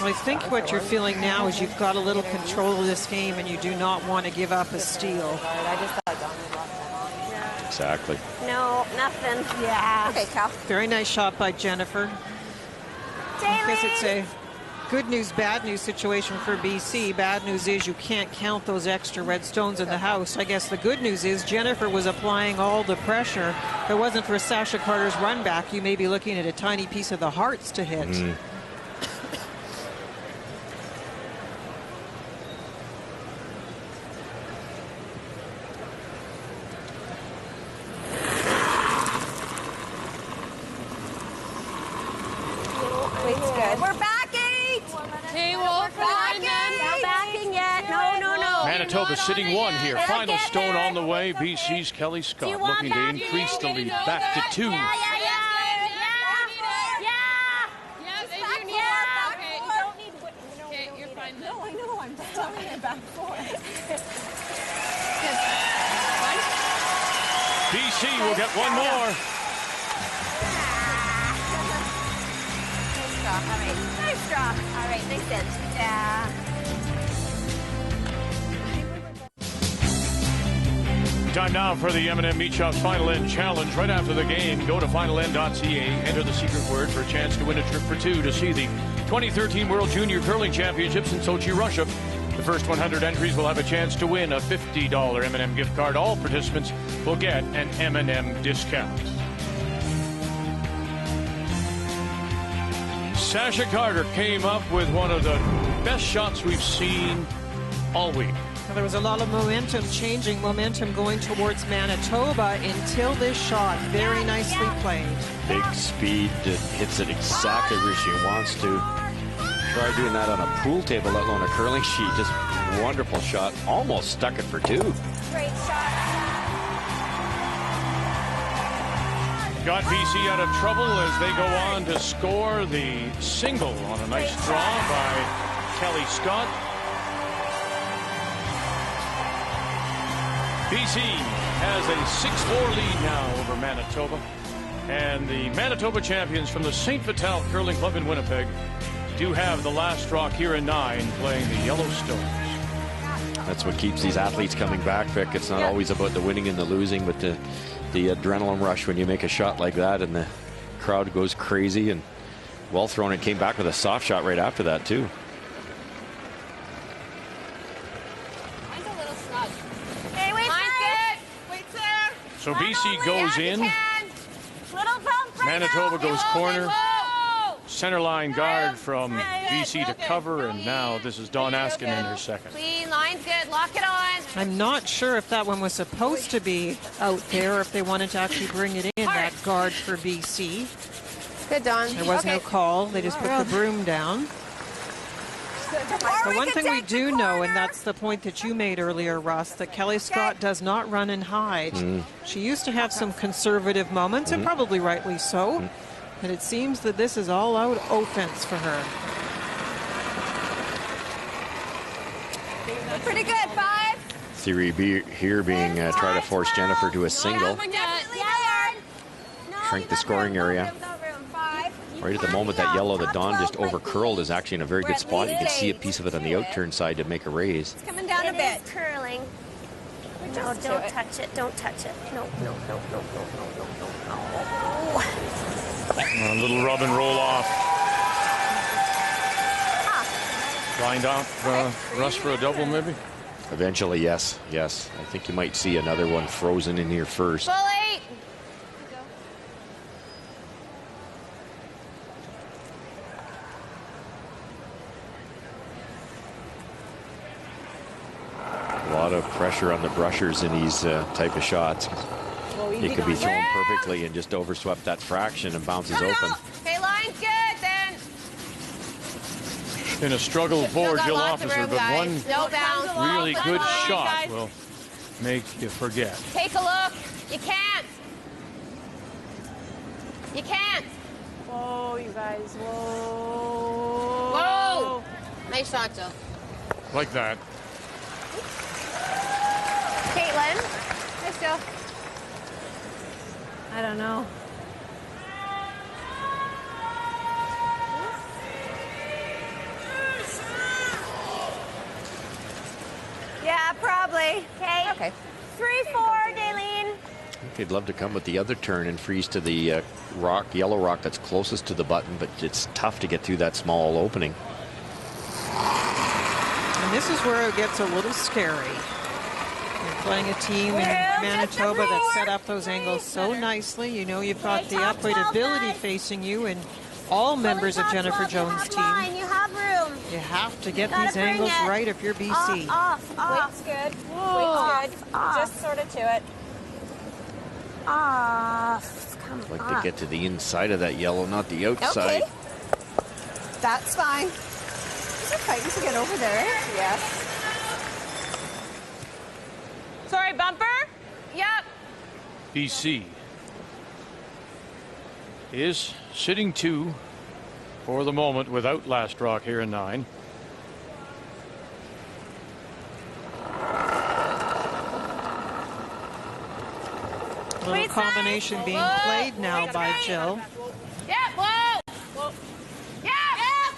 Well, I think what you're feeling now is you've got a little control of this game and you do not want to give up a steal. I just thought Don would lock that on. Exactly. No, nothing. Yeah. Okay, Cal. Very nice shot by Jennifer. I guess it's a good news, bad news situation for BC. Bad news is you can't count those extra red stones in the house. I guess the good news is Jennifer was applying all the pressure. If it wasn't for Sasha Carter's run back, you may be looking at a tiny piece of the hearts to hit. Weight's good. We're back 8. Hey, Wolf, Back 8. Not backing yet. No, no, no. Manitoba sitting one here. Final stone on the way. BC's Kelly Scott looking to increase the lead back to 2. No, I know. I'm just telling you back 4. BC will get one more. Nice draw. All right, nice end. Yeah. Time now for the M&M Meat Shop's Final End Challenge. Right after the game, go to finalend.ca, enter the secret word for a chance to win a trip for 2 to see the 2013 World Junior Curling Championships in Sochi, Russia. The first 100 entries will have a chance to win a $50 M&M gift card. All participants will get an M&M discount. Sasha Carter came up with one of the best shots we've seen all week. There was a lot of momentum going towards Manitoba until this shot. Very nicely played. Big speed, hits it exactly where she wants to. Try doing that on a pool table, let alone a curling sheet. Just wonderful shot. Almost stuck it for 2. Great shot. Got BC out of trouble as they go on to score the single on a nice draw by Kelly Scott. BC has a 6-4 lead now over Manitoba. And the Manitoba champions from the St. Vital Curling Club in Winnipeg do have the last rock here in 9 playing the Yellowstones. That's what keeps these athletes coming back, Vic. It's not always about the winning and the losing, but the adrenaline rush when you make a shot like that and the crowd goes crazy. And well thrown, and came back with a soft shot right after that too. So BC goes in. Manitoba goes corner. Center line guard from BC to cover, and now this is Dawn Askin in her second. Clean, line's good, lock it on. I'm not sure if that one was supposed to be out there or if they wanted to actually bring it in, that guard for BC. Good, Dawn. There was no call. They just put the broom down. The one thing we do know, and that's the point that you made earlier, Russ, that Kelly Scott does not run and hide. She used to have some conservative moments, and probably rightly so. And it seems that this is all-out offense for her. Pretty good, 5. Theory here being try to force Jennifer to a single. Shrink the scoring area. Right at the moment, that yellow that Dawn just over-curled is actually in a very good spot. You can see a piece of it on the outturn side to make a raise. It's coming down a bit. It is curling. No, don't touch it. Don't touch it. No. A little rub and roll off. Lined out Russ for a double, maybe? Eventually, yes. I think you might see another one frozen in here first. Full 8. A lot of pressure on the brushers in these type of shots. It could be thrown perfectly and just overswept that fraction and bounces open. Okay, line's good then. In a struggle for Jill Officer, but one really good shot will make you forget. Take a look. You can't. You can't. Whoa, you guys. Whoa. Whoa. Nice shot, Jill. Like that. Caitlin. Nice, Jill. I don't know. Yeah, probably. Okay. 3-4, Daleen. They'd love to come with the other turn and freeze to the yellow rock that's closest to the button, but it's tough to get through that small opening. And this is where it gets a little scary. You're playing a team in Manitoba that set up those angles so nicely. You know you've got the upright ability facing you, and all members of Jennifer Jones' team. You have room. You have to get these angles right if you're BC. Off. Weight's good. Weight's good. Just sort of to it. Off. Come I'd like to get to the inside of that yellow, not the outside. Okay. That's fine. Is it fighting to get over there? Yes. Sorry, bumper? Yep. BC is sitting 2 for the moment without last rock here in 9. A little combination being played now by Jill. Yep, whoa. Whoa. Yep. Yep.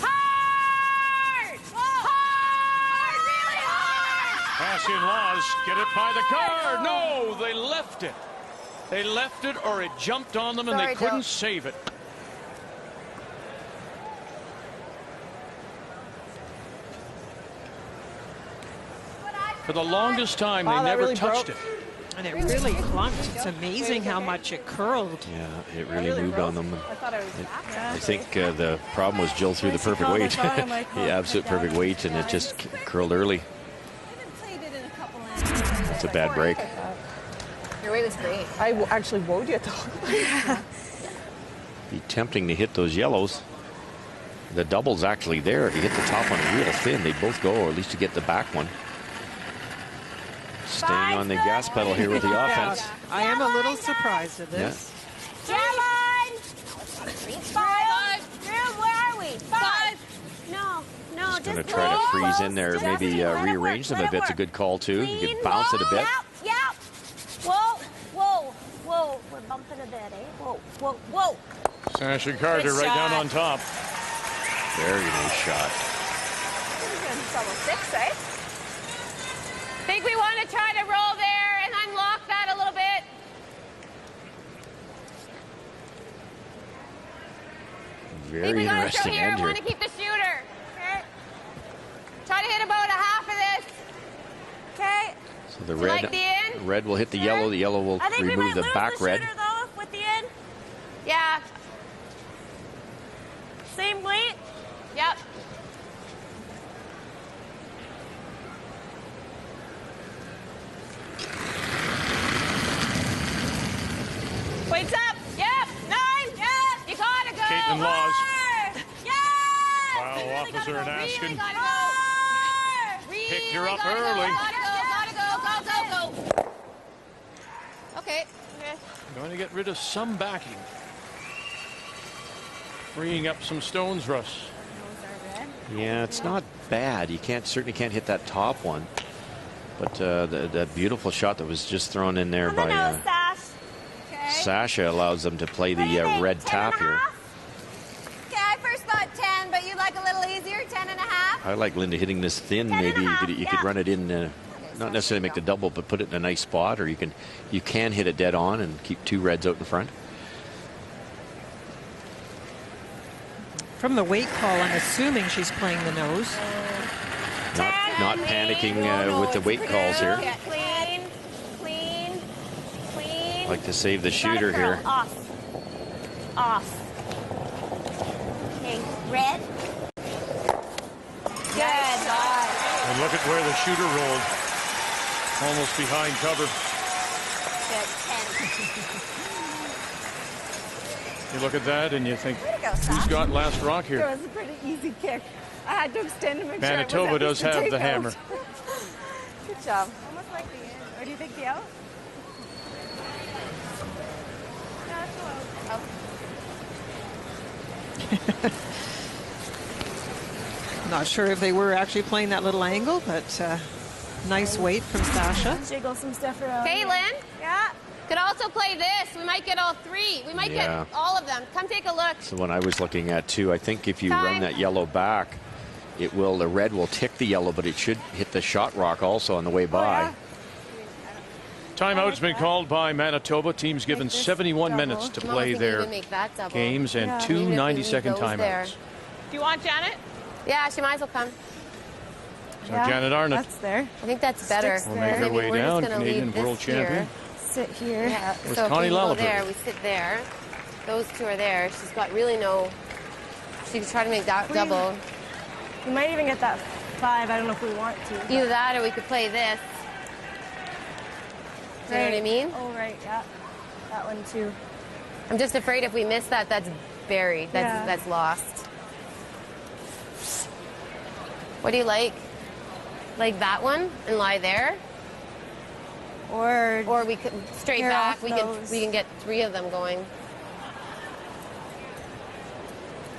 Hard. Whoa. Hard, really hard. Pass in Laws, get it by the guard. No, they left it. They left it or it jumped on them and they couldn't save it. For the longest time, they never really touched it. And it really clunked. It's amazing how much it curled. Yeah, it really moved on them. I think the problem was Jill threw the perfect weight. The absolute perfect weight, and it just curled early. It's a bad break. Your weight was great. I actually woed you, though. Be tempting to hit those yellows. The double's actually there. If you hit the top one real thin, they both go, or at least you get the back one. Staying on the gas pedal here with the offense. I am a little surprised at this. Yeah. Caroline! 5. Where are we? 5. No. Just going to try to freeze in there, maybe rearrange them a bit. It's a good call, too. You can bounce it a bit. Yep. Whoa. We're bumping a bit, eh? Whoa. Sasha Carter right down on top. Very nice shot. It's almost 6, eh? Think we want to try to roll there and unlock that a little bit. Very interesting here. end here. Want to keep the shooter. Okay. Try to hit about a half of this. Okay. So the red will hit the yellow. The yellow will remove the back red. Shooter, though, with the end. Yeah. Same weight. Yep. Weights up. Yep. 9. Yep. You gotta go. Caitlin Laws. Yeah. Wow, Really officer and asking. Really gotta go. Picked her up early. Gotta go. Okay. Going to get rid of some backing. Freeing up some stones, Russ. Yeah, it's not bad. You certainly can't hit that top one. But that beautiful shot that was just thrown in there by Sasha allows them to play the red tap here. Okay, I first thought 10, but you like a little easier, 10.5. I like Linda hitting this thin. Maybe you could run it in, not necessarily make the double, but put it in a nice spot, or you can hit it dead on and keep 2 reds out in front. From the weight call, I'm assuming she's playing the nose. Not panicking with the weight calls here. Clean. Like to save the shooter here. Off. Okay, red. Good. And look at where the shooter rolled. Almost behind cover. You look at that and you think, who's got last rock here? It was a pretty easy kick. I had to extend to make Manitoba sure does have the hammer. Good job. Almost like the end. Or do you think the out? Not sure if they were actually playing that little angle, but nice weight from Sasha. Jiggle some stuff around. Caitlin? Yeah? Could also play this. We might get all 3. We might get all of them. Come take a look. So when I was looking at too, I think if you run that yellow back, the red will tick the yellow, but it should hit the shot rock also on the way by. Timeout's been called by Manitoba. Team's given 71 minutes to play their games and 2 90-second timeouts. Do you want Janet? Yeah, she might as well come. So Janet Arnott. That's there. I think that's better. We'll make her way down. Canadian world champion. Sit here. Yeah, With so Connie if we go Lalapur. there, we sit there. Those 2 are there. She's got really no. She could try to make that double. You might even get that 5. I don't know if we want to. Either that or we could play this. Do you know what I mean? Oh, right, yeah. That one too. I'm just afraid if we miss that, that's buried. That's lost. What do you like? Like that one and lie there? Or we could straight back. We can get 3 of them going.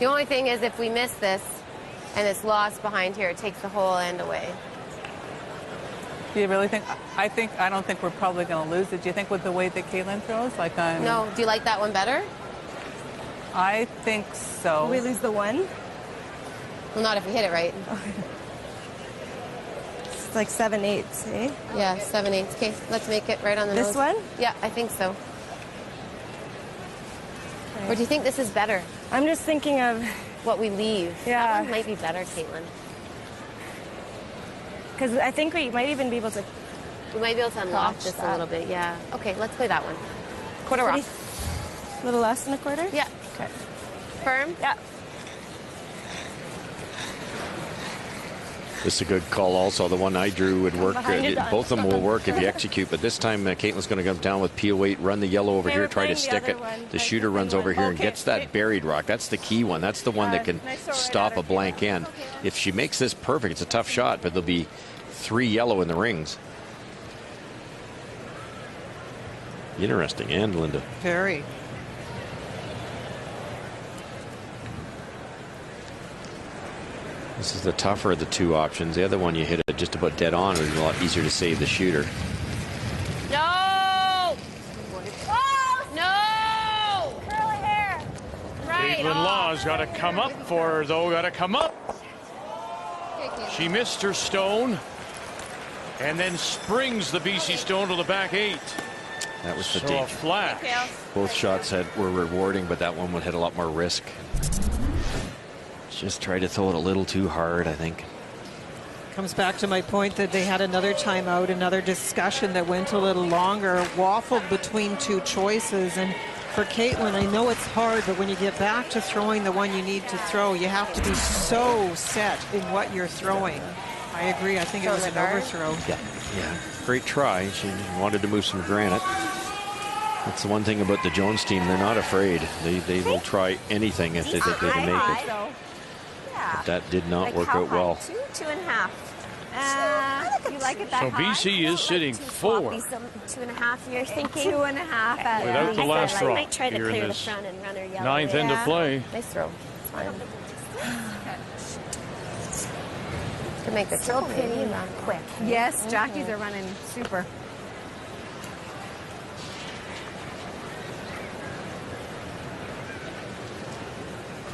The only thing is if we miss this and it's lost behind here, it takes the whole end away. Do you really think? I don't think we're probably going to lose it. Do you think with the way that Caitlin throws? No. Do you like that one better? I think so. Will we lose the one? Well, not if we hit it right. It's like 7/8, eh? Yeah, 7/8. Okay, let's make it right on the nose. This one? Yeah, I think so. Okay. Or do you think this is better? I'm just thinking of what we leave. Yeah. That one might be better, Caitlin. Because I think we might even be able to... We might be able to unlock this a little bit, yeah. Okay, let's play that one. Quarter rock. A little less than a quarter? Yeah. Okay. Firm? Yeah. This is a good call also. The one I drew would work. Both of them will work if you execute, but this time Caitlin's going to come down with peel weight, run the yellow over here, try to stick it. The shooter runs over here and gets that buried rock. That's the key one. That's the one that can stop a blank end. If she makes this perfect, it's a tough shot, but there'll be 3 yellow in the rings. Interesting end, Linda. Very. This is the tougher of the 2 options. The other one you hit it just about dead on. It's a lot easier to save the shooter. No! Oh! No! Curly hair. Right. Caitlin Law's got to come up for her, though. Got to come up. She missed her stone and then springs the BC stone to the back 8. That was the so a flash. Both shots were rewarding, but that one would had a lot more risk. Just tried to throw it a little too hard, I think. Comes back to my point that they had another timeout, another discussion that went a little longer, waffled between 2 choices. And for Caitlin, I know it's hard, but when you get back to throwing the one you need to throw, you have to be so set in what you're throwing. I agree. I think it was an overthrow. Yeah. Great try. She wanted to move some granite. That's the one thing about the Jones team. They're not afraid. They will try anything if they think they can make it. But that did not work out well. 2.5. You like it that so BC is sitting 4. 2.5. You're thinking 2.5. Without the last rock. Might try to here clear in the this front and run her yellow. 9th end of play. Nice throw. It's fine. To make the so pretty run quick. Yes, jockeys are running super.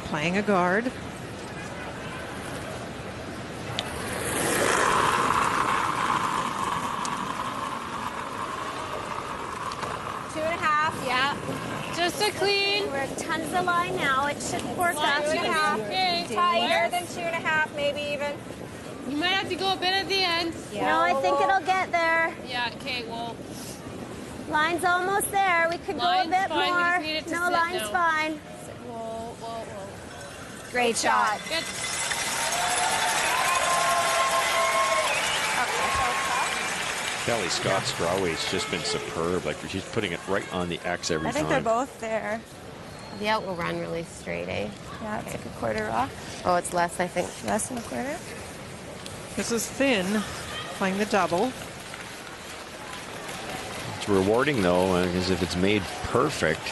Playing a guard. Yeah. Just a clean. We're tons of line now. It should work out. 2.5. Okay. Tighter than 2.5, maybe even. You might have to go a bit at the end. Yeah. No, I think it'll get there. Yeah, okay, well. Line's almost there. We could go a bit fine. more. We just need it to No, sit line's now. fine. Whoa. Great shot. Good. Kelly Scott's always just been superb. Like she's putting it right on the X every time. I think they're both there. The out will run really straight, eh? Yeah, it's like a quarter rock. Oh, it's less, I think. Less than a quarter. This is thin, playing the double. It's rewarding, though, because if it's made perfect,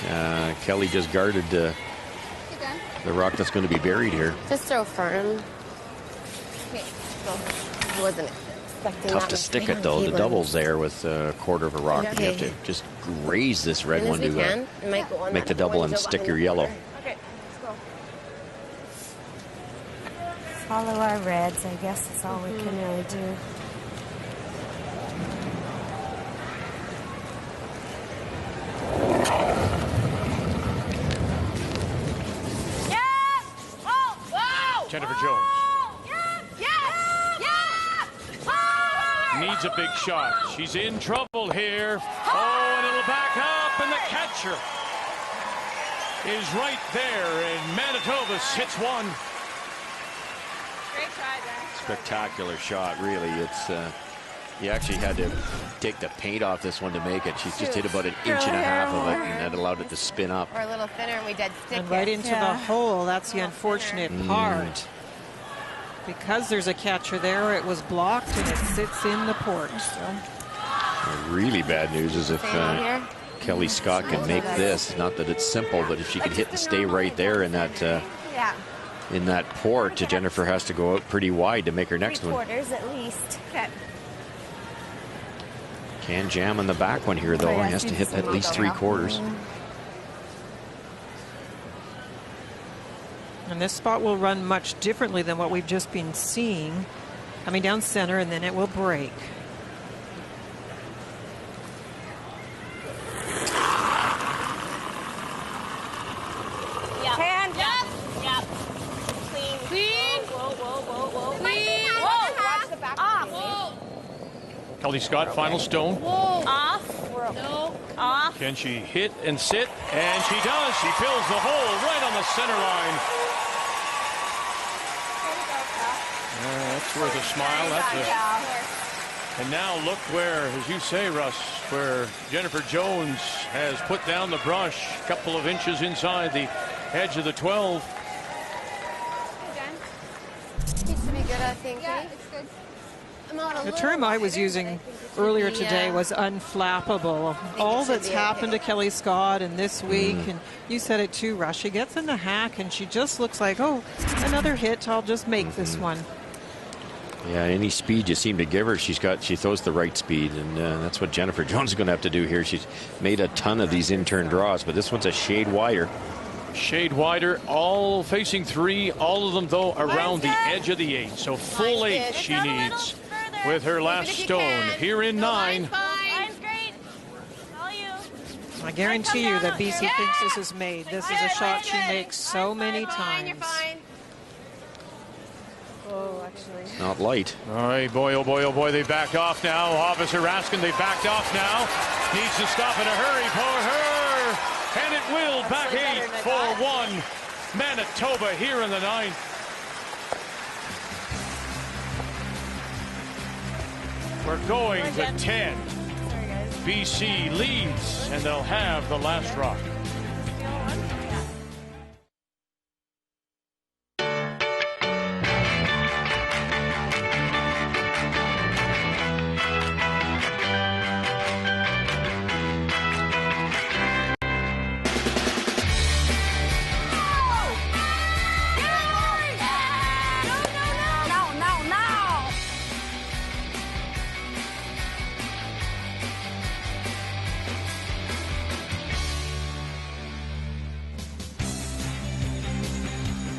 Kelly just guarded the rock that's going to be buried here. Just throw firm. Okay, so wasn't it? Tough to stick it, though. The double's there with a quarter of a rock. Okay. You have to just graze this red one to make the double and stick your yellow. Okay, let's go. Follow our reds, I guess that's all we can really do. Jennifer Jones. Needs a big shot. She's in trouble here. Oh, and it'll back up, and the catcher is right there, and Manitoba hits one. Great try, there. Spectacular shot, really. It's you actually had to take the paint off this one to make it. She's just hit about an inch and a half of it, and that allowed it to spin up. Or a little thinner, and we dead stick And right it. into the hole. That's the unfortunate part. Because there's a catcher there, it was blocked and it sits in the port. So Really bad news is if Kelly Scott can make this. Not that it's simple, but if she can hit and stay right there in that port, Jennifer has to go out pretty wide to make her next one. 3/4 at least. Okay. Can jam on the back one here, though. He has to hit at least 3/4. And this spot will run much differently than what we've just been seeing. Coming down center, and then it will break. Hand. Yep. Clean. Whoa. Clean. Whoa. Watch the back. Off. Kelly Scott, final stone. Whoa. Off. No. Off. Can she hit and sit? And she does. She fills the hole right on the center line. That's worth a smile. And now look where, as you say, Russ, where Jennifer Jones has put down the brush, a couple of inches inside the edge of the 12. Needs to be good, I think. Yeah, it's good. The term I was using earlier today was unflappable. All that's happened to Kelly Scott in this week, and you said it too, Rush. She gets in the hack, and she just looks like, oh, another hit. I'll just make this one. Yeah, any speed you seem to give her, she throws the right speed, and that's what Jennifer Jones is going to have to do here. She's made a ton of these in-turn draws, but this one's a shade wider. Shade wider, all facing 3, all of them, though, around the edge of the 8. So full 8 she needs with her last stone here in 9. I guarantee you that BC thinks this is made. This is a shot she makes so many times. Oh, actually. Not light. All right, boy, oh boy, they back off now. Officer Raskin, they backed off now. Needs to stop in a hurry for her. And it will. Back 8 for 1. Manitoba here in the 9th. We're going to 10. BC leads, and they'll have the last rock.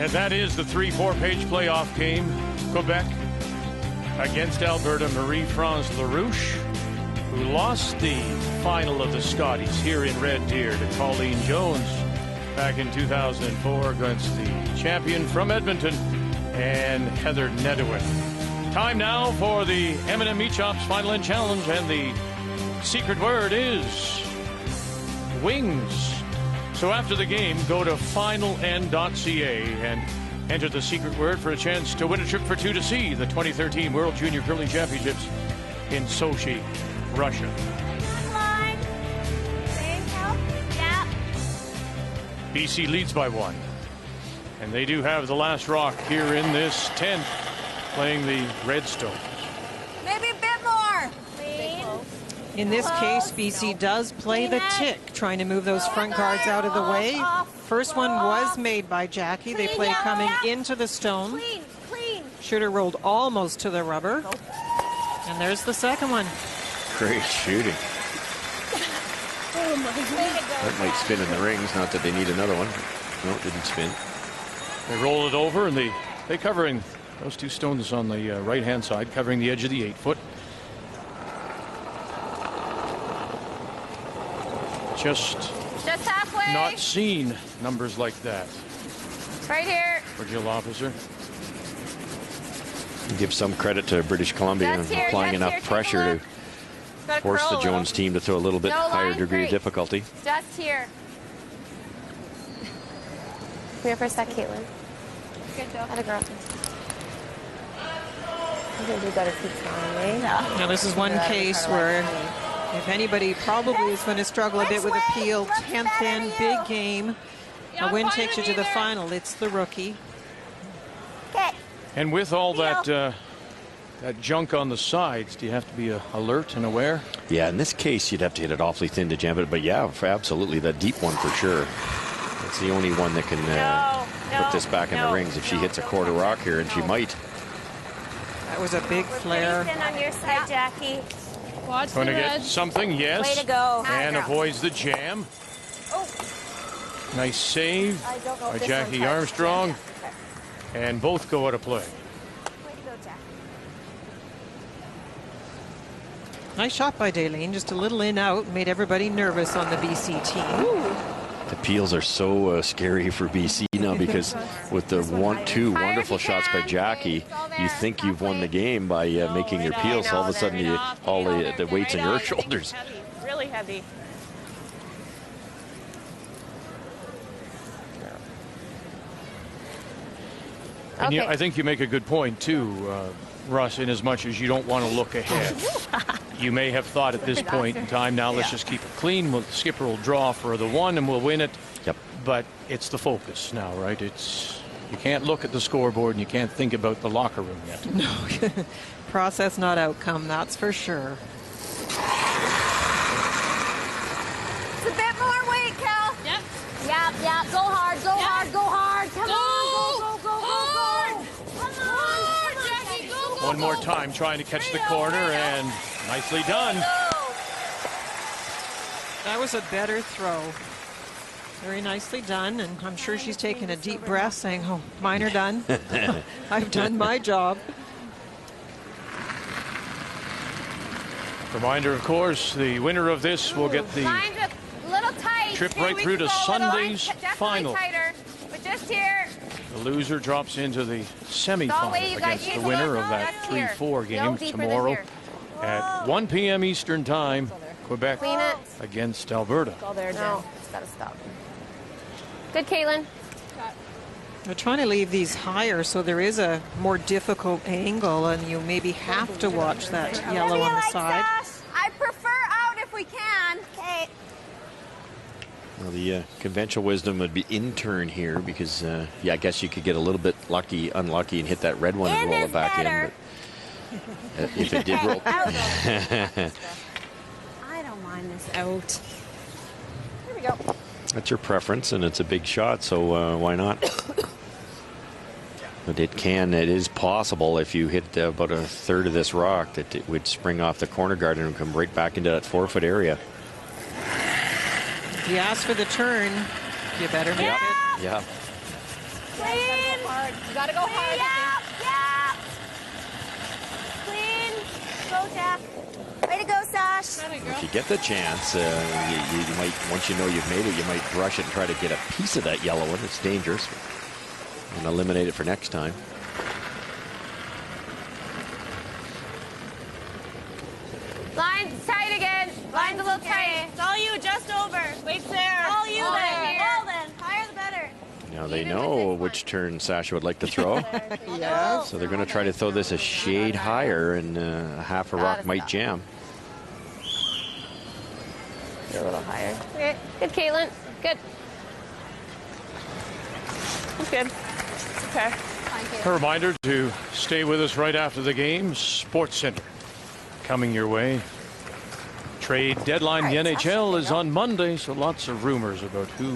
And that is the 3-4-page playoff game. Quebec against Alberta. Marie-France Larouche, who lost the final of the Scotties here in Red Deer to Colleen Jones back in 2004 against the champion from Edmonton and Heather Nedewin. Time now for the M&M Meat Shops Final End Challenge, and the secret word is wings. So after the game, go to finalend.ca and enter the secret word for a chance to win a trip for 2 to see the 2013 World Junior Curling Championships in Sochi, Russia. BC leads by 1. And they do have the last rock here in this 10th, playing the Redstones. Maybe a bit more. In this case, BC does play the tick, trying to move those front guards out of the way. First one was made by Jackie. They play coming into the stone. Shooter rolled almost to the rubber. And there's the second one. Great shooting. That might spin in the rings. Not that they need another one. No, it didn't spin. They roll it over, and they covering those 2 stones on the right-hand side, covering the edge of the 8-foot. Just halfway. Not seen numbers like that. Right here. For Jill Officer. Give some credit to British Columbia and applying enough pressure to force the Jones team to throw a little bit higher degree of difficulty. Just here. Come here for a sec, Caitlin. Good job. Atta girl. I think we got to keep trying, eh? Now this is one case where if anybody probably is going to struggle a bit with appeal, 10th in, big game. A win takes you to the final. It's the rookie. And with all that that junk on the sides, do you have to be alert and aware? Yeah, in this case, you'd have to hit it awfully thin to jam it. But yeah, absolutely, that deep one for sure. It's the only one that can put this back in the rings. If she hits a quarter rock here, and she might. That was a big flare. Thin on your side, Jackie. Watch Going the to get red. something, yes. Way to go. And avoids the jam. Oh. Nice save I don't know if by this Jackie one touched. Armstrong. Yeah, okay. And both go out of play. Way to go, Jackie. Nice shot by Daleen. Just a little in-out. Made everybody nervous on the BC team. Ooh. The peels are so scary for BC now because with the 1-2 wonderful shots by Jackie, you think you've won the game by making your peels. All of a sudden, all the weight's on your shoulders. Heavy, really heavy. And Okay. I think you make a good point, too, Russ, in as much as you don't want to look ahead. You may have thought at this point in time, now let's just keep it clean. The skipper will draw for the one and we'll win it. Yep. But it's the focus now, right? You can't look at the scoreboard and you can't think about the locker room yet. No. Process, not outcome, that's for sure. It's a bit more weight, Cal. Yep. Yeah. Go hard, go hard, go hard. Come on, go. Hard, Jackie, go. One more time trying to catch the corner and nicely done. That was a better throw. Very nicely done, and I'm sure she's taking a deep breath saying, oh, mine are done. I've done my job. Reminder, of course, the winner of this will get the Line's a little tight. trip See, right we through can to go a little Sunday's definitely final. Tighter, but just here. The loser drops into the semifinal way, you guys. against the Here's a winner little of that just here. 3-4 game No deeper than tomorrow here. at 1 p.m. Eastern Time. Quebec Clean it. against Alberta. It's all there, no. It's got to stop. Good, Caitlin. We're trying to leave these higher so there is a more difficult angle, and you maybe have to watch that yellow on the side. I prefer out if we can. Okay. Well, the conventional wisdom would be in turn here because, I guess you could get a little bit unlucky and hit that red one and roll it back in. But if it did roll. I don't mind this out. Here we go. That's your preference, and it's a big shot, so why not? But it is possible if you hit about a third of this rock that it would spring off the corner guard and come right back into that 4-foot area. If you ask for the turn, you better make it. Yeah. Clean. You gotta go hard. Yeah. Clean. Go, Jack. Way to go, Sash. If you get the chance, you might, once you know you've made it, you might brush it and try to get a piece of that yellow one. It's dangerous. And eliminate it for next time. Line's tight again. Line's a little tight. It's all you, just over. Weights there. All you All then. here. All then. Higher the better. Now they know which turn Sasha would like to throw. Yeah. So they're going to try to throw this a shade higher, and half a rock might jam. A little higher. Okay. Good, Caitlin. Good. That's good. Okay. A reminder to stay with us right after the game. Sports Center coming your way. Trade deadline in the NHL is on Monday, so lots of rumors about who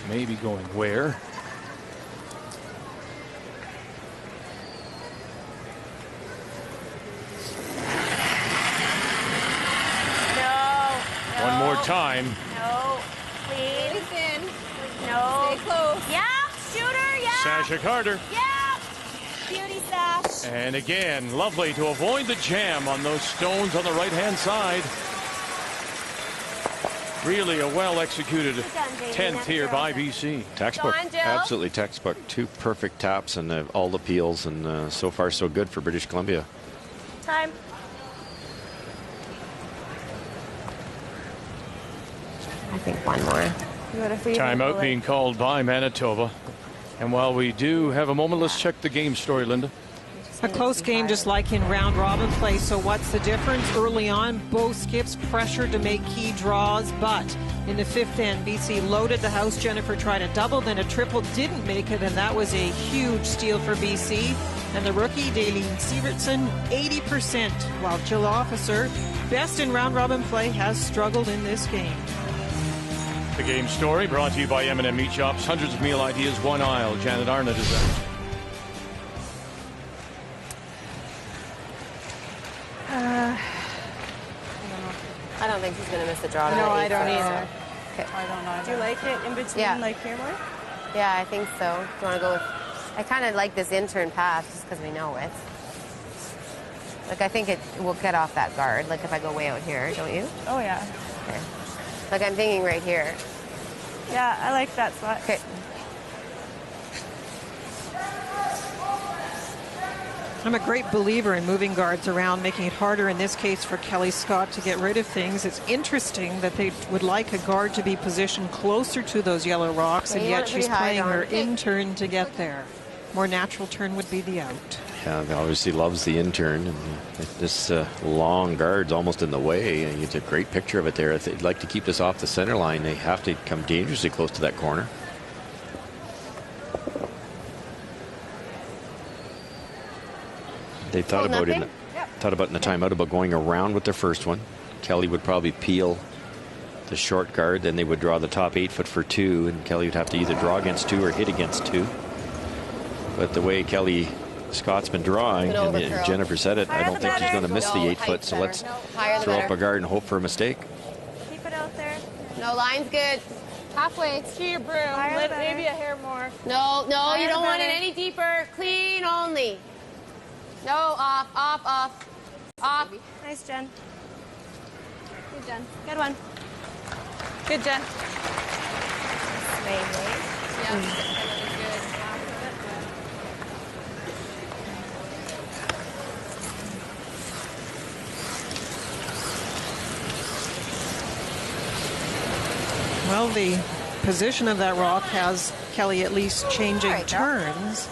may be going where. No. One more time. No. Clean. No. Stay close. Yeah. Shooter. Yeah. Sasha Carter. Yeah. Beauty Sash. And again, lovely to avoid the jam on those stones on the right-hand side. Really a well-executed 10th here by BC. Textbook. Go on, Jill. Absolutely textbook. 2 perfect taps and all the peels, and so far so good for British Columbia. Time. I think one more. Timeout being called by Manitoba. And while we do have a moment, let's check the game story, Linda. A close game just like in round robin play. So what's the difference? Early on, both skips pressured to make key draws, but in the fifth end, BC loaded the house. Jennifer tried a double, then a triple, didn't make it, and that was a huge steal for BC. And the rookie, Daleen Sievertson, 80%, while Jill Officer, best in round robin play, has struggled in this game. The game story brought to you by M&M Meat Shops. Hundreds of meal ideas, one aisle. Janet Arnott is out. I don't think he's going to miss the draw. No, I don't either. Okay. I don't know. Do you like it in between, like here more? Yeah, I think so. Do you want to go with... I kind of like this intern pass just because we know it. Like, I think it will get off that guard, like if I go way out here, don't you? Oh, yeah. Okay. Like, I'm thinking right here. Yeah, I like that spot. Okay. I'm a great believer in moving guards around, making it harder in this case for Kelly Scott to get rid of things. It's interesting that they would like a guard to be positioned closer to those yellow rocks, and yet she's playing her in turn to get there. More natural turn would be the out. Yeah, they obviously loves the intern, and this long guard's almost in the way. And you get a great picture of it there. If they'd like to keep this off the center line, they have to come dangerously close to that corner. They thought about in the timeout about going around with the first one. Kelly would probably peel the short guard, then they would draw the top 8 foot for 2, and Kelly would have to either draw against 2 or hit against 2. But the way Kelly Scott's been drawing, and Jennifer said it, I don't think she's going to miss the 8 foot. So let's throw up a guard and hope for a mistake. Keep it out there. No, line's good. Halfway. To your broom. Maybe a hair more. No, you don't want it any deeper. Clean only. No, off. Nice, Jen. Good, Jen. Good one. Good, Jen. Well, the position of that rock has Kelly at least changing turns.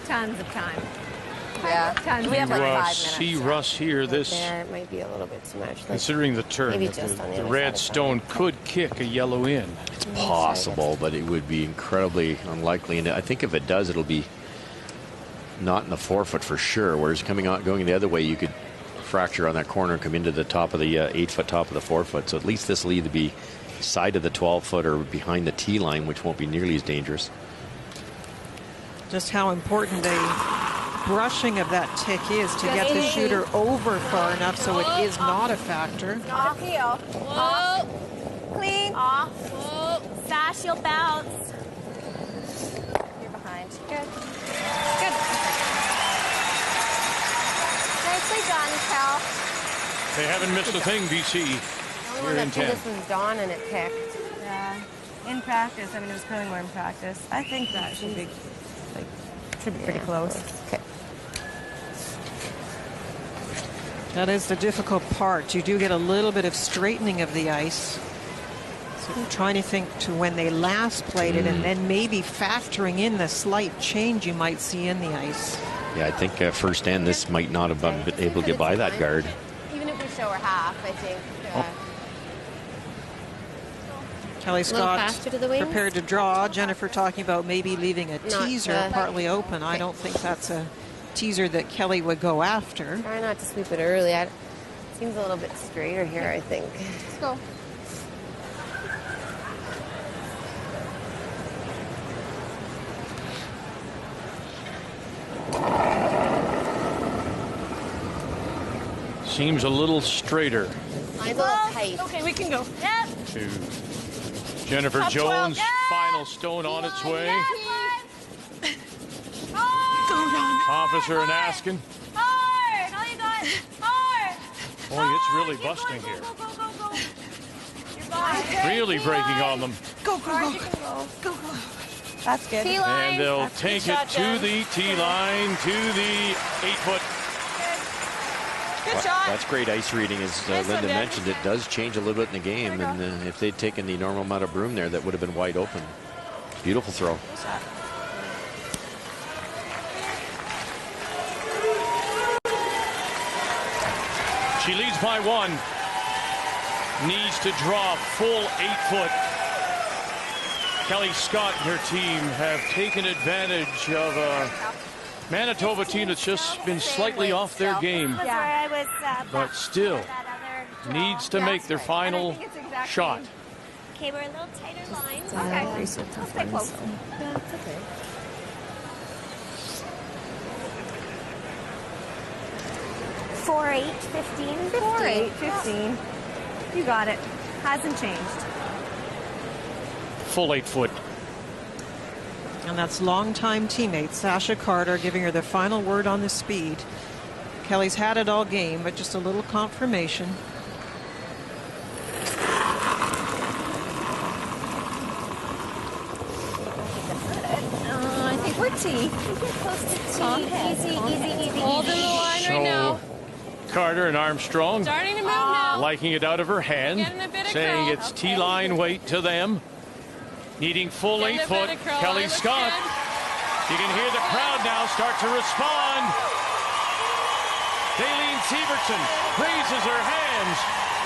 Tons of time. Yeah. Tons. We have like 5 minutes. See Russ here. This there might be a little bit too much. Considering the turn, the red stone could kick a yellow in. It's possible, but it would be incredibly unlikely. And I think if it does, it'll be not in the 4 foot for sure. Whereas going the other way, you could fracture on that corner and come into the top of the 8 foot, top of the 4 foot. So at least this will either be side of the 12 foot or behind the tee line, which won't be nearly as dangerous. Just how important a brushing of that tick is to get the shooter over far enough so it is not a factor. Off heel. Off. Clean. Off. Sash, you'll bounce. You're behind. Good. Good. Nicely done, Cal. They haven't missed a thing, BC. Here in 10. This was Dawn and it kicked. Yeah. In practice, I mean, it was curling more in practice. I think that should be pretty close. Okay. That is the difficult part. You do get a little bit of straightening of the ice. So I'm trying to think to when they last played it, and then maybe factoring in the slight change you might see in the ice. Yeah, I think first end, this might not have been able to get by that guard. Even if we show her half, I think. Kelly Scott prepared to draw. Jennifer talking about maybe leaving a teaser partly open. I don't think that's a teaser that Kelly would go after. Try not to sweep it early. It seems a little bit straighter here, I think. Let's go. Seems a little straighter. Mine's a little tight. Okay, we can go. Yep. To Jennifer Top 12. Jones, final stone on its way. Officer and Askin. Hard! All you got. Hard! Boy, it's really busting here. Really breaking on them. Go. That's good. And they'll take it to the tee line, to the 8 foot. Good shot. That's great ice reading. As Linda mentioned, it does change a little bit in the game. And if they'd taken the normal amount of broom there, that would have been wide open. Beautiful throw. She leads by 1. Needs to draw full 8 foot. Kelly Scott and her team have taken advantage of a Manitoba team that's just been slightly off their game, but still needs to make their final shot. Okay, we're a little tighter line. Okay. So tough Stay close. Yeah, it's okay. 4-8, 15. 4-8, 15. You got it. Hasn't changed. Full 8 foot. And that's longtime teammate Sasha Carter giving her the final word on the speed. Kelly's had it all game, but just a little confirmation. I think we're T. Close to T. Easy. Holding the line right now. Carter and Armstrong Starting to move now. liking it out of her hand, Getting a bit of saying curl. it's T-line weight to them. Needing full Getting 8 a bit foot, of curl. Kelly Looks Scott. good. You can hear the crowd now start to respond. Daleen Sievertson raises her hands.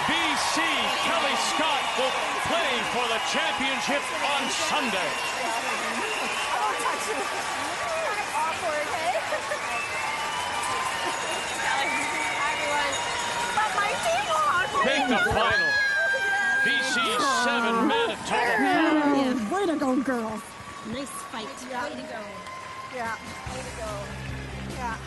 BC Kelly Scott will play for the championship on Sunday. Awkward, hey? But my team won. Make the final. BC 7, Manitoba 5. Way to go, girls. Nice fight. Yeah. Way to go. Yeah. Way to go. Yeah.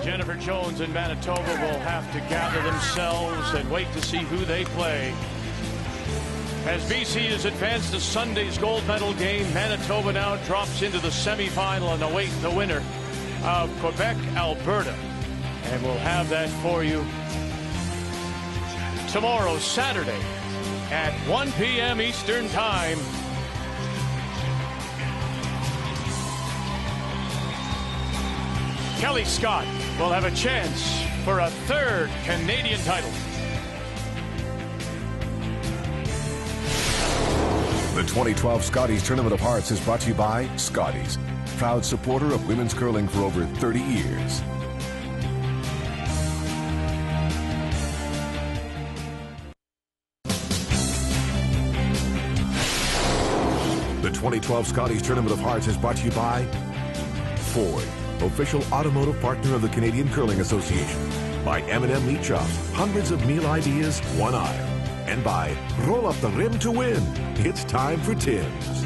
Jennifer Jones and Manitoba will have to gather themselves and wait to see who they play. As BC has advanced to Sunday's gold medal game, Manitoba now drops into the semifinal and await the winner of Quebec, Alberta. And we'll have that for you tomorrow, Saturday, at 1 p.m. Eastern Time. Kelly Scott will have a chance for a 3rd Canadian title. The 2012 Scotties Tournament of Hearts is brought to you by Scotties, proud supporter of women's curling for over 30 years. The 2012 Scotties Tournament of Hearts is brought to you by Ford, official automotive partner of the Canadian Curling Association. By M&M Meat Chops, hundreds of meal ideas, one aisle. And by Roll Up the Rim to Win. It's time for Tim's.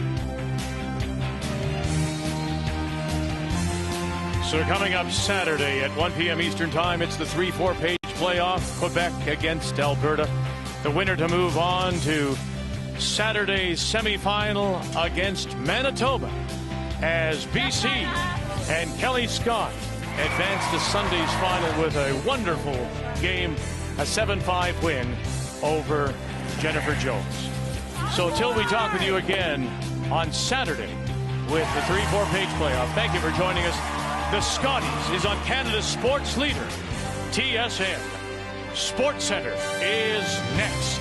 So coming up Saturday at 1 p.m. Eastern Time, it's the 3-4 page playoff, Quebec against Alberta. The winner to move on to Saturday's semifinal against Manitoba as BC and Kelly Scott advance to Sunday's final with a wonderful game, a 7-5 win over Jennifer Jones. So till we talk with you again on Saturday with the 3-4 page playoff, thank you for joining us. The Scotties is on Canada's sports leader, TSN. Sports Center is next.